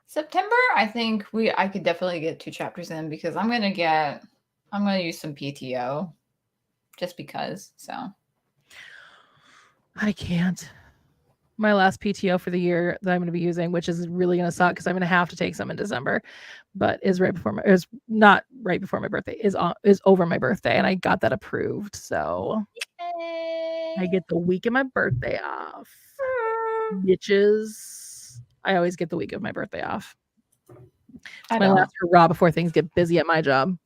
September, I think I could definitely get 2 chapters in, because I'm gonna use some PTO just because. So
I can't. My last PTO for the year that I'm going to be using, which is really going to suck because I'm going to have to take some in December, but is not right before my birthday, is over my birthday, and I got that approved. So yay. I get the week of my birthday off. Bitches. I always get the week of my birthday off. It's my last hurrah before things get busy at my job.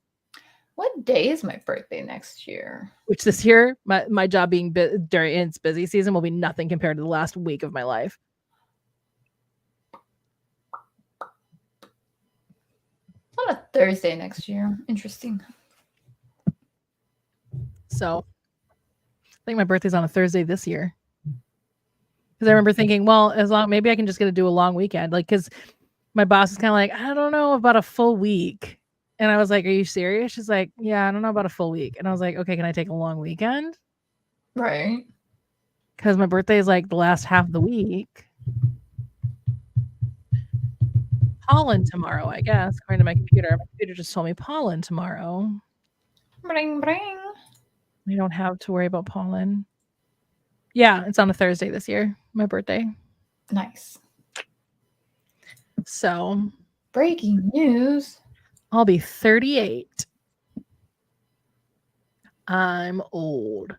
What day is my birthday next year?
Which this year, my job being during its busy season will be nothing compared to the last week of my life.
It's on a Thursday next year. Interesting.
So I think my birthday's on a Thursday this year. Because I remember thinking, well, maybe I can just get to do a long weekend. Like, because my boss is kind of like, I don't know about a full week. And I was like, are you serious? She's like, yeah, I don't know about a full week. And I was like, okay, can I take a long weekend?
Right.
Because my birthday is like the last half of the week. Pollen tomorrow, I guess, according to my computer. My computer just told me pollen tomorrow.
Bring, bring.
We don't have to worry about pollen. Yeah, it's on a Thursday this year, my birthday.
Nice.
So.
Breaking news.
I'll be 38. I'm old.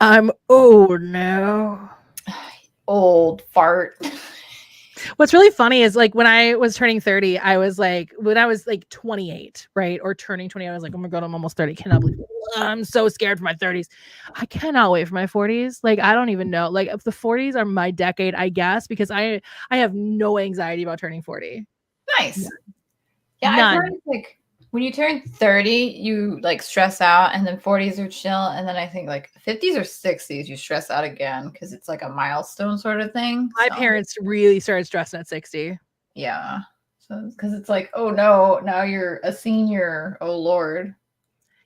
I'm old now.
Old fart.
What's really funny is like when I was turning 30, I was like, when I was like 28, right? Or turning 20, I was like, oh my God, I'm almost 30. Cannot believe it. I'm so scared for my 30s. I cannot wait for my 40s. Like, I don't even know. Like, if the 40s are my decade, I guess, because I have no anxiety about turning 40.
Nice. Yeah, I've heard like when you turn 30, you like stress out, and then 40s are chill, and then I think like 50s or 60s you stress out again because it's like a milestone sort of thing.
My parents really started stressing at 60.
Yeah, so because it's like, oh no, now you're a senior. Oh Lord.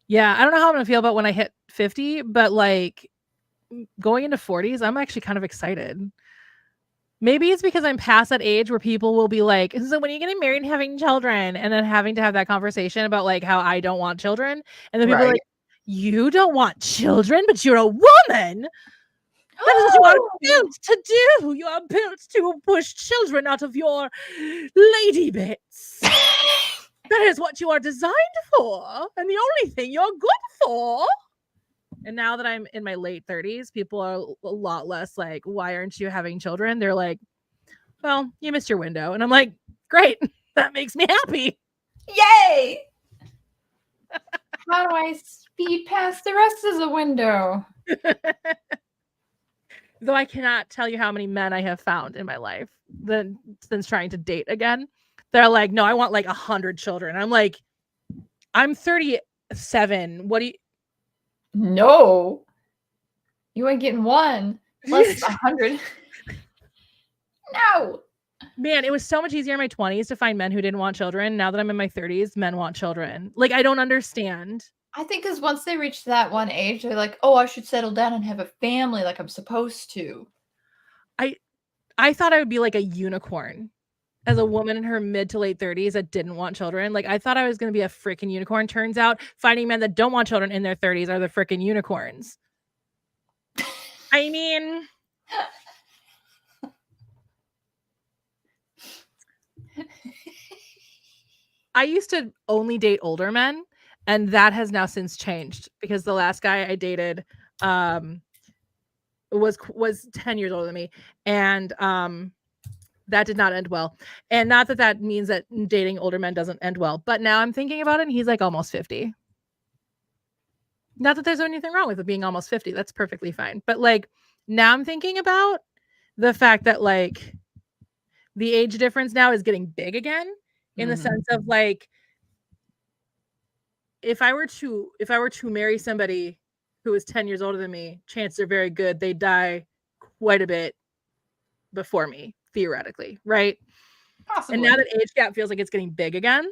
Yeah, I don't know how I'm gonna feel about when I hit 50, but like going into 40s, I'm actually kind of excited. Maybe it's because I'm past that age where people will be like, so when are you getting married and having children? And then having to have that conversation about like how I don't want children. And then people are like, you don't want children, but you're a woman. That is what you are built to do. You are built to push children out of your lady bits. That is what you are designed for, and the only thing you're good for. And now that I'm in my late 30s, people are a lot less like, why aren't you having children? They're like, well, you missed your window. And I'm like, great. That makes me happy.
Yay! How do I speed past the rest of the window?
Though I cannot tell you how many men I have found in my life since trying to date again. They're like, no, I want like 100 children. I'm like, I'm 37. What do you?
No. You ain't getting one. Plus 100. No.
Man, it was so much easier in my 20s to find men who didn't want children. Now that I'm in my 30s, men want children. Like, I don't understand.
I think because once they reach that one age, they're like, oh, I should settle down and have a family like I'm supposed to.
I thought I would be like a unicorn as a woman in her mid to late 30s that didn't want children. Like, I thought I was going to be a freaking unicorn. Turns out finding men that don't want children in their 30s are the freaking unicorns. I mean, I used to only date older men, and that has now since changed because the last guy I dated was 10 years older than me, and that did not end well. And not that that means that dating older men doesn't end well, but now I'm thinking about it, and he's like almost 50. Not that there's anything wrong with it being almost 50. That's perfectly fine. But like now I'm thinking about the fact that like the age difference now is getting big again in the sense of like if I were to marry somebody who is 10 years older than me, chances are very good they die quite a bit before me, theoretically, right?
Possibly.
And now that age gap feels like it's getting big again.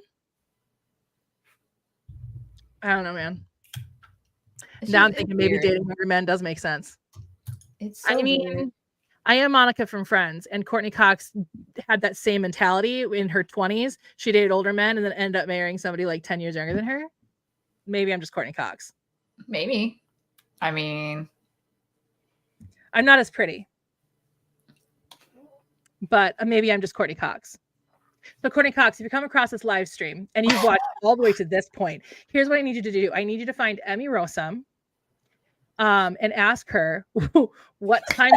I don't know, man. Now I'm thinking maybe dating younger men does make sense.
It's so weird.
I am Monica from Friends, and Courtney Cox had that same mentality in her 20s. She dated older men and then ended up marrying somebody like 10 years younger than her. Maybe I'm just Courtney Cox.
Maybe. I mean,
I'm not as pretty, but maybe I'm just Courtney Cox. So Courtney Cox, if you come across this live stream and you've watched all the way to this point, here's what I need you to do. I need you to find Emmy Rossum and ask her what time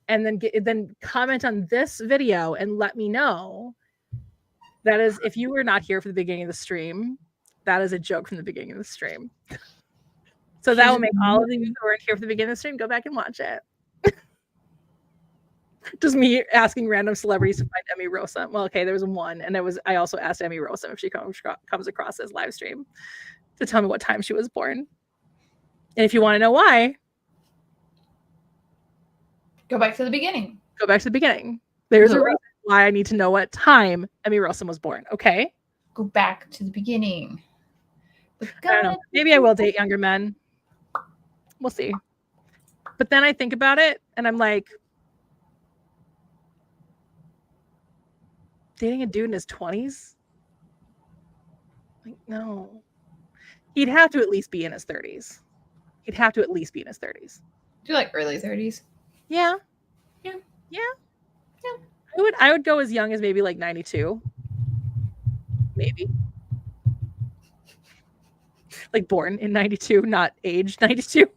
and then comment on this video and let me know. That is, if you were not here for the beginning of the stream, that is a joke from the beginning of the stream. So that will make all of you who weren't here for the beginning of the stream go back and watch it. Just me asking random celebrities to find Emmy Rossum. Well, okay, there was one, and I also asked Emmy Rossum if she comes across this live stream to tell me what time she was born. And if you want to know why,
go back to the beginning.
Go back to the beginning. There's a reason why I need to know what time Emmy Rossum was born. Okay.
Go back to the beginning.
I don't know. Maybe I will date younger men. We'll see. But then I think about it, and I'm like, dating a dude in his 20s? Like, no. He'd have to at least be in his 30s. He'd have to at least be in his 30s.
Do you like early 30s?
Yeah.
Yeah.
Yeah. Yeah. I would go as young as maybe like 92. Maybe. Like born in 92, not age 92.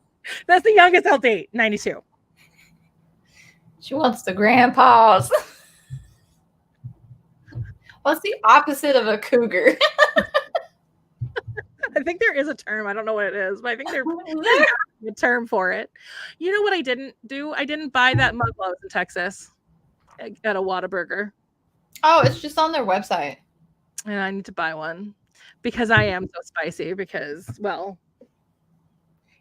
That's the youngest I'll date, 92.
She wants the grandpas. What's the opposite of a cougar?
I think there is a term. I don't know what it is, but I think there's a term for it. You know what I didn't do? I didn't buy that mug while I was in Texas at a Whataburger.
Oh, it's just on their website.
And I need to buy one because I am so spicy because, well,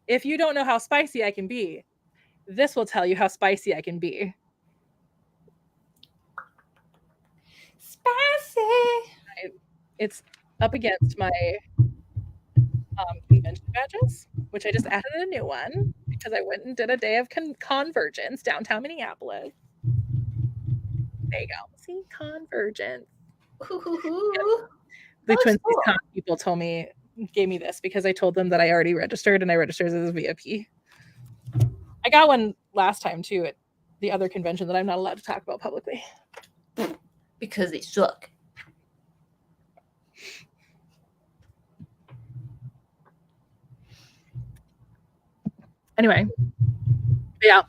if you don't know how spicy I can be, this will tell you how spicy I can be.
Spicy.
It's up against my convention badges, which I just added a new one because I went and did a day of convergence downtown Minneapolis. There you go. See, convergence. The Twin Cities Con people gave me this because I told them that I already registered and I registered as a VIP. I got one last time too at the other convention that I'm not allowed to talk about publicly.
Because they suck.
Anyway, yeah.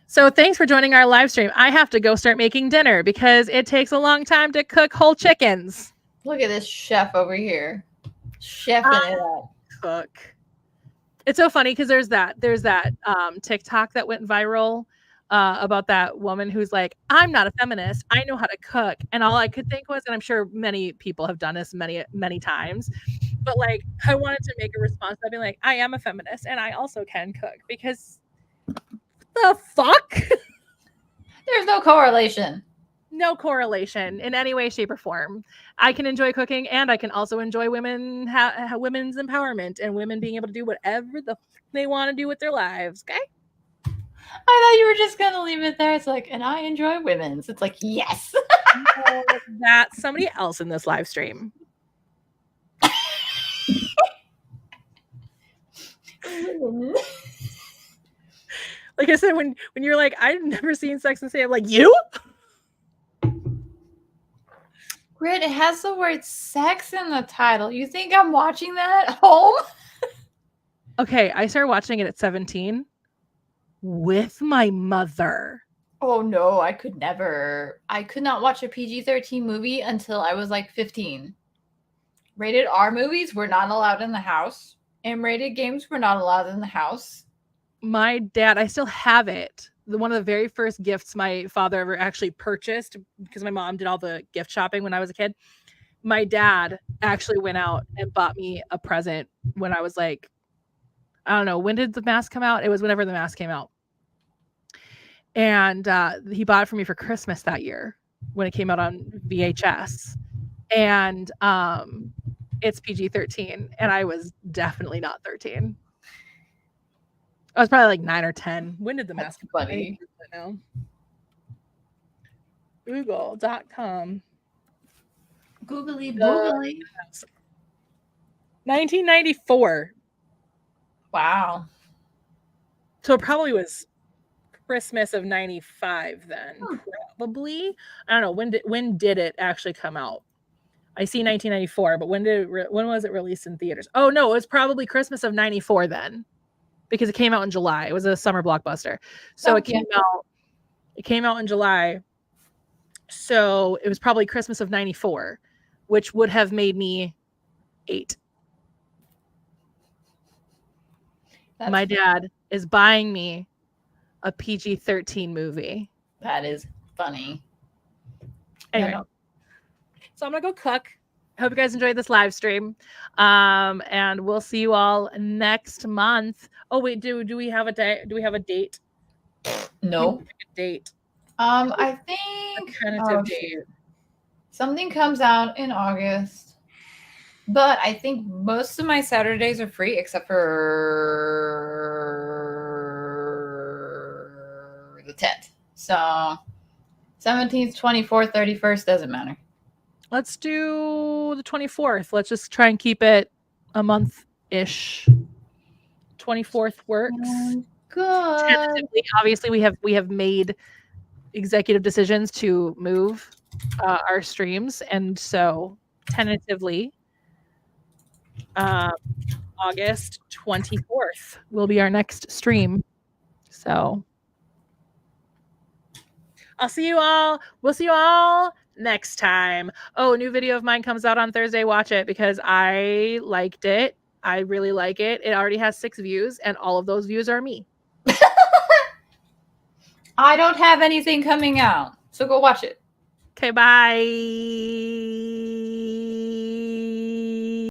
So thanks for joining our live stream. I have to go start making dinner because it takes a long time to cook whole chickens.
Look at this chef over here. Chefing it up.
Cook. It's so funny because there's that TikTok that went viral about that woman who's like, I'm not a feminist. I know how to cook. And all I could think was, and I'm sure many people have done this many, many times, but like I wanted to make a response by being like, I am a feminist and I also can cook because the fuck?
There's no correlation.
No correlation in any way, shape, or form. I can enjoy cooking and I can also enjoy women's empowerment and women being able to do whatever the they want to do with their lives. Okay.
I thought you were just going to leave it there. It's like, and I enjoy women's. It's like, yes.
No, that's somebody else in this live stream. Like I said, when you're like, I've never seen Sex and the City, I'm like, you?
Britt, it has the word sex in the title. You think I'm watching that at home?
Okay, I started watching it at 17 with my mother.
Oh no, I could never. I could not watch a PG-13 movie until I was like 15. Rated R movies were not allowed in the house. M-rated games were not allowed in the house.
My dad, I still have it. One of the very first gifts my father ever actually purchased, because my mom did all the gift shopping when I was a kid. My dad actually went out and bought me a present when I was like, I don't know, when did The Mask come out? It was whenever The Mask came out. And he bought it for me for Christmas that year when it came out on VHS. And it's PG-13, and I was definitely not 13. I was probably like 9 or 10. When did The Mask come out?
Funny.
I don't know. Google.com.
Googly boogly.
1994.
Wow.
So it probably was Christmas of 95 then. Probably. I don't know. When did it actually come out? I see 1994, but when was it released in theaters? Oh no, it was probably Christmas of 94 then, because it came out in July. It was a summer blockbuster. So it came out in July. So it was probably Christmas of 94, which would have made me 8. My dad is buying me a PG-13 movie.
That is funny.
Anyway, so I'm gonna go cook. Hope you guys enjoyed this live stream. And we'll see you all next month. Oh wait, do we have a day? Do we have a date?
No.
A date.
I think
a tentative date.
Something comes out in August. But I think most of my Saturdays are free except for the 10th. So 17th, 24th, 31st, doesn't matter.
Let's do the 24th. Let's just try and keep it a month-ish. 24th works.
Good.
Tentatively, obviously, we have made executive decisions to move our streams, and so tentatively August 24th will be our next stream. So I'll see you all. We'll see you all next time. Oh, a new video of mine comes out on Thursday. Watch it because I liked it. I really like it. It already has 6 views, and all of those views are me.
I don't have anything coming out, so go watch it.
Okay, bye.